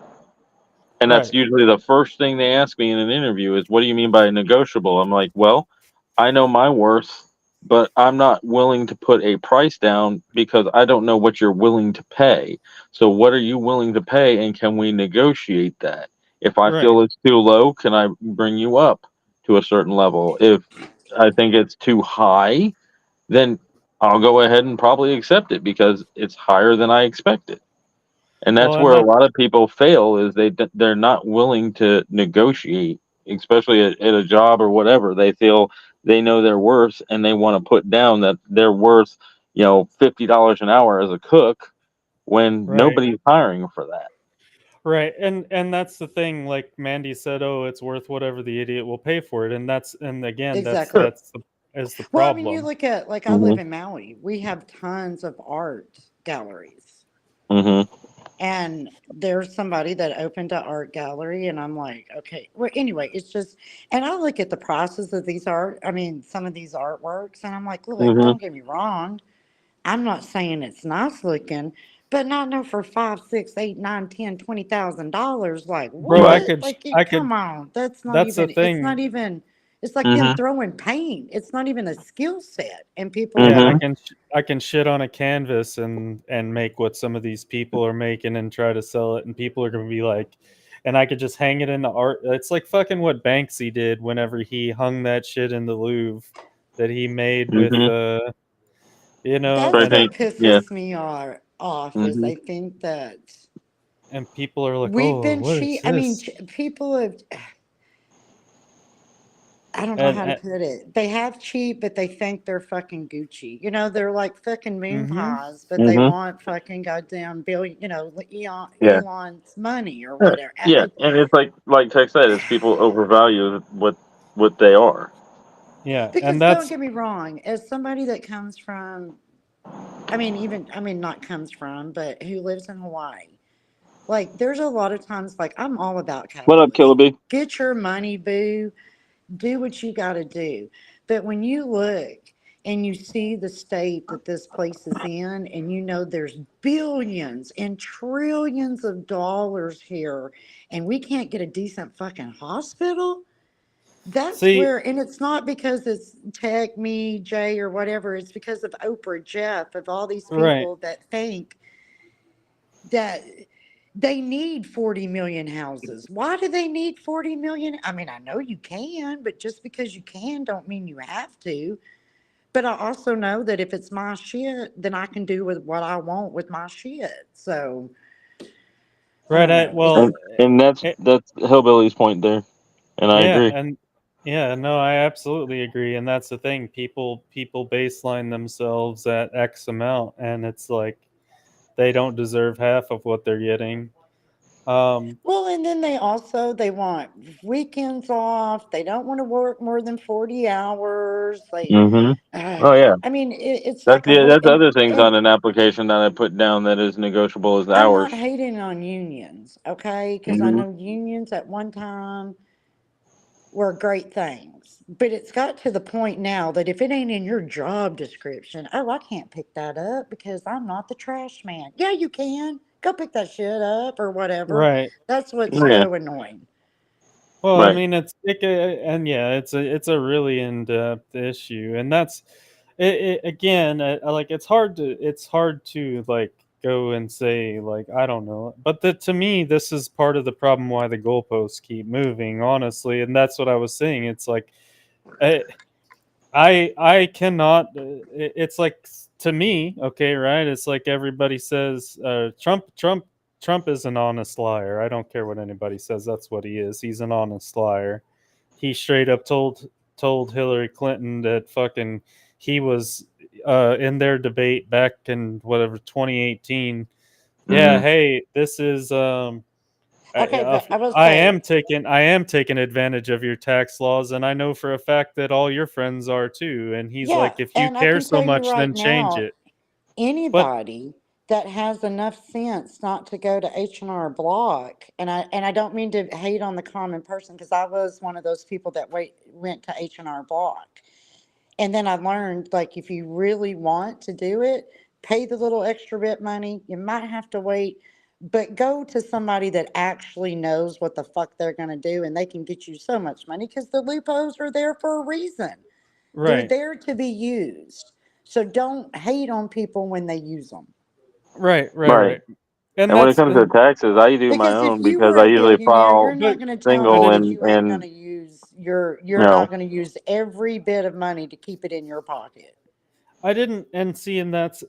Speaker 1: And that's
Speaker 2: Right.
Speaker 1: usually the first thing they ask me in an interview is, what do you mean by negotiable? I'm like, well, I know my worth, but I'm not willing to put a price down because I don't know what you're willing to pay. So what are you willing to pay, and can we negotiate that? If I
Speaker 2: Right.
Speaker 1: feel it's too low, can I bring you up to a certain level? If I think it's too high, then I'll go ahead and probably accept it because it's higher than I expected. And
Speaker 2: Well,
Speaker 1: that's
Speaker 2: and
Speaker 1: where a
Speaker 2: that's
Speaker 1: lot of people fail is they're not willing to negotiate, especially at a job or whatever. They feel they know their worth and they want to put down that they're worth, $50 an hour as a cook when
Speaker 2: right.
Speaker 1: nobody's hiring for that.
Speaker 2: Right, and that's the thing. Like Mandy said, "Oh, it's worth whatever the idiot will pay for it," and again,
Speaker 10: Exactly.
Speaker 2: is the
Speaker 10: Well, I mean, you
Speaker 2: problem.
Speaker 10: look at, like, I
Speaker 1: Hmm.
Speaker 10: live in Maui. We have tons of art galleries.
Speaker 1: Hmm.
Speaker 10: And there's somebody that opened an art gallery, and I'm like, okay. Well, anyway, it's just, and I look at the prices of some of these artworks, and I'm like, look,
Speaker 1: Hmm.
Speaker 10: don't get me wrong. I'm not saying it's nice looking, but not no for five, six, eight, nine, 10, $20,000. Like
Speaker 2: Bro,
Speaker 1: Right.
Speaker 10: what?
Speaker 2: I could.
Speaker 10: Come on. That's not
Speaker 2: That's the
Speaker 10: even. It's
Speaker 2: thing.
Speaker 10: not even. It's like them
Speaker 1: Hmm.
Speaker 10: throwing paint. It's not even a skill set, and people
Speaker 2: Yeah,
Speaker 1: Hmm.
Speaker 10: are.
Speaker 2: I can shit on a canvas and make what some of these people are making and try to sell it, and people are gonna be like, and I could just hang it in the art. It's like fucking what Banksy did whenever he hung that shit in the Louvre that he made with
Speaker 1: Hmm.
Speaker 10: That's
Speaker 1: I
Speaker 2: and
Speaker 10: what
Speaker 1: think, yeah.
Speaker 10: pisses me off is
Speaker 1: Hmm.
Speaker 10: they think that
Speaker 2: people are like,
Speaker 10: we've
Speaker 2: oh,
Speaker 10: been
Speaker 2: what is
Speaker 10: cheat. I mean,
Speaker 2: this?
Speaker 10: people have. I don't know how to
Speaker 2: And
Speaker 10: put it. They have cheap, but they think they're fucking Gucci. They're like fucking moon
Speaker 2: mm-hmm.
Speaker 10: pies, but they
Speaker 1: Hmm.
Speaker 10: want fucking goddamn billion,
Speaker 1: Yeah.
Speaker 10: Elon's money or
Speaker 1: Yeah.
Speaker 10: whatever.
Speaker 1: Yeah. And it's like Tech said, it's people overvalue what they are.
Speaker 2: Yeah, and
Speaker 10: Because don't
Speaker 2: that's
Speaker 10: get me wrong, as somebody that comes from, not comes from, but who lives in Hawaii, like there's a lot of times, like I'm all about
Speaker 1: What up,
Speaker 10: capitalism.
Speaker 1: Killaby?
Speaker 10: Get your money, boo. Do what you got to do. But when you look and you see the state that this place is in, and there's billions and trillions of dollars here, and we can't get a decent fucking hospital, that's
Speaker 2: see
Speaker 10: where, and it's not because it's Tech, me, Jay, or whatever. It's because of Oprah, Jeff, of all these
Speaker 2: right.
Speaker 10: people that think that they need 40 million houses. Why do they need 40 million? I mean, I know you can, but just because you can don't mean you have to. But I also know that if it's my shit, then I can do with what I want with my shit. So I
Speaker 2: Right.
Speaker 10: don't know. It's
Speaker 1: And that's
Speaker 2: It,
Speaker 1: that's Hillbilly's point there, and I
Speaker 2: yeah,
Speaker 1: agree.
Speaker 2: and yeah, no, I absolutely agree, and that's the thing. People baseline themselves at X amount, and it's like they don't deserve half of what they're getting. Um,
Speaker 10: well, and then they want weekends off. They don't want to work more than 40 hours.
Speaker 1: Hmm. Oh yeah,
Speaker 10: I mean, it's like a whole,
Speaker 1: that's the other things
Speaker 10: and
Speaker 1: on an application that I put down that is negotiable is
Speaker 10: I'm not
Speaker 1: hours.
Speaker 10: hating on unions, okay? Because I
Speaker 1: Hmm.
Speaker 10: know unions at one time were great things. But it's got to the point now that if it ain't in your job description, oh, I can't pick that up because I'm not the trash man. Yeah, you can. Go pick that shit up or whatever.
Speaker 2: right.
Speaker 10: That's what's
Speaker 1: Oh, yeah,
Speaker 10: so annoying.
Speaker 2: Well, I
Speaker 1: right.
Speaker 2: mean, and yeah, it's a really in-depth issue, and that's again, like it's hard to like go and say like I don't know, but to me this is part of the problem why the goalposts keep moving, honestly, and that's what I was saying. It's like I I cannot. It's like to me, okay, right? It's like everybody says Trump is an honest liar. I don't care what anybody says. That's what he is. He's an honest liar. He straight up told Hillary Clinton that fucking he was in their debate back in whatever 2018. Yeah,
Speaker 1: Hmm.
Speaker 2: hey,
Speaker 10: Okay, but I will
Speaker 2: I
Speaker 10: say,
Speaker 2: am taking advantage of your tax laws, and I know for a fact that all your friends are too. And he's
Speaker 10: yeah,
Speaker 2: like, if you
Speaker 10: and I
Speaker 2: care
Speaker 10: can
Speaker 2: so
Speaker 10: tell you
Speaker 2: much,
Speaker 10: right
Speaker 2: then change
Speaker 10: now,
Speaker 2: it. But
Speaker 10: anybody that has enough sense not to go to H&R Block, and I don't mean to hate on the common person, because I was one of those people that went to H&R Block. And then I learned, like, if you really want to do it, pay the little extra bit money. You might have to wait, but go to somebody that actually knows what the fuck they're going to do, and they can get you so much money, because the loopholes are there for a reason. They're
Speaker 2: right,
Speaker 10: there to be used. So don't hate on people when they use them.
Speaker 2: right,
Speaker 1: Right.
Speaker 2: and
Speaker 1: And when it
Speaker 2: that's
Speaker 1: comes to taxes, I do my
Speaker 10: Because if
Speaker 1: own
Speaker 10: you
Speaker 1: because
Speaker 10: were
Speaker 1: I
Speaker 10: a
Speaker 1: usually
Speaker 10: billionaire, you're
Speaker 1: file
Speaker 10: not
Speaker 2: but
Speaker 10: going to tell
Speaker 2: but
Speaker 10: me
Speaker 1: single
Speaker 2: it's
Speaker 10: that you ain't going
Speaker 1: and
Speaker 10: to use you're
Speaker 1: no.
Speaker 10: not going to use every bit of money to keep it in your pocket.
Speaker 2: I didn't and see, that's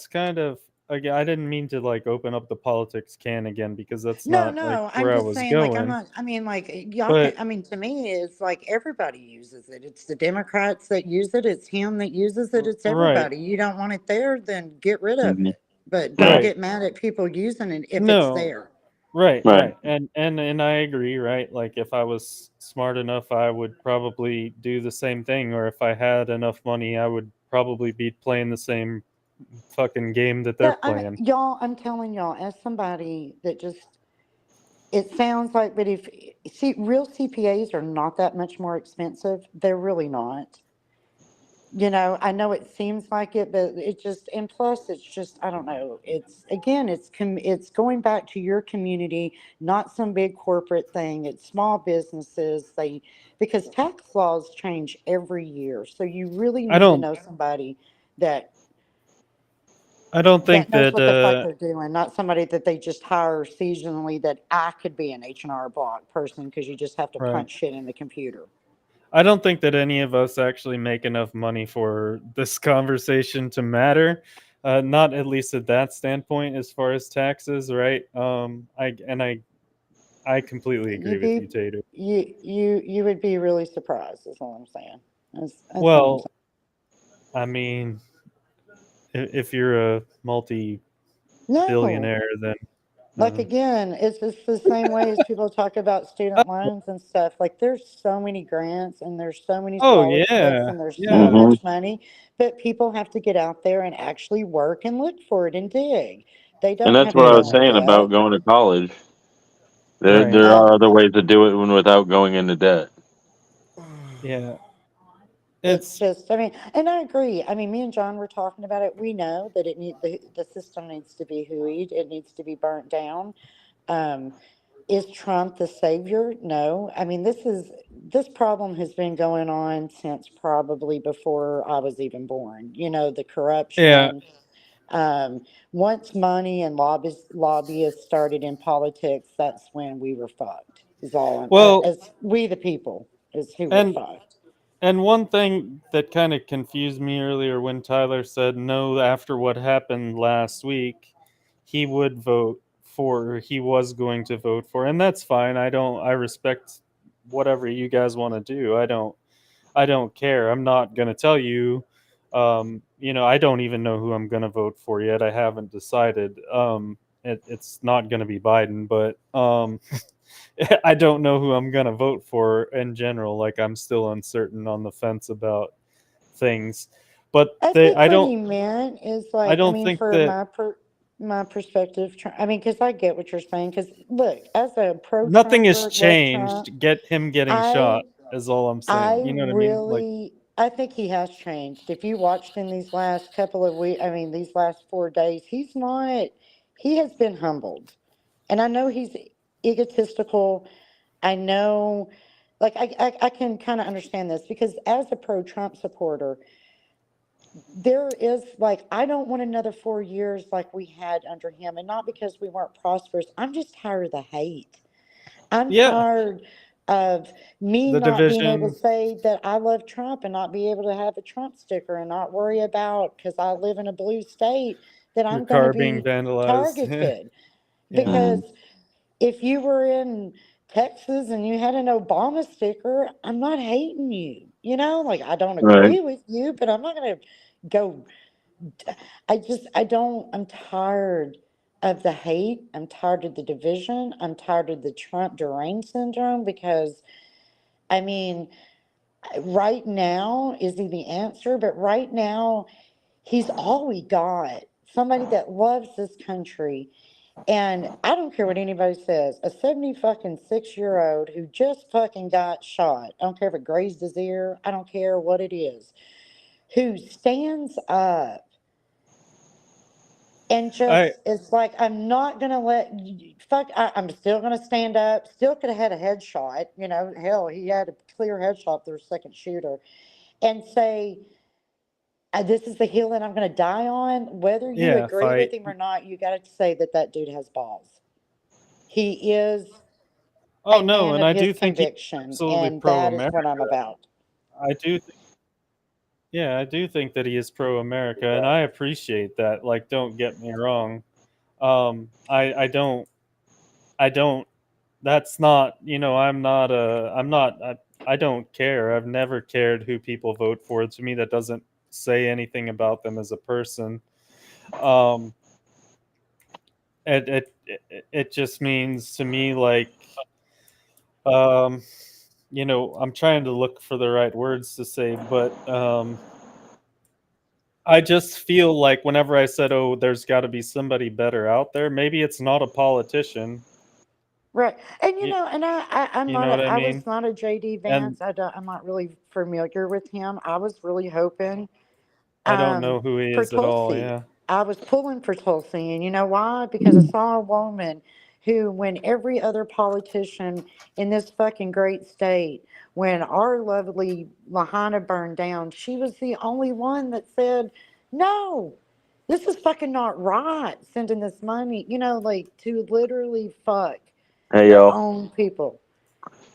Speaker 2: kind of, again, I didn't mean to like open up the politics can again, because that's
Speaker 10: No,
Speaker 2: not like
Speaker 10: no, I'm
Speaker 2: where I
Speaker 10: just
Speaker 2: was
Speaker 10: saying, like, I'm
Speaker 2: going.
Speaker 10: not, I mean, like, y'all can,
Speaker 2: But
Speaker 10: I mean, to me, it's like everybody uses it. It's the Democrats that use it, it's him that uses it, it's
Speaker 2: right,
Speaker 10: everybody. You don't want it there, then get rid of
Speaker 1: Mhm.
Speaker 10: it. But don't
Speaker 1: No.
Speaker 2: right,
Speaker 10: get mad at people using it if it's
Speaker 2: no,
Speaker 10: there.
Speaker 2: right,
Speaker 1: Right.
Speaker 2: and I agree, right? Like if I was smart enough, I would probably do the same thing, or if I had enough money, I would probably be playing the same fucking game that they're
Speaker 10: Yeah,
Speaker 2: playing.
Speaker 10: I'm telling y'all, as somebody that just, it sounds like, but if, see, real CPAs are not that much more expensive. They're really not. I know it seems like it, but it just, and plus it's just, I don't know. It's, again, it's going back to your community, not some big corporate thing. It's small businesses. Because tax laws change every year. So you really
Speaker 2: I
Speaker 10: need to
Speaker 2: don't
Speaker 10: know somebody that
Speaker 2: I don't think
Speaker 10: knows
Speaker 2: that
Speaker 10: what the fuck they're doing, not somebody that they just hire seasonally. That I could be an H&R Block person, because you just have to
Speaker 2: right.
Speaker 10: punch shit in the computer.
Speaker 2: I don't think that any of us actually make enough money for this conversation to matter. Not at least at that standpoint, as far as taxes, right? I completely agree
Speaker 10: You'd
Speaker 2: with you,
Speaker 10: be
Speaker 2: Tater.
Speaker 10: you would be really surprised, is all I'm saying. That's all I'm
Speaker 2: Well,
Speaker 10: saying.
Speaker 2: I mean, if you're a
Speaker 10: No.
Speaker 2: multi-billionaire, then
Speaker 10: Like, again, it's just the same way as people talk about
Speaker 2: oh,
Speaker 10: student loans and stuff. Like, there's so many grants, and there's so many
Speaker 2: oh
Speaker 10: scholarships,
Speaker 2: yeah,
Speaker 10: and there's so
Speaker 2: yeah,
Speaker 1: Hmm.
Speaker 10: much money, but people have to get out there and actually work and look for it and dig. They
Speaker 1: And
Speaker 10: don't
Speaker 1: that's
Speaker 10: have to
Speaker 1: what I
Speaker 2: yeah,
Speaker 1: was
Speaker 10: go in
Speaker 1: saying about
Speaker 10: debt.
Speaker 1: going to college. There
Speaker 2: right,
Speaker 1: there are other ways to do it without going into debt.
Speaker 2: yeah.
Speaker 10: It's
Speaker 2: It's
Speaker 10: just, I mean, and I agree. I mean, me and John were talking about it. We know that the system needs to be hooeyed. It needs to be burnt down. Um, is Trump the savior? No. I mean, this problem has been going on since probably before I was even born. The
Speaker 2: yeah.
Speaker 10: corruption. Um, Once money and lobbyists started in politics, that's when we were fucked. Is all
Speaker 2: Well,
Speaker 10: as we the people is who were
Speaker 2: and
Speaker 10: fucked.
Speaker 2: And one thing that kind of confused me earlier, when Tyler said no after what happened last week, he would vote for, or he was going to vote for, and that's fine. I respect whatever you guys want to do. I don't care. I'm not going to tell you. I don't even know who I'm going to vote for yet. I haven't decided. It's not going to be Biden, but I don't know who I'm going to vote for in general. Like, I'm still uncertain, on the fence about things. But
Speaker 10: I
Speaker 2: they,
Speaker 10: think
Speaker 2: I
Speaker 10: what
Speaker 2: don't,
Speaker 10: he meant is,
Speaker 2: I
Speaker 10: like, I
Speaker 2: don't
Speaker 10: mean,
Speaker 2: think
Speaker 10: for
Speaker 2: that
Speaker 10: my perspective, I mean, because I get what you're saying. Because look, as a
Speaker 2: nothing has
Speaker 10: pro-Trumper, love Trump,
Speaker 2: changed. Get him getting shot
Speaker 10: I
Speaker 2: is all I'm saying.
Speaker 10: I
Speaker 2: You know what I mean? Like,
Speaker 10: really, I think he has changed. If you watched in these last couple of weeks, I mean, these last 4 days, he has been humbled. And I know he's egotistical. I know, like, I can kind of understand this, because as a pro-Trump supporter, there is, like, I don't want another 4 years like we had under him. And not because we weren't prosperous. I'm just tired of the hate. I'm
Speaker 2: yeah,
Speaker 10: tired of me
Speaker 2: the
Speaker 10: not being able
Speaker 2: division,
Speaker 10: to say that I love Trump, and not be able to have a Trump sticker, and not worry about, because I live in a blue state, that
Speaker 2: your
Speaker 10: I'm going to
Speaker 2: car being
Speaker 10: be
Speaker 2: vandalized.
Speaker 10: targeted.
Speaker 2: Yeah,
Speaker 10: Because
Speaker 1: Hmm.
Speaker 10: if you were in Texas and you had an Obama sticker, I'm not hating you. Like, I don't
Speaker 1: Right.
Speaker 10: agree with you, but I'm not going to go. I don't, I'm tired of the hate. I'm tired of the division. I'm tired of the Trump deranged syndrome because, I mean, right now, is he the answer? But right now, he's all we got. Somebody that loves this country. And I don't care what anybody says. A 76-year-old who just fucking got shot. I don't care if it grazed his ear. I don't care what it is. Who stands up and just it's like, I'm not gonna I'm still gonna stand up. Still could have had a headshot, hell, he had a clear headshot, their second shooter, and say, this is the hill that I'm gonna die on. Whether you agree with him or not, you gotta say that dude has balls. He is a
Speaker 2: no,
Speaker 10: man
Speaker 2: and
Speaker 10: of
Speaker 2: I
Speaker 10: his
Speaker 2: do think he's
Speaker 10: conviction,
Speaker 2: absolutely
Speaker 10: and that is
Speaker 2: pro-America.
Speaker 10: what I'm about.
Speaker 2: I do think Yeah, I do think that he is pro-America, and I appreciate that. Like, don't get me wrong. I don't. That's not. I don't care. I've never cared who people vote for. To me, that doesn't say anything about them as a person. Um, it just means to me like, I'm trying to look for the right words to say, but I just feel like whenever I said, "Oh, there's got to be somebody better out there," maybe it's not a politician.
Speaker 10: Right. And
Speaker 2: You,
Speaker 10: and I'm
Speaker 2: you
Speaker 10: not
Speaker 2: know what I
Speaker 10: I
Speaker 2: mean?
Speaker 10: was not a JD
Speaker 2: And
Speaker 10: Vance. I'm not really familiar with him. I was really hoping
Speaker 2: I don't know who he
Speaker 10: for
Speaker 2: is at all.
Speaker 10: Tulsi.
Speaker 2: Yeah,
Speaker 10: I was pulling for Tulsi, and you know why? Because I saw a woman who, when every other politician in this fucking great state, when our lovely Lahaina burned down, she was the only one that said, no, this is fucking not right, sending this money, like to literally fuck
Speaker 1: Hey,
Speaker 10: their
Speaker 1: yo.
Speaker 10: own people.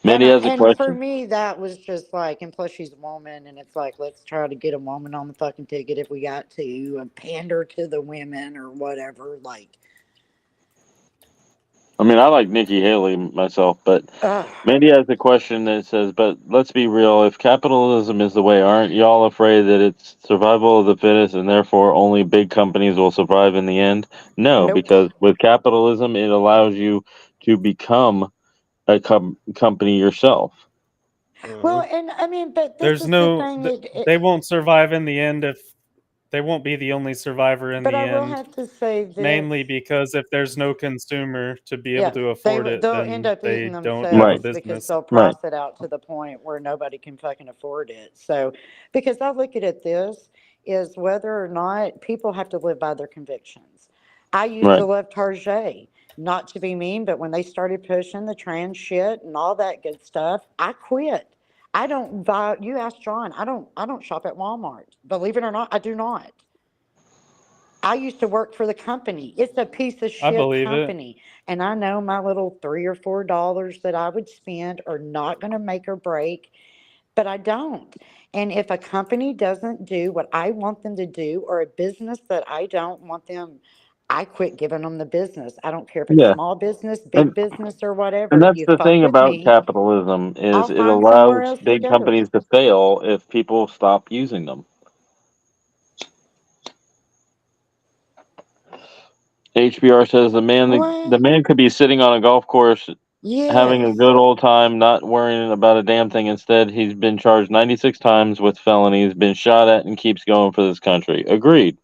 Speaker 1: Mandy has a
Speaker 10: And for
Speaker 1: question.
Speaker 10: me, that was just like, and plus she's a woman, and it's like, let's try to get a woman on the fucking ticket if we got to, and pander to the women or whatever. Like,
Speaker 1: I mean, I like Nikki Haley myself, but
Speaker 10: ugh,
Speaker 1: Mandy has a question that says, but let's be real. If capitalism is the way, aren't y'all afraid that it's survival of the fittest and therefore only big companies will survive in the end? No,
Speaker 10: nope.
Speaker 1: because with capitalism, it allows you to become a company yourself.
Speaker 10: Well, and I mean, but this
Speaker 2: there's
Speaker 10: is the
Speaker 2: no.
Speaker 10: thing.
Speaker 2: They won't survive in the end if they won't be the only survivor in
Speaker 10: But
Speaker 2: the
Speaker 10: I will
Speaker 2: end.
Speaker 10: have to say this.
Speaker 2: Mainly because if there's no consumer to be able
Speaker 10: Yeah,
Speaker 2: to afford it,
Speaker 10: they'll end
Speaker 2: then
Speaker 10: up eating
Speaker 2: they don't have a
Speaker 10: themselves because
Speaker 2: business.
Speaker 10: they'll
Speaker 1: Right.
Speaker 10: price it out to the point where nobody can fucking afford it. So, because I look at it this is whether or not people have to live by their convictions. I used to
Speaker 1: Right.
Speaker 10: love Target, not to be mean, but when they started pushing the trans shit and all that good stuff, I quit. I don't buy. You ask John. I don't shop at Walmart. Believe it or not, I do not. I used to work for the company. It's a piece of
Speaker 2: I
Speaker 10: shit
Speaker 2: believe it.
Speaker 10: company. And I know my little $3 or $4 that I would spend are not going to make or break, but I don't. And if a company doesn't do what I want them to do, or a business that I don't want them, I quit giving them the business. I don't care if it's
Speaker 1: Yeah.
Speaker 10: small business, big
Speaker 1: And
Speaker 10: business, or
Speaker 1: and
Speaker 10: whatever.
Speaker 1: that's
Speaker 10: You
Speaker 1: the
Speaker 10: fuck
Speaker 1: thing
Speaker 10: with
Speaker 1: about
Speaker 10: me,
Speaker 1: capitalism is
Speaker 10: I'll
Speaker 1: it
Speaker 10: find somewhere
Speaker 1: allows
Speaker 10: else to
Speaker 1: big
Speaker 10: go.
Speaker 1: companies to fail if people stop using them. HBR says the
Speaker 10: What?
Speaker 1: man could be sitting on a golf course having a
Speaker 10: Yes.
Speaker 1: good old time, not worrying about a damn thing. Instead, he's been charged 96 times with felonies, been shot at, and keeps going for this country. Agreed.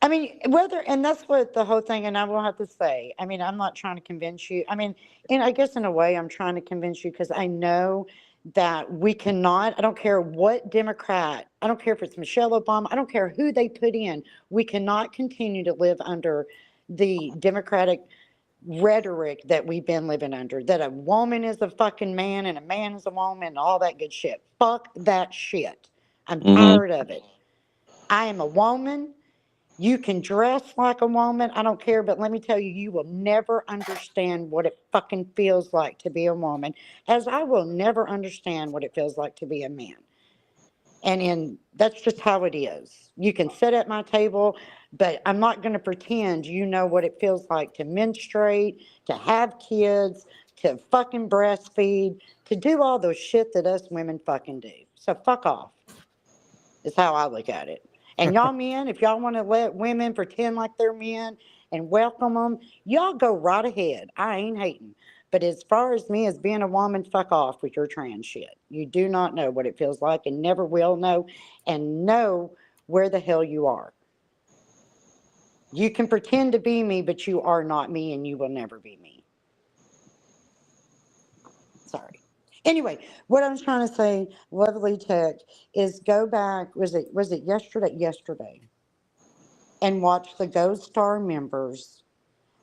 Speaker 10: I mean, and that's what the whole thing, and I will have to say, I mean, I'm not trying to convince you. I mean, and I guess in a way, I'm trying to convince you because I know that we cannot, I don't care what Democrat, I don't care if it's Michelle Obama, I don't care who they put in, we cannot continue to live under the Democratic rhetoric that we've been living under, that a woman is a fucking man and a man is a woman and all that good shit. Fuck that shit. I'm
Speaker 1: Mm-hmm.
Speaker 10: tired of it. I am a woman. You can dress like a woman. I don't care, but let me tell you, you will never understand what it fucking feels like to be a woman, as I will never understand what it feels like to be a man. And that's just how it is. You can sit at my table, but I'm not going to pretend you know what it feels like to menstruate, to have kids, to fucking breastfeed, to do all those shit that us women fucking do. So fuck off is how I look at it. And y'all men, if y'all want to let women pretend like they're men and welcome them. Y'all go right ahead. I ain't hating. But as far as me as being a woman, fuck off with your trans shit. You do not know what it feels like and never will know, and know where the hell you are. You can pretend to be me, but you are not me, and you will never be me. Sorry. Anyway, what I'm trying to say, lovely tech, is go back. Was it yesterday? Yesterday, and watch the Ghost Star members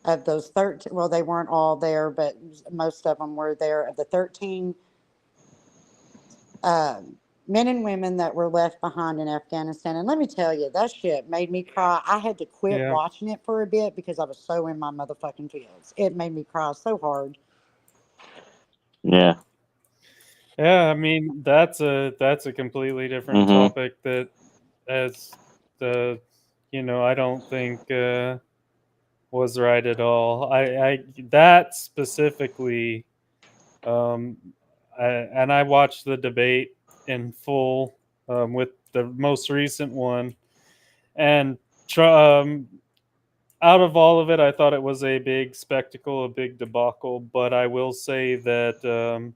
Speaker 10: of those 13. Well, they weren't all there, but most of them were there. Of the 13 men and women that were left behind in Afghanistan. And let me tell you, that shit made me cry. I had to quit
Speaker 2: Yeah.
Speaker 10: watching it for a bit because I was so in my motherfucking feels. It made me cry so hard.
Speaker 1: Yeah.
Speaker 2: Yeah, I mean that's a completely different topic that, as the, I don't think was right at all. I that specifically, and I watched the debate in full, with the most recent one, and out of all of it, I thought it was a big spectacle, a big debacle. But I will say that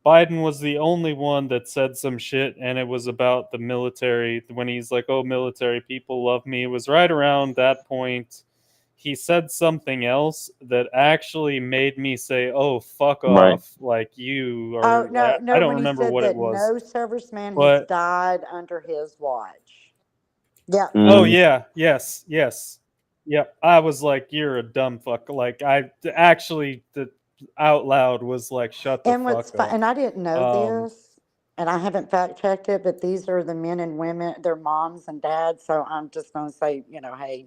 Speaker 2: Biden was the only one that said some shit, and it was about the military. When he's like, "Oh, military people love me," it was right around that point. He said something else that actually made me say, "Oh, fuck
Speaker 1: Right.
Speaker 2: off!" Like you
Speaker 10: Oh,
Speaker 2: are.
Speaker 10: no,
Speaker 2: I
Speaker 10: no,
Speaker 2: don't
Speaker 10: when he
Speaker 2: remember
Speaker 10: said
Speaker 2: what it
Speaker 10: that
Speaker 2: was,
Speaker 10: no serviceman has
Speaker 2: but
Speaker 10: died under his watch. Yeah.
Speaker 2: oh yeah, yes, yep. I was like, "You're a dumb fuck." Like I actually, out loud was like, "Shut the
Speaker 10: And what's
Speaker 2: fuck up."
Speaker 10: and I didn't know this, and I haven't fact checked it, but these are the men and women, their moms and dads. So I'm just going to say, hey,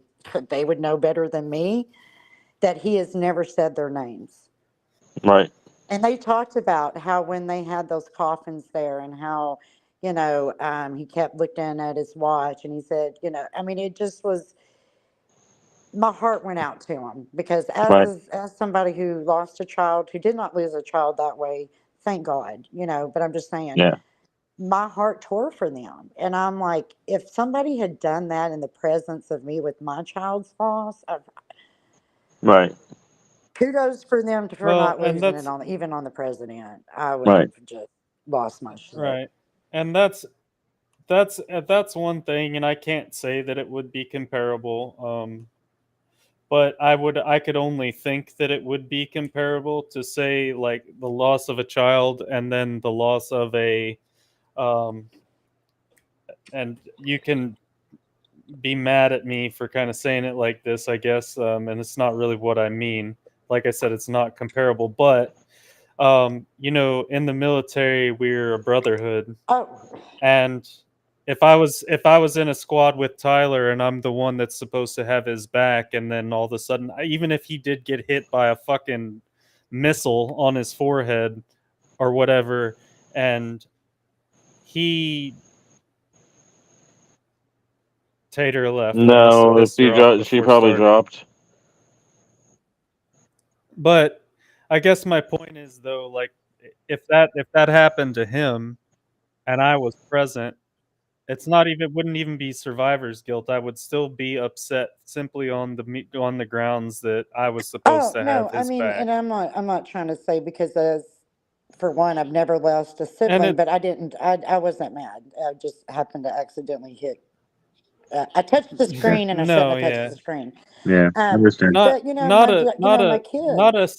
Speaker 10: they would know better than me, that he has never said their names.
Speaker 1: Right.
Speaker 10: And they talked about how when they had those coffins there, and how, he kept looking at his watch, and he said, I mean, it just was, my heart went out to him because
Speaker 1: Right.
Speaker 10: as somebody who lost a child, who did not lose a child that way, thank God, but I'm just saying,
Speaker 1: Yeah.
Speaker 10: my heart tore for them. And I'm like, if somebody had done that in the presence of me with my child's loss,
Speaker 1: Right.
Speaker 10: kudos for them for
Speaker 2: well,
Speaker 10: not
Speaker 2: and
Speaker 10: losing it on, even on the president. I would
Speaker 1: Right.
Speaker 10: have just lost my shit.
Speaker 2: right, and that's one thing, and I can't say that it would be comparable. But I could only think that it would be comparable to say like the loss of a child and then the loss of a, and you can be mad at me for kind of saying it like this, I guess, and it's not really what I mean. Like I said, it's not comparable, but in the military, we're a brotherhood.
Speaker 10: Oh,
Speaker 2: and if I was in a squad with Tyler and I'm the one that's supposed to have his back, and then all of a sudden, even if he did get hit by a fucking missile on his forehead or whatever, and he Tater left. I must have
Speaker 1: No, if
Speaker 2: pissed
Speaker 1: she
Speaker 2: her off
Speaker 1: dropped, she
Speaker 2: before
Speaker 1: probably
Speaker 2: starting.
Speaker 1: dropped.
Speaker 2: But I guess my point is though, like if that happened to him and I was present, wouldn't even be survivor's guilt. I would still be upset simply on the grounds that I was supposed
Speaker 10: oh
Speaker 2: to
Speaker 10: no,
Speaker 2: have
Speaker 10: I
Speaker 2: his
Speaker 10: mean,
Speaker 2: back.
Speaker 10: and I'm not trying to say, because for one, I've never lost a
Speaker 2: And
Speaker 10: sibling,
Speaker 2: it
Speaker 10: but I wasn't mad. I just happened to accidentally hit. I touched the screen, and I shouldn't
Speaker 2: no,
Speaker 10: have touched
Speaker 2: yeah.
Speaker 10: the screen.
Speaker 1: Yeah, I understand.
Speaker 2: Not
Speaker 10: But
Speaker 2: not a not
Speaker 10: my
Speaker 2: a
Speaker 10: kid.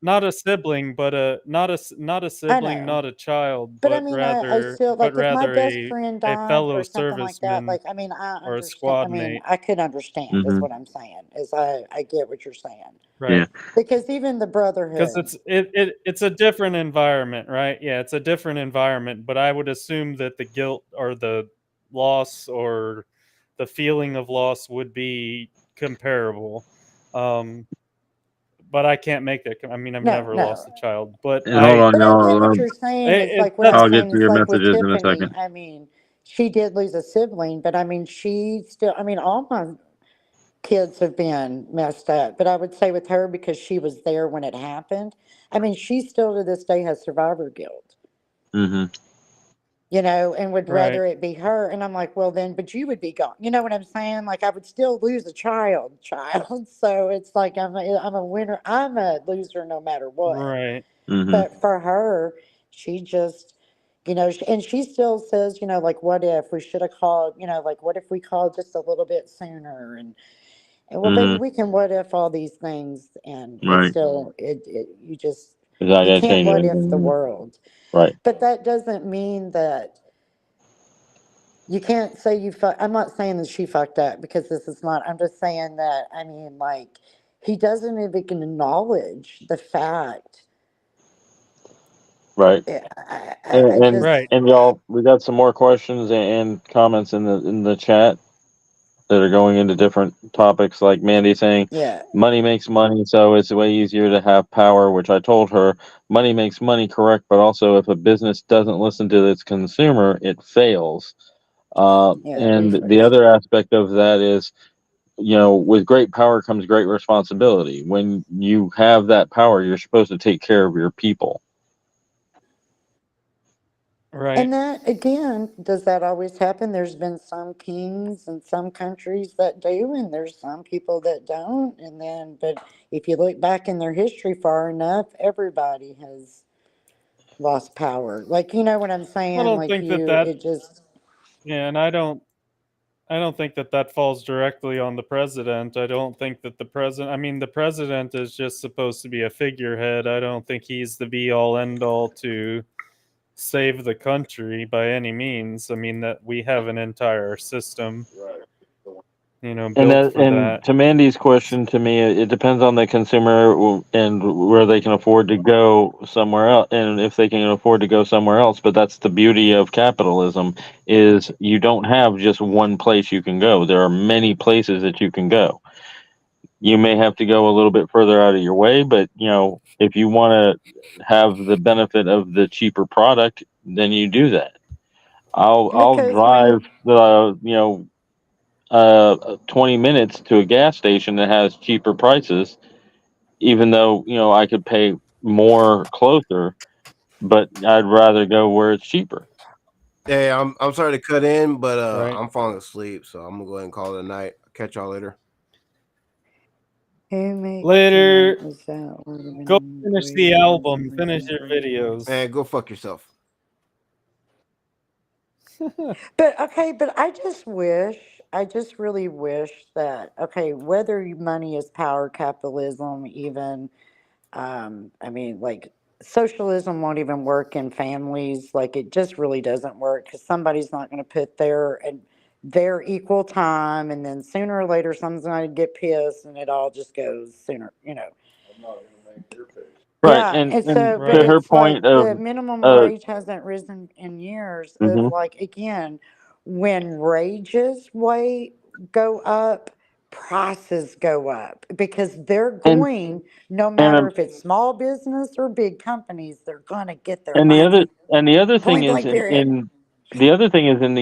Speaker 2: not a sibling, but not a
Speaker 10: I
Speaker 2: sibling,
Speaker 10: know.
Speaker 2: not a child,
Speaker 10: But I mean, I still, like, if my best friend
Speaker 2: a
Speaker 10: died
Speaker 2: fellow
Speaker 10: or something like that,
Speaker 2: serviceman
Speaker 10: like, I mean, I
Speaker 2: or a
Speaker 10: understand. I
Speaker 2: squad
Speaker 10: mean,
Speaker 2: mate.
Speaker 10: I could understand, is
Speaker 1: Mm-hmm.
Speaker 10: what I'm saying. I get what you're saying.
Speaker 2: Right.
Speaker 1: Yeah.
Speaker 10: Because even the
Speaker 2: Because
Speaker 10: brotherhood.
Speaker 2: it's a different environment, right? Yeah, it's a different environment, but I would assume that the guilt or the loss or the feeling of loss would be comparable. But I can't make that. I mean, I've
Speaker 10: No,
Speaker 2: never
Speaker 10: no.
Speaker 2: lost a child, but
Speaker 1: And hold on,
Speaker 10: But I get
Speaker 1: y'all.
Speaker 10: what you're saying. Is like, what I'm
Speaker 2: that's
Speaker 1: I'll get
Speaker 10: saying
Speaker 1: to
Speaker 10: is
Speaker 1: your
Speaker 10: like with
Speaker 1: messages in a
Speaker 10: Tiffany.
Speaker 1: second.
Speaker 10: I mean, she did lose a sibling, but I mean, she still. I mean, all my kids have been messed up, but I would say with her, because she was there when it happened. I mean, she still to this day has survivor guilt.
Speaker 1: Mm-hmm.
Speaker 10: and would
Speaker 2: Right.
Speaker 10: rather it be her. And I'm like, well, then, but you would be gone. You know what I'm saying? Like, I would still lose a child. So it's like I'm a winner. I'm a loser no matter what.
Speaker 2: Right.
Speaker 1: Mm-hmm.
Speaker 10: But for her, she just, and she still says, like, what if we should have called, like, what if we called just a little bit sooner? And well, baby,
Speaker 1: Mm-hmm.
Speaker 10: we can what if all these things, and it's
Speaker 1: Right.
Speaker 10: still, you just,
Speaker 1: It's not
Speaker 10: you
Speaker 1: gonna
Speaker 10: can't
Speaker 1: change
Speaker 10: what if the
Speaker 1: anything.
Speaker 10: world.
Speaker 1: Right.
Speaker 10: But that doesn't mean that you can't say I'm not saying that she fucked up, because this is not, I'm just saying that, I mean, like, he doesn't even acknowledge the fact.
Speaker 1: Right.
Speaker 10: I just,
Speaker 2: Right.
Speaker 1: And y'all, we got some more questions and comments in the chat that are going into different topics. Like Mandy saying,
Speaker 10: yeah.
Speaker 1: money makes money, so it's way easier to have power. Which I told her, money makes money, correct? But also, if a business doesn't listen to its consumer, it fails.
Speaker 10: Yeah,
Speaker 1: And the
Speaker 10: rephrase.
Speaker 1: other aspect of that is, with great power comes great responsibility. When you have that power, you're supposed to take care of your people.
Speaker 2: Right.
Speaker 10: And that, again, does that always happen? There's been some kings in some countries that do, and there's some people that don't. And then, but if you look back in their history far enough, everybody has lost power. Like, you know what I'm
Speaker 2: I
Speaker 10: saying?
Speaker 2: don't
Speaker 10: Like,
Speaker 2: think that
Speaker 10: it just,
Speaker 2: yeah, and I don't think that falls directly on the president. I don't think that I mean, the president is just supposed to be a figurehead. I don't think he's the be all end all to save the country by any means. I mean, that we have an entire system, built for
Speaker 1: And
Speaker 2: that.
Speaker 1: to Mandy's question, to me, it depends on the consumer and where they can afford to go somewhere else, and if they can afford to go somewhere else. But that's the beauty of capitalism: is you don't have just one place you can go. There are many places that you can go. You may have to go a little bit further out of your way, but if you want to have the benefit of the cheaper product, then you do that. I'll
Speaker 10: because
Speaker 1: drive the 20 minutes to a gas station that has cheaper prices, even though I could pay more closer, but I'd rather go where it's cheaper.
Speaker 4: Hey, I'm sorry to cut in, but
Speaker 2: Right.
Speaker 4: I'm falling asleep, so I'm gonna go ahead and call it a night. Catch y'all later.
Speaker 10: who makes
Speaker 2: Later.
Speaker 10: is that
Speaker 2: Go finish the album. Finish your videos.
Speaker 4: Man, go fuck yourself.
Speaker 10: But okay, but I just really wish that, okay, whether money is power, capitalism, even, I mean, like, socialism won't even work in families. Like, it just really doesn't work, because somebody's not going to put their equal time, and then sooner or later someone's going to get pissed, and it all just goes sooner.
Speaker 1: Right,
Speaker 10: Yeah,
Speaker 1: and
Speaker 10: and so, but
Speaker 1: to her
Speaker 10: it's
Speaker 1: point
Speaker 10: like
Speaker 1: of
Speaker 10: the minimum
Speaker 1: uh,
Speaker 10: wage hasn't risen in years. Of,
Speaker 1: mhm.
Speaker 10: like, again, when wages go up, prices go up, because they're
Speaker 1: and
Speaker 10: going, no
Speaker 1: and
Speaker 10: matter if it's small business or big companies, they're gonna get their
Speaker 1: And the other
Speaker 10: money.
Speaker 1: thing
Speaker 10: Point
Speaker 1: is
Speaker 10: blank. Period.
Speaker 1: in the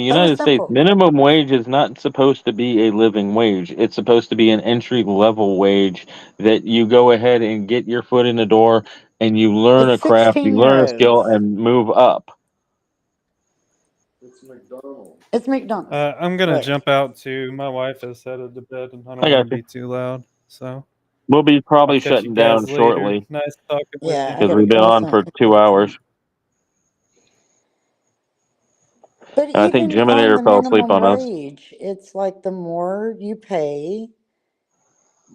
Speaker 10: Plain and
Speaker 1: United States,
Speaker 10: simple.
Speaker 1: minimum wage is not supposed to be a living wage. It's supposed to be an entry level wage that you go ahead and get your foot in the door and you learn
Speaker 10: It's
Speaker 1: a craft, you
Speaker 10: 16
Speaker 1: learn a skill
Speaker 10: rows.
Speaker 1: and move up.
Speaker 9: It's McDonald's.
Speaker 10: It's McDonald's.
Speaker 2: I'm gonna
Speaker 10: Right.
Speaker 2: jump out too. My wife is headed to bed, and I don't
Speaker 1: I
Speaker 2: want to
Speaker 1: got you.
Speaker 2: be too loud. So
Speaker 1: We'll be
Speaker 2: I'll
Speaker 1: probably
Speaker 2: catch you
Speaker 1: shutting down
Speaker 2: guys later.
Speaker 1: shortly
Speaker 2: Nice talking with
Speaker 10: Yeah,
Speaker 2: you.
Speaker 10: I
Speaker 1: because
Speaker 10: gotta
Speaker 1: we've been
Speaker 10: call
Speaker 1: on
Speaker 10: some.
Speaker 1: for 2 hours.
Speaker 10: But
Speaker 1: And I think
Speaker 10: even
Speaker 1: Jim and
Speaker 10: on
Speaker 1: Air
Speaker 10: the
Speaker 1: fell asleep
Speaker 10: minimum
Speaker 1: on us.
Speaker 10: wage, it's like the more you pay,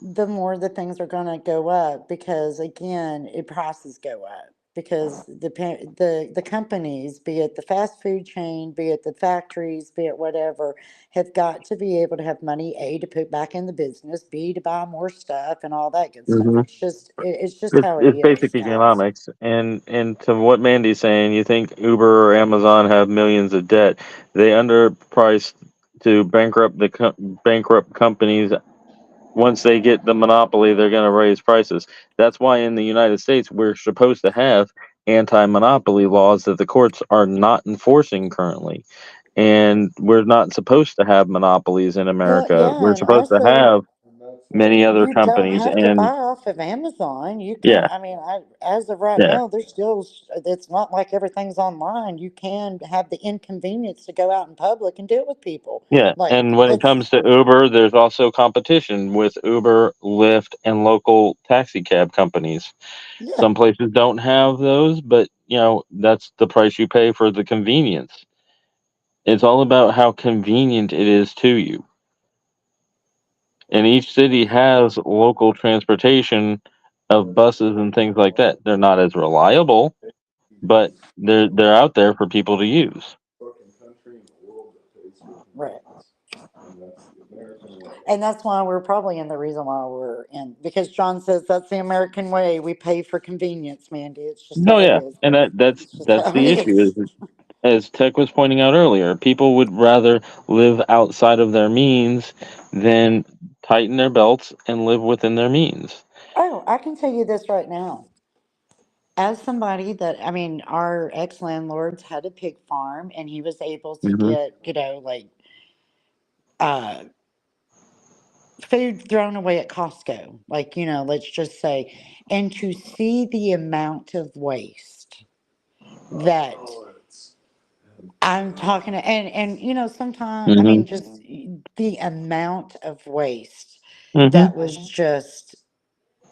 Speaker 10: the more the things are going to go up, because again, prices go up, because the companies, be it the fast food chain, be it the factories, be it whatever, have got to be able to have money, A, to put back in the business, B, to buy more stuff and all that good stuff.
Speaker 1: Hmm.
Speaker 10: It's just how it
Speaker 1: It's
Speaker 10: is,
Speaker 1: basic
Speaker 10: guys.
Speaker 1: economics, and to what Mandy's saying, you think Uber or Amazon have millions of debt? They underpriced to bankrupt companies. Once they get the monopoly, they're going to raise prices. That's why in the United States we're supposed to have anti-monopoly laws that the courts are not enforcing currently, and we're not supposed to have monopolies in
Speaker 10: Well,
Speaker 1: America.
Speaker 10: yeah,
Speaker 1: We're
Speaker 10: and
Speaker 1: supposed to
Speaker 10: also,
Speaker 1: have many other
Speaker 10: You don't
Speaker 1: companies,
Speaker 10: have to buy
Speaker 1: and
Speaker 10: off of Amazon. You can,
Speaker 1: yeah,
Speaker 10: I mean, as of right
Speaker 1: yeah,
Speaker 10: now, there's still, it's not like everything's online. You can have the inconvenience to go out in public and deal with people.
Speaker 1: yeah.
Speaker 10: Like,
Speaker 1: And when it
Speaker 10: it's,
Speaker 1: comes to Uber, there's also competition with Uber, Lyft, and local taxi cab companies.
Speaker 10: yeah,
Speaker 1: Some places don't have those, but that's the price you pay for the convenience. It's all about how convenient it is to you. And each city has local transportation of buses and things like that. They're not as reliable, but they're out there for people to use.
Speaker 10: right. And that's why we're probably in the reason why we're in, because John says that's the American way. We pay for convenience, Mandy. It's just
Speaker 1: No,
Speaker 10: how it
Speaker 1: yeah,
Speaker 10: is.
Speaker 1: and that's
Speaker 10: It's just
Speaker 1: that's
Speaker 10: how it
Speaker 1: the issue.
Speaker 10: is.
Speaker 1: Is as Tech was pointing out earlier, people would rather live outside of their means than tighten their belts and live within their means.
Speaker 10: Oh, I can tell you this right now. As somebody that, I mean, our ex landlords had a pig farm and he was able to
Speaker 1: Hmm.
Speaker 10: get, like, uh, food thrown away at Costco. Like, let's just say, and to see the amount of waste that I'm talking to, and sometimes, I
Speaker 1: Hmm.
Speaker 10: mean, just the amount of waste
Speaker 1: Hmm.
Speaker 10: that was just,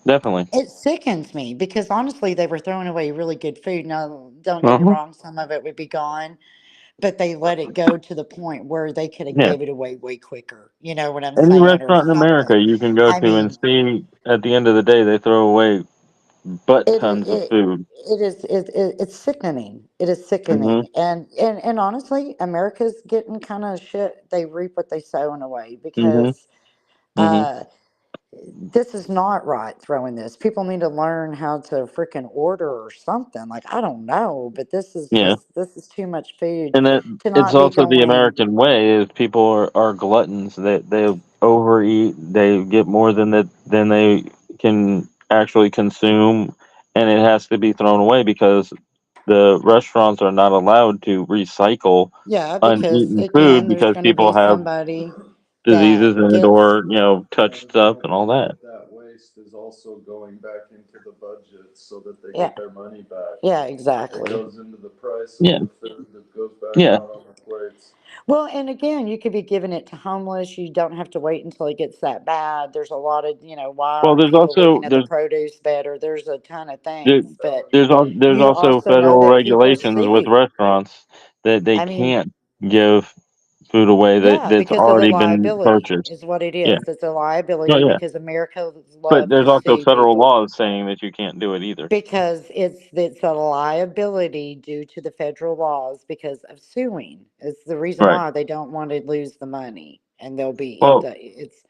Speaker 1: Definitely.
Speaker 10: it sickens me because honestly, they were throwing away really good food. Now, don't get me
Speaker 1: Uh-huh.
Speaker 10: wrong, some of it would be gone, but they let it go to the point where they could have
Speaker 1: Yeah.
Speaker 10: gave it away way quicker. You know what I'm
Speaker 1: Any
Speaker 10: saying, or
Speaker 1: restaurant in
Speaker 10: something.
Speaker 1: America you can go
Speaker 10: I
Speaker 1: to and
Speaker 10: mean,
Speaker 1: see at the end of the day they throw away butt
Speaker 10: it
Speaker 1: tons of
Speaker 10: it
Speaker 1: food.
Speaker 10: it's sickening. It is
Speaker 1: Hmm.
Speaker 10: sickening, and honestly, America's getting kind of shit. They reap what they sow in a way
Speaker 1: Hmm.
Speaker 10: because
Speaker 1: Hmm.
Speaker 10: uh, this is not right. Throwing this, people need to learn how to freaking order or something. Like I don't know, but
Speaker 1: Yeah.
Speaker 10: this is too much food
Speaker 1: And that
Speaker 10: to
Speaker 1: it's
Speaker 10: not be
Speaker 1: also the
Speaker 10: going.
Speaker 1: American way is people are gluttons. They overeat. They get more than they can actually consume, and it has to be thrown away because the restaurants are not allowed to recycle
Speaker 10: Yeah, because
Speaker 1: uneaten food
Speaker 10: again, there's
Speaker 1: because
Speaker 10: going to be
Speaker 1: people have
Speaker 10: somebody
Speaker 1: diseases
Speaker 10: that
Speaker 1: and
Speaker 10: gets.
Speaker 1: or touch stuff and all that.
Speaker 9: That waste is also going back into the budget so that they
Speaker 10: Yeah,
Speaker 9: get their money back.
Speaker 10: yeah,
Speaker 9: It
Speaker 10: exactly.
Speaker 9: goes into the price of
Speaker 1: Yeah.
Speaker 9: the food that goes back
Speaker 1: Yeah.
Speaker 9: out on the plates.
Speaker 10: Well, and again, you could be giving it to homeless. You don't have to wait until it gets that bad. There's a lot of, why
Speaker 1: Well,
Speaker 10: aren't
Speaker 1: there's
Speaker 10: people
Speaker 1: also
Speaker 10: looking at the produce better? There's a ton of
Speaker 1: there,
Speaker 10: things, but
Speaker 1: there's
Speaker 10: you
Speaker 1: also
Speaker 10: also know
Speaker 1: federal
Speaker 10: that people
Speaker 1: regulations with
Speaker 10: see.
Speaker 1: restaurants that they
Speaker 10: I mean,
Speaker 1: can't give food away
Speaker 10: yeah,
Speaker 1: that's
Speaker 10: because of the
Speaker 1: already been
Speaker 10: liability
Speaker 1: purchased.
Speaker 10: is what it
Speaker 1: Yeah.
Speaker 10: is. It's a
Speaker 1: Oh
Speaker 10: liability
Speaker 1: yeah.
Speaker 10: because Americans
Speaker 1: But
Speaker 10: love
Speaker 1: there's
Speaker 10: to
Speaker 1: also
Speaker 10: sue
Speaker 1: federal
Speaker 10: people.
Speaker 1: laws saying that you can't do it either.
Speaker 10: Because it's a liability due to the federal laws because of suing. It's the reason
Speaker 1: Right.
Speaker 10: why they don't want to lose the money, and they'll be
Speaker 1: Well,
Speaker 10: it's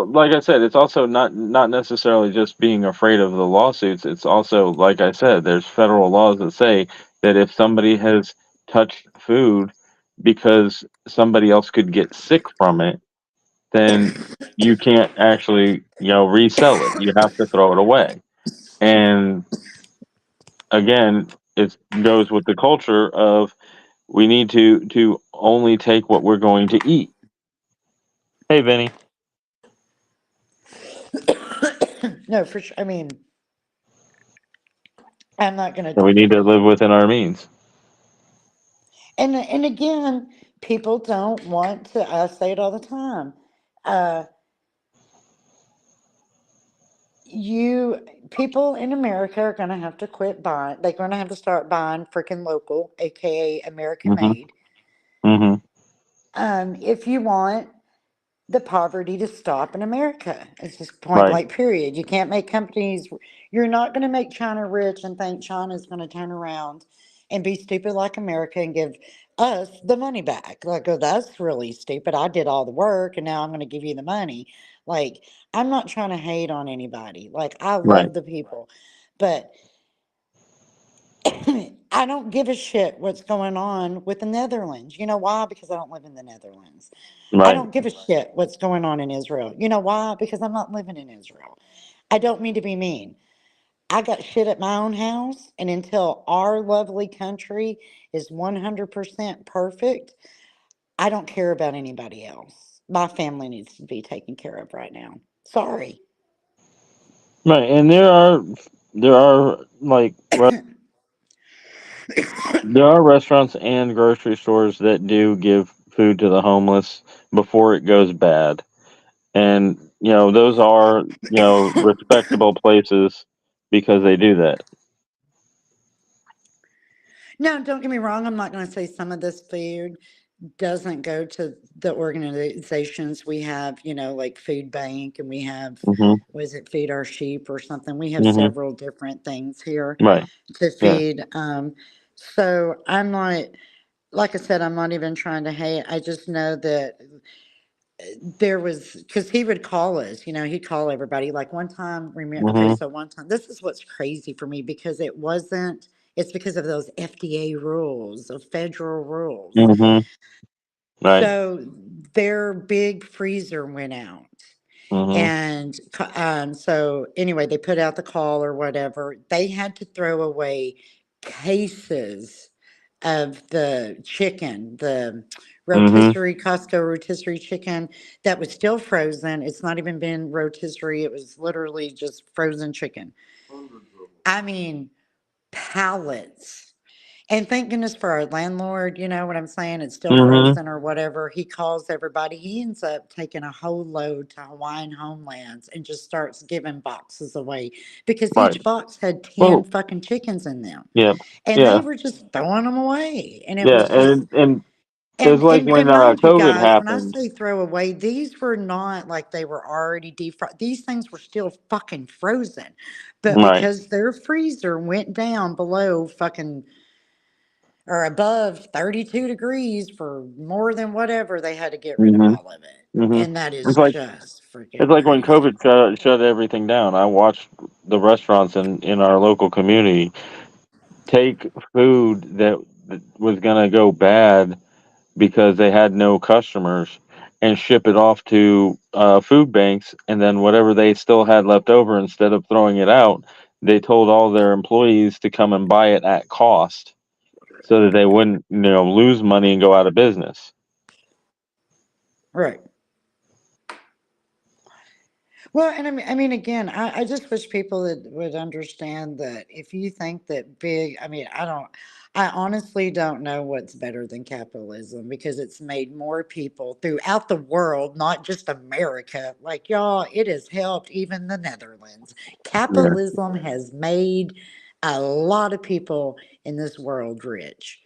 Speaker 1: like I said, it's also not necessarily just being afraid of the lawsuits. It's also, like I said, there's federal laws that say that if somebody has touched food because somebody else could get sick from it, then you can't actually, resell it. You have to throw it away. And again, it goes with the culture of we need to only take what we're going to eat. Hey, Vinny.
Speaker 10: no for sure. I mean, I'm not gonna.
Speaker 1: And we need to live within our means.
Speaker 10: And again, people don't want to. I say it all the time. Uh, you people in America are gonna have to quit buying. They're gonna have to start buying freaking local, aka American
Speaker 1: Hmm.
Speaker 10: made.
Speaker 1: Hmm.
Speaker 10: If you want the poverty to stop in America. It's just point
Speaker 1: Right.
Speaker 10: blank, period. You can't make companies, you're not going to make China rich and think China's going to turn around and be stupid like America and give us the money back. Like, oh, that's really stupid. I did all the work and now I'm going to give you the money. Like, I'm not trying to hate on anybody. Like, I
Speaker 1: Right.
Speaker 10: love the people, but I don't give a shit what's going on with the Netherlands. You know why? Because I don't live in the Netherlands. I
Speaker 1: Right.
Speaker 10: don't give a shit what's going on in Israel. You know why? Because I'm not living in Israel. I don't mean to be mean. I got shit at my own house, and until our lovely country is 100% perfect, I don't care about anybody else. My family needs to be taken care of right now. Sorry.
Speaker 1: Right, and there are like there are restaurants and grocery stores that do give food to the homeless before it goes bad. And those are respectable places because they do that.
Speaker 10: No, don't get me wrong. I'm not going to say some of this food doesn't go to the organizations we have, like Food Bank, and we have,
Speaker 1: Mhm.
Speaker 10: was it Feed Our Sheep or something? We have
Speaker 1: Mhm.
Speaker 10: several different things here
Speaker 1: Right.
Speaker 10: to
Speaker 1: Yeah.
Speaker 10: feed. So I'm not, like I said, I'm not even trying to hate. I just know that there was, because he would call us, he'd call everybody. Like one time, remember, okay,
Speaker 1: Mhm.
Speaker 10: so one time, this is what's crazy for me because it's because of those FDA rules, of federal rules.
Speaker 1: Mhm. Right.
Speaker 10: So their big freezer went out.
Speaker 1: Mhm.
Speaker 10: And so anyway, they put out the call or whatever. They had to throw away cases of the chicken, the
Speaker 1: Mhm.
Speaker 10: rotisserie, Costco rotisserie chicken that was still frozen. It's not even been rotisserie. It was literally just frozen chicken. I mean, pallets. And thank goodness for our landlord, you know what I'm saying? It's still
Speaker 1: Mhm.
Speaker 10: frozen or whatever. He calls everybody. He ends up taking a whole load to Hawaiian homelands and just starts giving boxes away because
Speaker 1: Right.
Speaker 10: each box had 10
Speaker 1: Well,
Speaker 10: fucking chickens in them.
Speaker 1: yeah.
Speaker 10: And they
Speaker 1: Yeah.
Speaker 10: were just throwing them away. And it
Speaker 1: Yeah.
Speaker 10: was just,
Speaker 1: And it's
Speaker 10: and
Speaker 1: like
Speaker 10: and
Speaker 1: when
Speaker 10: and mind you
Speaker 1: COVID
Speaker 10: guys, when I
Speaker 1: happened.
Speaker 10: say throw away, these were not like they were already deep fried. These things were still fucking frozen. But
Speaker 1: Right.
Speaker 10: because their freezer went down below fucking or above 32 degrees for more than whatever, they had to get rid of
Speaker 1: Mhm.
Speaker 10: all of it.
Speaker 1: Mhm.
Speaker 10: And that
Speaker 1: It's
Speaker 10: is
Speaker 1: like
Speaker 10: just
Speaker 1: it's
Speaker 10: freaking
Speaker 1: like when
Speaker 10: crazy.
Speaker 1: COVID shut everything down. I watched the restaurants in our local community take food that was going to go bad because they had no customers and ship it off to food banks, and then whatever they still had left over, instead of throwing it out, they told all their employees to come and buy it at cost so that they wouldn't lose money and go out of business.
Speaker 10: Right. Well, and I mean, again, I just wish people would understand that if you think that big, I honestly don't know what's better than capitalism because it's made more people throughout the world, not just America. Like, y'all, it has helped even the Netherlands.
Speaker 1: Yeah.
Speaker 10: Capitalism has made a lot of people in this world rich.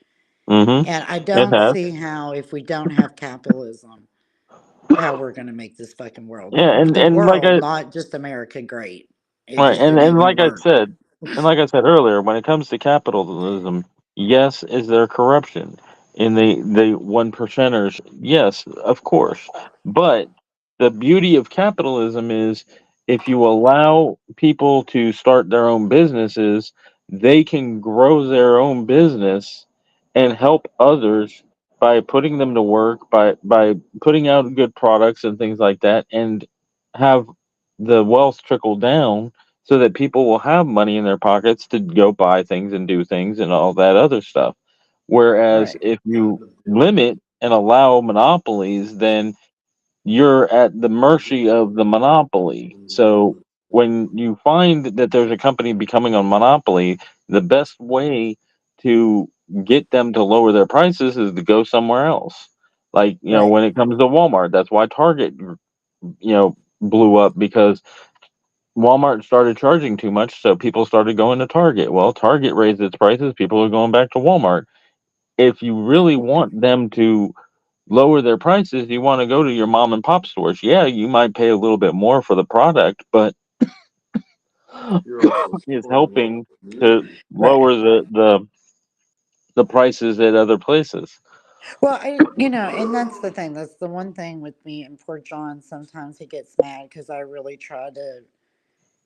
Speaker 1: Mm-hmm.
Speaker 10: And I
Speaker 1: It
Speaker 10: don't
Speaker 1: has.
Speaker 10: see how, if we don't have capitalism, how we're going to make this fucking world,
Speaker 1: Yeah, and
Speaker 10: the
Speaker 1: like
Speaker 10: world,
Speaker 1: I
Speaker 10: not just America, great. It
Speaker 1: right,
Speaker 10: just it
Speaker 1: and
Speaker 10: ain't going to
Speaker 1: like I
Speaker 10: work.
Speaker 1: said, earlier, when it comes to capitalism, yes, is there corruption in the one percenters? Yes, of course. But the beauty of capitalism is if you allow people to start their own businesses, they can grow their own business and help others by putting them to work, by putting out good products and things like that, and have the wealth trickle down so that people will have money in their pockets to go buy things and do things and all that other stuff. Whereas
Speaker 10: Right.
Speaker 1: if you limit and allow monopolies, then you're at the mercy of the monopoly. So when you find that there's a company becoming a monopoly, the best way to get them to lower their prices is to go somewhere else. Like,
Speaker 10: Right.
Speaker 1: when it comes to Walmart, that's why Target, blew up because Walmart started charging too much, so people started going to Target. Well, Target raised its prices, people are going back to Walmart. If you really want them to lower their prices, you want to go to your mom and pop stores. Yeah, you might pay a little bit more for the product, but it's helping to
Speaker 10: Right.
Speaker 1: lower the prices at other places.
Speaker 10: Well, and that's the thing. That's the one thing with me and poor John. Sometimes he gets mad because I really try to.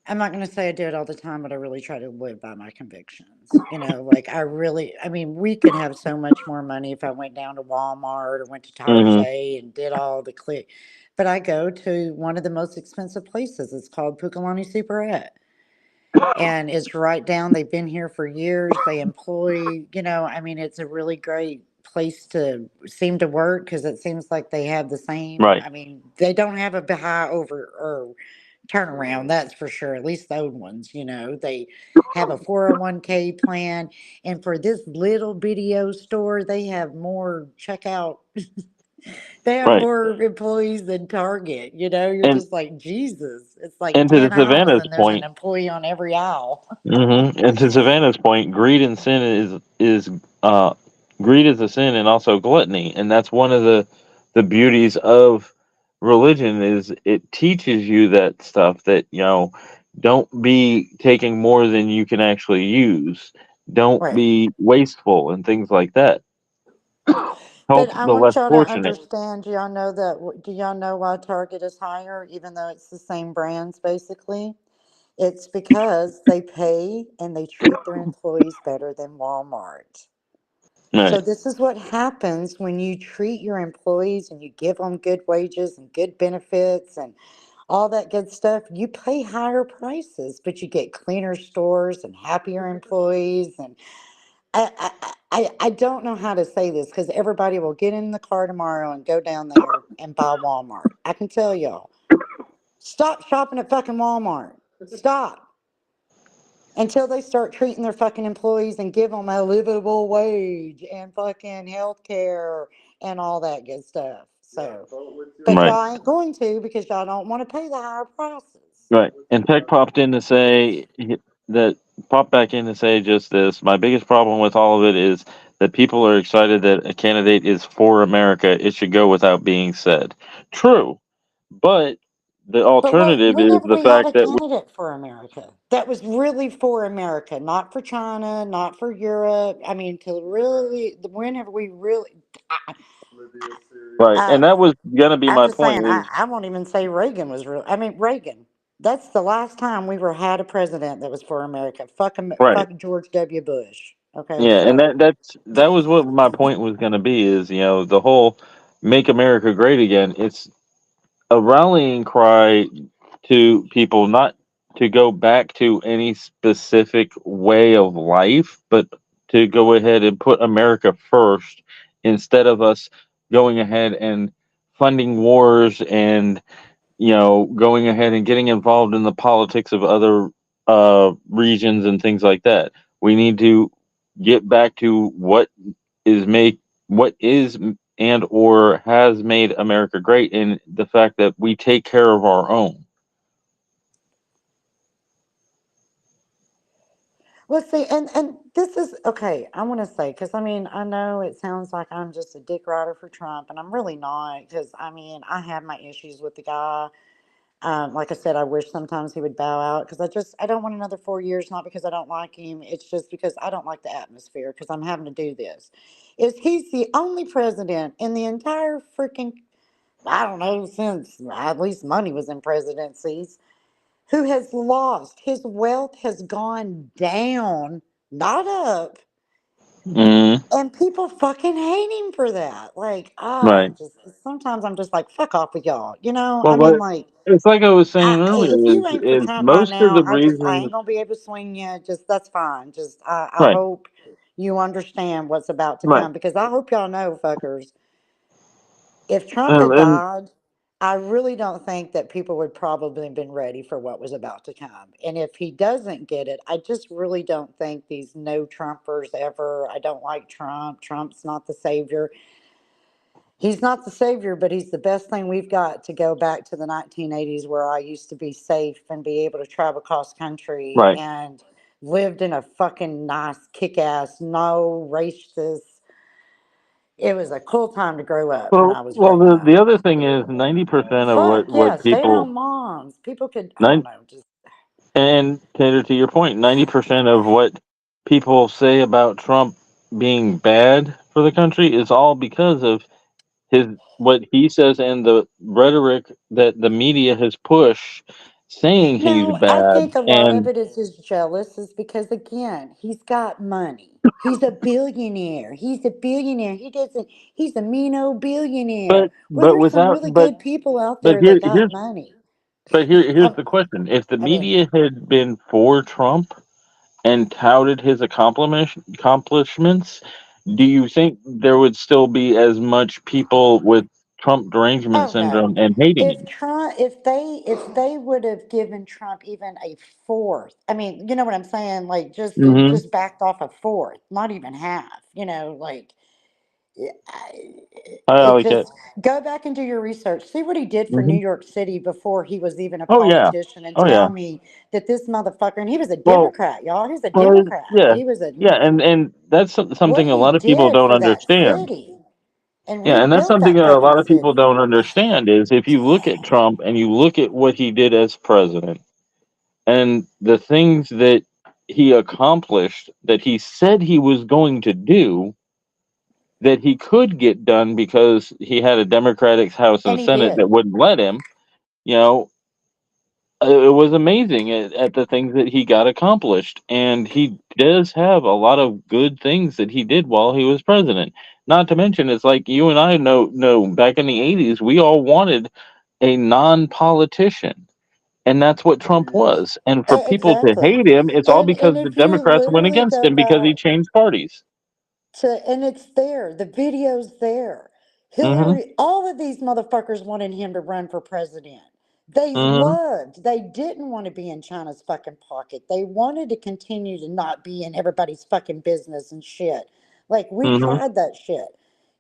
Speaker 10: I'm not going to say I do it all the time, but I really try to live by my convictions. Like we could have so much more money if I went down to Walmart or went to
Speaker 1: Hmm.
Speaker 10: Target and did all the click. But I go to one of the most expensive places. It's called Pukalani Superette. And it's right down. They've been here for years. They employ, it's a really great place to seem to work because it seems like they have the same.
Speaker 1: Right.
Speaker 10: I mean, they don't have a high over or turnaround, that's for sure. At least the old ones, they have a 401k plan, and for this little video store, they have more checkout. They have
Speaker 1: Right.
Speaker 10: more employees than Target. You're
Speaker 1: And
Speaker 10: just like, Jesus. It's like
Speaker 1: and to
Speaker 10: 10
Speaker 1: the
Speaker 10: aisles
Speaker 1: Savannah's
Speaker 10: and there's an
Speaker 1: point,
Speaker 10: employee on every aisle.
Speaker 1: and to Savannah's point, greed and sin is greed is a sin, and also gluttony, and that's one of the beauties of religion is it teaches you that stuff that don't be taking more than you can actually use, don't
Speaker 10: Right.
Speaker 1: be wasteful, and things like that.
Speaker 10: But
Speaker 1: Help
Speaker 10: I
Speaker 1: the
Speaker 10: want
Speaker 1: less
Speaker 10: y'all to
Speaker 1: fortunate.
Speaker 10: understand, do y'all know that? Do y'all know why Target is higher, even though it's the same brands, basically? It's because they pay and they treat their employees better than Walmart. So
Speaker 1: Right.
Speaker 10: this is what happens when you treat your employees and you give them good wages and good benefits and all that good stuff. You pay higher prices, but you get cleaner stores and happier employees. And I don't know how to say this because everybody will get in the car tomorrow and go down there and buy Walmart. I can tell y'all, stop shopping at fucking Walmart. Stop. Until they start treating their fucking employees and give them a livable wage and fucking health care and all that good stuff. So, but
Speaker 1: Right.
Speaker 10: y'all ain't going to because y'all don't want to pay the higher prices.
Speaker 1: Right. And Tech popped back in to say just this. My biggest problem with all of it is that people are excited that a candidate is for America. It should go without being said. True. But the
Speaker 10: But
Speaker 1: alternative is
Speaker 10: whenever
Speaker 1: the
Speaker 10: we had a
Speaker 1: fact that
Speaker 10: candidate for America that was really for America, not for China, not for Europe. I mean, to really, whenever we really,
Speaker 1: right.
Speaker 10: uh,
Speaker 1: And that was gonna be
Speaker 10: I'm
Speaker 1: my
Speaker 10: just saying,
Speaker 1: point is
Speaker 10: I won't even say Reagan was real. I mean, Reagan. That's the last time we had a president that was for America.
Speaker 1: right.
Speaker 10: Fuck George W. Bush. Okay,
Speaker 1: Yeah, and
Speaker 10: so
Speaker 1: that was what my point was gonna be is, the whole make America great again. It's a rallying cry to people not to go back to any specific way of life, but to go ahead and put America first instead of us going ahead and funding wars and going ahead and getting involved in the politics of other regions and things like that. We need to get back to what is and or has made America great, and the fact that we take care of our own.
Speaker 10: let's see. And this is okay. I want to say because I mean I know it sounds like I'm just a dick rider for Trump, and I'm really not because I mean I have my issues with the guy. Like I said, I wish sometimes he would bow out because I don't want another 4 years. Not because I don't like him. It's just because I don't like the atmosphere because I'm having to do this. Is he's the only president in the entire freaking I don't know since at least money was in presidencies who has lost his wealth has gone down, not up.
Speaker 1: Mm,
Speaker 10: And people fucking hate him for that. Like,
Speaker 1: right.
Speaker 10: just sometimes I'm just like, fuck off with y'all.
Speaker 1: Well,
Speaker 10: I mean,
Speaker 1: but
Speaker 10: like,
Speaker 1: it's like I was saying
Speaker 10: if
Speaker 1: earlier
Speaker 10: you
Speaker 1: is
Speaker 10: ain't for
Speaker 1: is
Speaker 10: Trump right
Speaker 1: most of
Speaker 10: now,
Speaker 1: the
Speaker 10: I
Speaker 1: reasons.
Speaker 10: ain't gonna be able to swing you. Just that's fine. Just I
Speaker 1: Right.
Speaker 10: hope you understand what's about to
Speaker 1: Right.
Speaker 10: come because I hope y'all know, fuckers, if Trump had
Speaker 1: And
Speaker 10: died, I really don't think that people would probably have been ready for what was about to come. And if he doesn't get it, I just really don't think these no Trumpers ever. I don't like Trump. Trump's not the savior. He's not the savior, but he's the best thing we've got to go back to the 1980s where I used to be safe and be able to travel cross country
Speaker 1: right.
Speaker 10: and lived in a fucking nice, kick ass, no racist. It was a cool time to grow up when I was
Speaker 1: Well,
Speaker 10: growing
Speaker 1: the
Speaker 10: up.
Speaker 1: other thing is 90% of
Speaker 10: Fuck yeah,
Speaker 1: what
Speaker 10: stay at
Speaker 1: people
Speaker 10: home moms. People could, I don't
Speaker 1: nine
Speaker 10: know, just
Speaker 1: and Tater, to your point, 90% of what people say about Trump being bad for the country is all because of his what he says and the rhetoric that the media has pushed saying he's
Speaker 10: no, I
Speaker 1: bad.
Speaker 10: think a lot of
Speaker 1: And
Speaker 10: it is just jealous, is because again, he's got money. He's a billionaire. He's a billionaire. He's a mean old billionaire. Well,
Speaker 1: but
Speaker 10: there's some
Speaker 1: without
Speaker 10: really good people out
Speaker 1: but
Speaker 10: there that got money.
Speaker 1: here's
Speaker 10: Um,
Speaker 1: the question. If the
Speaker 10: I mean,
Speaker 1: media had been for Trump and touted his accomplishments, do you think there would still be as much people with Trump derangement
Speaker 10: Oh
Speaker 1: syndrome
Speaker 10: no.
Speaker 1: and hating
Speaker 10: If
Speaker 1: him?
Speaker 10: Trump, if they would have given Trump even a fourth, I mean, you know what I'm saying? Like
Speaker 1: Hmm.
Speaker 10: just backed off a fourth, not even half. Like
Speaker 1: I
Speaker 10: it
Speaker 1: like it.
Speaker 10: just go back and do your research. See what he did for
Speaker 1: Hmm.
Speaker 10: New York City before he was even a
Speaker 1: Oh yeah.
Speaker 10: politician, and
Speaker 1: Oh yeah.
Speaker 10: tell me that this motherfucker, and he was a
Speaker 1: Well,
Speaker 10: Democrat, y'all. He was a
Speaker 1: well,
Speaker 10: Democrat.
Speaker 1: yeah,
Speaker 10: He was a
Speaker 1: yeah, and that's
Speaker 10: what
Speaker 1: something a
Speaker 10: he
Speaker 1: lot of people
Speaker 10: did
Speaker 1: don't
Speaker 10: for that
Speaker 1: understand.
Speaker 10: city and
Speaker 1: Yeah, and that's
Speaker 10: rebuilt
Speaker 1: something
Speaker 10: that
Speaker 1: that a
Speaker 10: fucking
Speaker 1: lot of people
Speaker 10: city.
Speaker 1: don't understand is if you look at Trump and you look at what he did as president and the things that he accomplished that he said he was going to do that he could get done because he had a Democratic House
Speaker 10: And
Speaker 1: and
Speaker 10: he
Speaker 1: Senate that
Speaker 10: did.
Speaker 1: wouldn't let him, you know, it was amazing at the things that he got accomplished. And he does have a lot of good things that he did while he was president. Not to mention, it's like you and I know back in the 80s, we all wanted a non politician. And that's what Trump was. And for people to
Speaker 10: Exactly.
Speaker 1: hate him, it's all
Speaker 10: And
Speaker 1: because the
Speaker 10: if you
Speaker 1: Democrats went
Speaker 10: literally
Speaker 1: against
Speaker 10: go
Speaker 1: him because he
Speaker 10: back
Speaker 1: changed parties.
Speaker 10: and it's there, the video's there.
Speaker 1: Hmm.
Speaker 10: Hillary, all of these motherfuckers wanted him to run for president.
Speaker 1: Hmm.
Speaker 10: They didn't want to be in China's fucking pocket. They wanted to continue to not be in everybody's fucking business and shit. Like, we
Speaker 1: Hmm.
Speaker 10: tried that shit.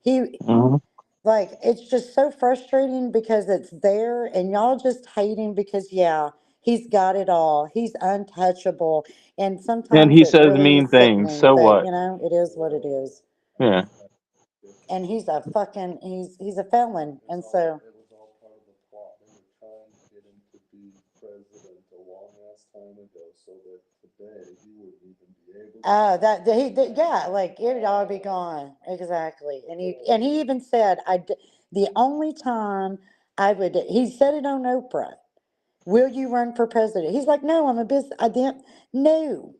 Speaker 10: He,
Speaker 1: Hmm.
Speaker 10: like, it's just so frustrating because it's there and y'all just hate him because, yeah, he's got it all. He's untouchable. And
Speaker 1: And
Speaker 10: sometimes
Speaker 1: he
Speaker 10: it
Speaker 1: says
Speaker 10: really
Speaker 1: mean
Speaker 10: is
Speaker 1: things.
Speaker 10: sickening,
Speaker 1: So
Speaker 10: but,
Speaker 1: what?
Speaker 10: it is what it is.
Speaker 1: Yeah.
Speaker 10: And he's a fucking, he's a felon. And so,
Speaker 9: It was all part of the plot. They were trying to get him to be president a long ass time ago so that today he wouldn't even be able to.
Speaker 10: yeah, like it ought to be gone. Exactly. And he even said, the only time I would, he said it on Oprah, will you run for president? He's like, no, I'm a business, I didn't, no.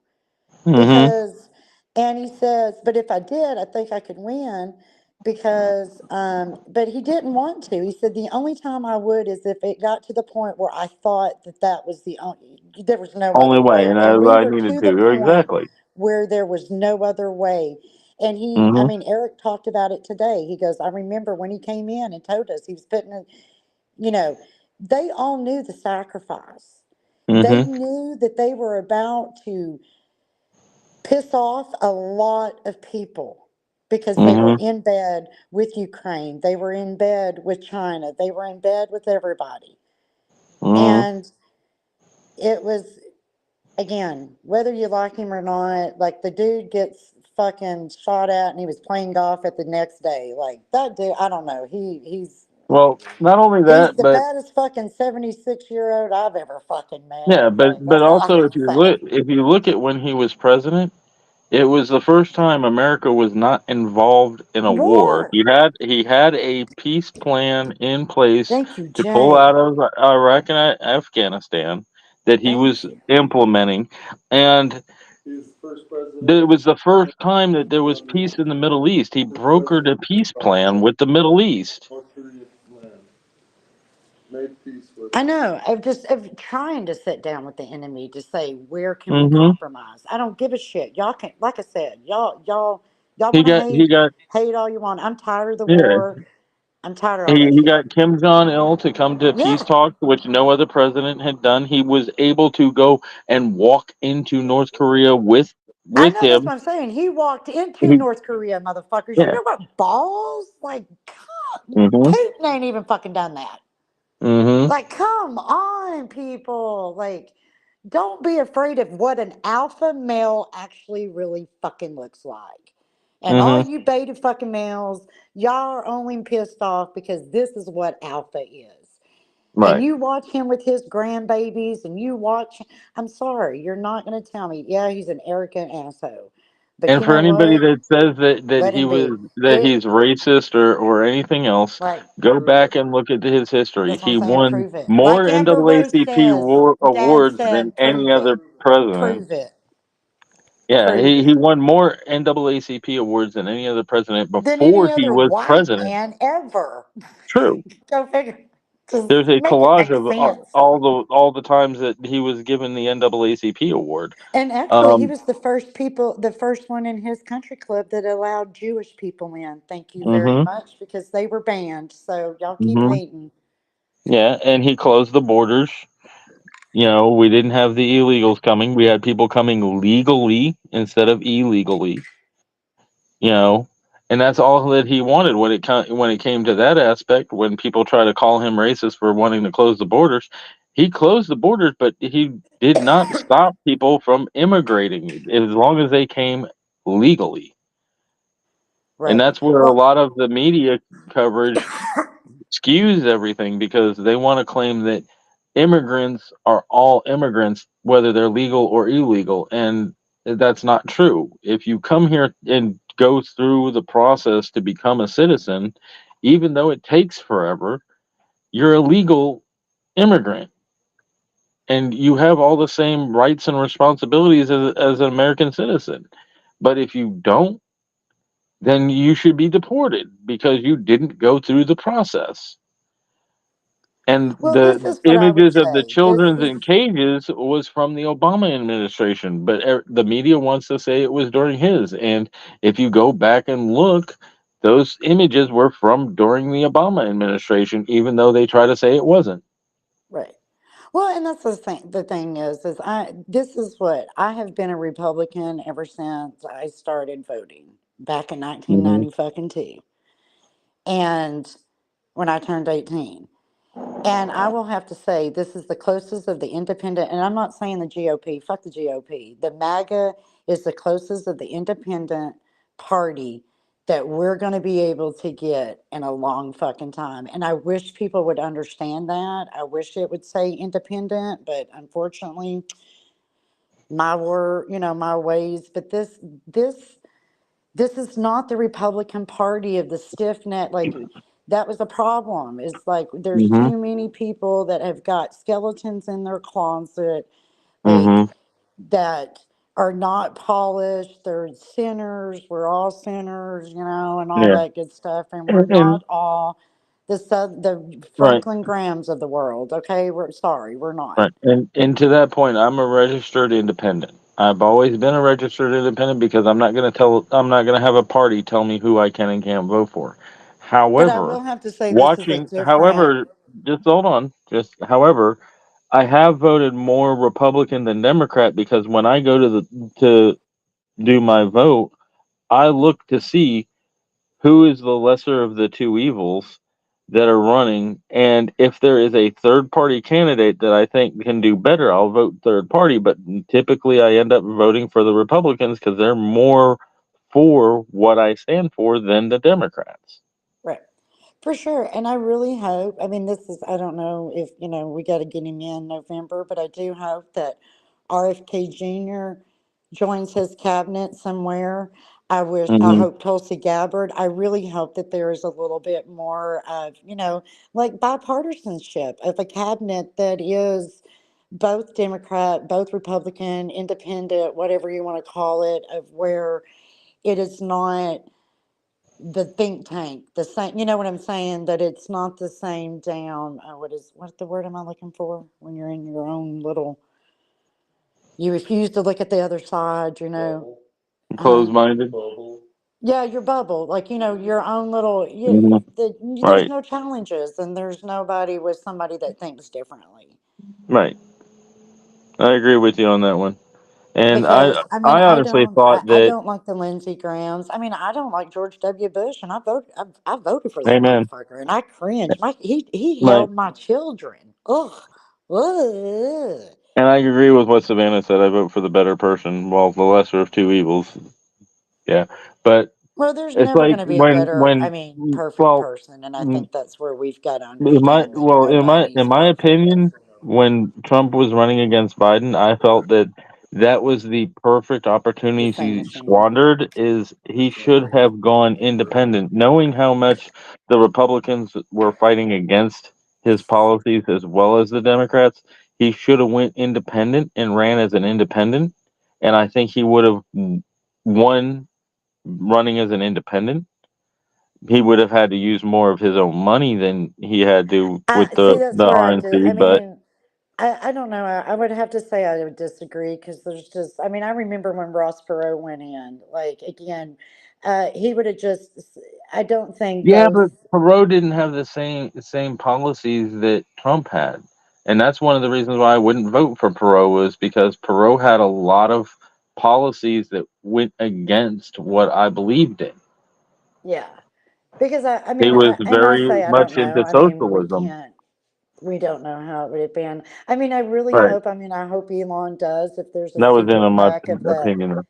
Speaker 1: Hmm.
Speaker 10: Because and he says, but if I did, I think I could win because but he didn't want to. He said the only time I would is if it got to the point where I thought that was the only, there was no
Speaker 1: Only
Speaker 10: other
Speaker 1: way.
Speaker 10: way,
Speaker 1: And
Speaker 10: and we
Speaker 1: I
Speaker 10: were
Speaker 1: needed
Speaker 10: to the
Speaker 1: to.
Speaker 10: point
Speaker 1: Exactly.
Speaker 10: where there was no other way. And I
Speaker 1: Hmm.
Speaker 10: mean, Eric talked about it today. He goes, I remember when he came in and told us he was putting in, you know, they all knew the sacrifice. They
Speaker 1: Hmm.
Speaker 10: knew that they were about to piss off a lot of people because they were
Speaker 1: Hmm.
Speaker 10: in bed with Ukraine. They were in bed with China. They were in bed with everybody.
Speaker 1: Hmm.
Speaker 10: And it was, again, whether you like him or not, like the dude gets fucking shot at and he was playing golf at the next day. Like that dude, I don't know.
Speaker 1: Well, not only
Speaker 10: He's
Speaker 1: that,
Speaker 10: the
Speaker 1: but
Speaker 10: baddest fucking 76-year-old I've ever fucking met.
Speaker 1: yeah,
Speaker 10: Like
Speaker 1: but
Speaker 10: that's all I
Speaker 1: also
Speaker 10: can say.
Speaker 1: if you look at when he was president, it was the first time America was not involved in a war.
Speaker 10: War.
Speaker 1: He had a peace plan in place
Speaker 10: Thank you,
Speaker 1: to pull
Speaker 10: Jay.
Speaker 1: out of Iraq and Afghanistan that he
Speaker 10: Thank
Speaker 1: was
Speaker 10: you.
Speaker 1: implementing, and
Speaker 9: He was the first president
Speaker 1: it
Speaker 9: ever
Speaker 1: was the first time that there was peace in the Middle East. He
Speaker 9: first
Speaker 1: brokered a
Speaker 9: president
Speaker 1: peace plan with the Middle East.
Speaker 9: North Korea land. Made peace with
Speaker 10: I
Speaker 9: him.
Speaker 10: know. Of trying to sit down with the enemy to say where can we
Speaker 1: Hmm.
Speaker 10: compromise. I don't give a shit. Y'all can, like I said, y'all
Speaker 1: He
Speaker 10: want to
Speaker 1: got
Speaker 10: hate all you want. I'm tired of the
Speaker 1: yeah.
Speaker 10: war. I'm tired of all that
Speaker 1: He
Speaker 10: shit.
Speaker 1: got Kim Jong Il to come to peace
Speaker 10: Yeah,
Speaker 1: talks, which no other president had done. He was able to go and walk into North Korea
Speaker 10: I
Speaker 1: with
Speaker 10: know. That's
Speaker 1: him.
Speaker 10: what I'm saying. He walked into
Speaker 1: He,
Speaker 10: North Korea, motherfuckers. You
Speaker 1: yeah.
Speaker 10: know what balls? Like, come,
Speaker 1: Mhm.
Speaker 10: Putin ain't even fucking done that.
Speaker 1: Mhm.
Speaker 10: Like, come on, people. Like, don't be afraid of what an alpha male actually really fucking looks like. And all
Speaker 1: Mhm.
Speaker 10: you beta fucking males, y'all are only pissed off because this is what alpha is. And
Speaker 1: Right.
Speaker 10: you watch him with his grandbabies and I'm sorry, you're not going to tell me, yeah, he's an arrogant asshole. But
Speaker 1: And
Speaker 10: you
Speaker 1: for
Speaker 10: know
Speaker 1: anybody
Speaker 10: what?
Speaker 1: that says
Speaker 10: Let him be.
Speaker 1: that he's racist or anything else,
Speaker 10: Right.
Speaker 1: go back and look at his history.
Speaker 10: That's what I'm
Speaker 1: He
Speaker 10: saying.
Speaker 1: won
Speaker 10: Prove it.
Speaker 1: more
Speaker 10: Like Amber Rose
Speaker 1: NAACP
Speaker 10: says, Dad
Speaker 1: awards than
Speaker 10: said,
Speaker 1: any
Speaker 10: prove it.
Speaker 1: other president.
Speaker 10: Prove it.
Speaker 1: Yeah,
Speaker 10: Prove
Speaker 1: he
Speaker 10: it.
Speaker 1: won more NAACP awards than any other president
Speaker 10: Than
Speaker 1: before
Speaker 10: any
Speaker 1: he
Speaker 10: other
Speaker 1: was
Speaker 10: white
Speaker 1: president.
Speaker 10: man ever.
Speaker 1: True.
Speaker 10: Go figure.
Speaker 1: There's a
Speaker 10: Make it
Speaker 1: collage
Speaker 10: make
Speaker 1: of
Speaker 10: sense.
Speaker 1: all the times that he was given the NAACP award.
Speaker 10: And actually, he
Speaker 1: Um,
Speaker 10: was the first one in his country club that allowed Jewish people in. Thank you very
Speaker 1: hmm
Speaker 10: much, because they were banned. So y'all keep
Speaker 1: hmm
Speaker 10: hating.
Speaker 1: Yeah, and he closed the borders. We didn't have the illegals coming. We had people coming legally instead of illegally. You know, and that's all that he wanted when it came to that aspect. When people try to call him racist for wanting to close the borders, he closed the borders, but he did not stop people from immigrating as long as they came legally. And
Speaker 10: Right.
Speaker 1: that's where a
Speaker 10: Well,
Speaker 1: lot of the media coverage skews everything, because they want to claim that immigrants are all immigrants, whether they're legal or illegal. And that's not true. If you come here and go through the process to become a citizen, even though it takes forever, you're a legal immigrant. And you have all the same rights and responsibilities as an American citizen. But if you don't, then you should be deported because you didn't go through the process. And
Speaker 10: well, this
Speaker 1: the
Speaker 10: is what I would
Speaker 1: images of the
Speaker 10: say. This
Speaker 1: children
Speaker 10: is
Speaker 1: in cages was from the Obama administration, but the media wants to say it was during his. And if you go back and look, those images were from during the Obama administration, even though they try to say it wasn't.
Speaker 10: right. Well, and that's the thing. The thing is I. This is what I have been a Republican ever since I started voting back in
Speaker 1: hmm
Speaker 10: 1990 fucking two, and when I turned 18. And I will have to say, this is the closest of the independent, and I'm not saying the GOP, fuck the GOP. The MAGA is the closest of the independent party that we're going to be able to get in a long fucking time. And I wish people would understand that. I wish it would say independent, but unfortunately, my word, my ways. But this is not the Republican Party of the stiff neck. Like, that was a problem. It's like there's
Speaker 1: hmm
Speaker 10: too many people that have got skeletons in their closet, like,
Speaker 1: hmm
Speaker 10: that are not polished. They're sinners. We're all sinners, and all
Speaker 1: Yeah.
Speaker 10: that good stuff. And we're
Speaker 1: And
Speaker 10: not all the
Speaker 1: right.
Speaker 10: Franklin Grahams of the world. Okay, we're sorry, we're not.
Speaker 1: Right. And to that point, I'm a registered independent. I've always been a registered independent because I'm not going to have a party tell me who I can and can't vote for.
Speaker 10: But I
Speaker 1: However,
Speaker 10: will have to say this is a different.
Speaker 1: however, just hold on. However, I have voted more Republican than Democrat because when I go to do my vote, I look to see who is the lesser of the two evils that are running, and if there is a third party candidate that I think can do better, I'll vote third party. But typically I end up voting for the Republicans because they're more for what I stand for than the Democrats.
Speaker 10: Right. For sure. And I really hope, I mean, I don't know if, we got to get him in November, but I do hope that RFK Jr. joins his cabinet somewhere. I
Speaker 1: hmm
Speaker 10: hope Tulsi Gabbard, I really hope that there is a little bit more of, like bipartisanship of a cabinet that is both Democrat, both Republican, independent, whatever you want to call it, of where it is not the think tank, the same, you know what I'm saying? That it's not the same damn, what's the word am I looking for? When you're in your own little, you refuse to look at the other side,
Speaker 9: Bubble.
Speaker 10: huh?
Speaker 1: Closed minded.
Speaker 9: Bubble.
Speaker 10: Yeah, your bubble, like, your own little,
Speaker 1: hmm
Speaker 10: there's
Speaker 1: Right.
Speaker 10: no challenges, and there's nobody with somebody that thinks differently.
Speaker 1: Right. I agree with you on that one. And
Speaker 10: Because I mean,
Speaker 1: I
Speaker 10: I
Speaker 1: honestly
Speaker 10: don't,
Speaker 1: thought
Speaker 10: I
Speaker 1: that,
Speaker 10: don't like the Lindsey Grahams. I mean, I don't like George W. Bush, and I voted for that
Speaker 1: amen.
Speaker 10: motherfucker, and I cringe. He
Speaker 1: Right.
Speaker 10: held my children. Ugh. Ugh.
Speaker 1: And I agree with what Savannah said. I vote for the better person, well, the lesser of two evils. Yeah. But
Speaker 10: Well, there's
Speaker 1: it's
Speaker 10: never going
Speaker 1: like
Speaker 10: to be a better, I
Speaker 1: when
Speaker 10: mean, perfect
Speaker 1: well,
Speaker 10: person, and I think that's where we've got to
Speaker 1: in my
Speaker 10: understand that
Speaker 1: well in
Speaker 10: nobody's
Speaker 1: my
Speaker 10: perfect.
Speaker 1: opinion, when Trump was running against Biden, I felt that that was the perfect
Speaker 10: The
Speaker 1: opportunity
Speaker 10: same
Speaker 1: he
Speaker 10: machine.
Speaker 1: squandered. Is he should have gone independent, knowing how much the Republicans were fighting against his policies as well as the Democrats. He should have went independent and ran as an independent, and I think he would have won running as an independent. he would have had to use more of his own money than he had to with
Speaker 10: See,
Speaker 1: the
Speaker 10: that's
Speaker 1: the
Speaker 10: where
Speaker 1: RNC.
Speaker 10: I
Speaker 1: But
Speaker 10: mean, I don't know. I would have to say I would disagree because there's just, I mean, I remember when Ross Perot went in, like, again, he would have just, I don't think
Speaker 1: yeah, but
Speaker 10: those,
Speaker 1: Perot didn't have the same policies that Trump had, and that's one of the reasons why I wouldn't vote for Perot, was because Perot had a lot of policies that went against what I believed in.
Speaker 10: yeah. Because I
Speaker 1: He
Speaker 10: mean,
Speaker 1: was
Speaker 10: and I
Speaker 1: very
Speaker 10: say, I don't
Speaker 1: much
Speaker 10: know.
Speaker 1: into
Speaker 10: I mean,
Speaker 1: socialism.
Speaker 10: we don't know how it would have been. I mean, I really
Speaker 1: Right.
Speaker 10: hope, I mean, I hope Elon does, if there's a
Speaker 1: That was in
Speaker 10: secret
Speaker 1: my
Speaker 10: back of
Speaker 1: opinion.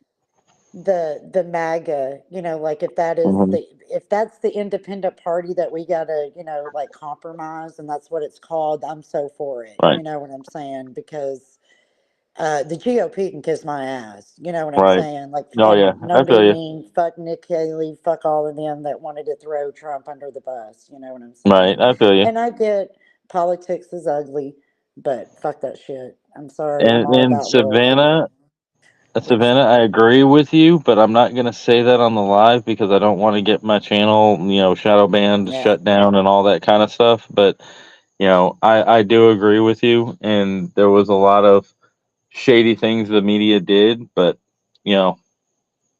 Speaker 10: the MAGA, like if that is
Speaker 1: Hmm.
Speaker 10: if that's the independent party that we gotta, like compromise and that's what it's called, I'm so for it.
Speaker 1: Right.
Speaker 10: You know what I'm saying? Because the GOP can kiss my ass. You know what I'm
Speaker 1: Right.
Speaker 10: saying? Like,
Speaker 1: Oh yeah,
Speaker 10: and no
Speaker 1: I feel
Speaker 10: being
Speaker 1: you.
Speaker 10: mean, fuck Nick Haley, fuck all of them that wanted to throw Trump under the bus. You know what I'm
Speaker 1: Right,
Speaker 10: saying?
Speaker 1: I feel you.
Speaker 10: And I get politics is ugly, but fuck that shit. I'm sorry. I'm
Speaker 1: And
Speaker 10: all
Speaker 1: in
Speaker 10: about loyalty.
Speaker 1: Savannah, I agree with you, but I'm not going to say that on the live because I don't want to get my channel, shadow banned,
Speaker 10: Yeah.
Speaker 1: shut down, and all that kind of stuff. But I do agree with you, and there was a lot of shady things the media did, but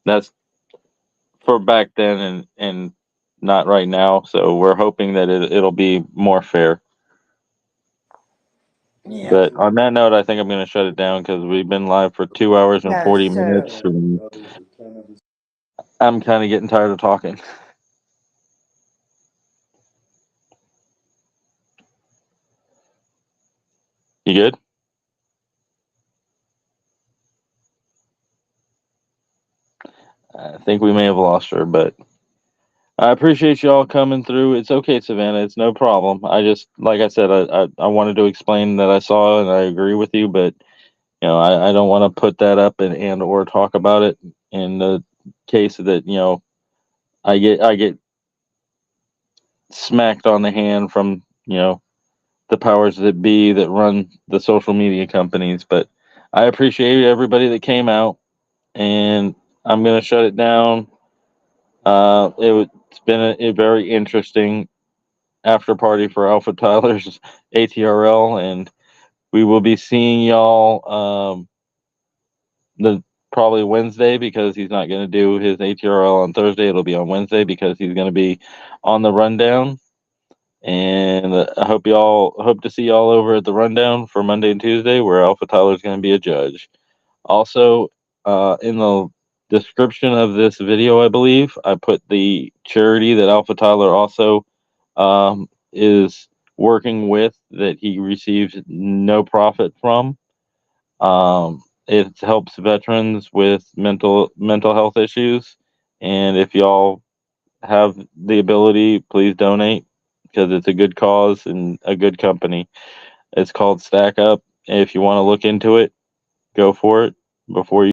Speaker 1: that's for back then and not right now. So we're hoping that it'll be more fair.
Speaker 10: Yeah.
Speaker 1: But on that note, I think I'm going to shut it down because we've been live for 2 hours and
Speaker 10: No,
Speaker 1: 40 minutes,
Speaker 10: so
Speaker 1: and I'm kind of getting tired of talking. You good? I think we may have lost her, but I appreciate you all coming through. It's okay, Savannah. It's no problem. I just, like I said, I wanted to explain that I saw and I agree with you, but I don't want to put that up and or talk about it in the case that I get smacked on the hand from the powers that be that run the social media companies. But I appreciate everybody that came out, and I'm gonna shut it down. It's been a very interesting after party for Alphatyler's ATRL, and we will be seeing y'all the probably Wednesday because he's not going to do his ATRL on Thursday. It'll be on Wednesday because he's going to be on the rundown. And I hope to see y'all over at the rundown for Monday and Tuesday, where Alphatyler is going to be a judge. Also, in the description of this video, I believe I put the charity that Alphatyler also is working with that he receives no profit from. It helps veterans with mental health issues, and if y'all have the ability, please donate because it's a good cause and a good company. It's called Stack Up. If you want to look into it, go for it before you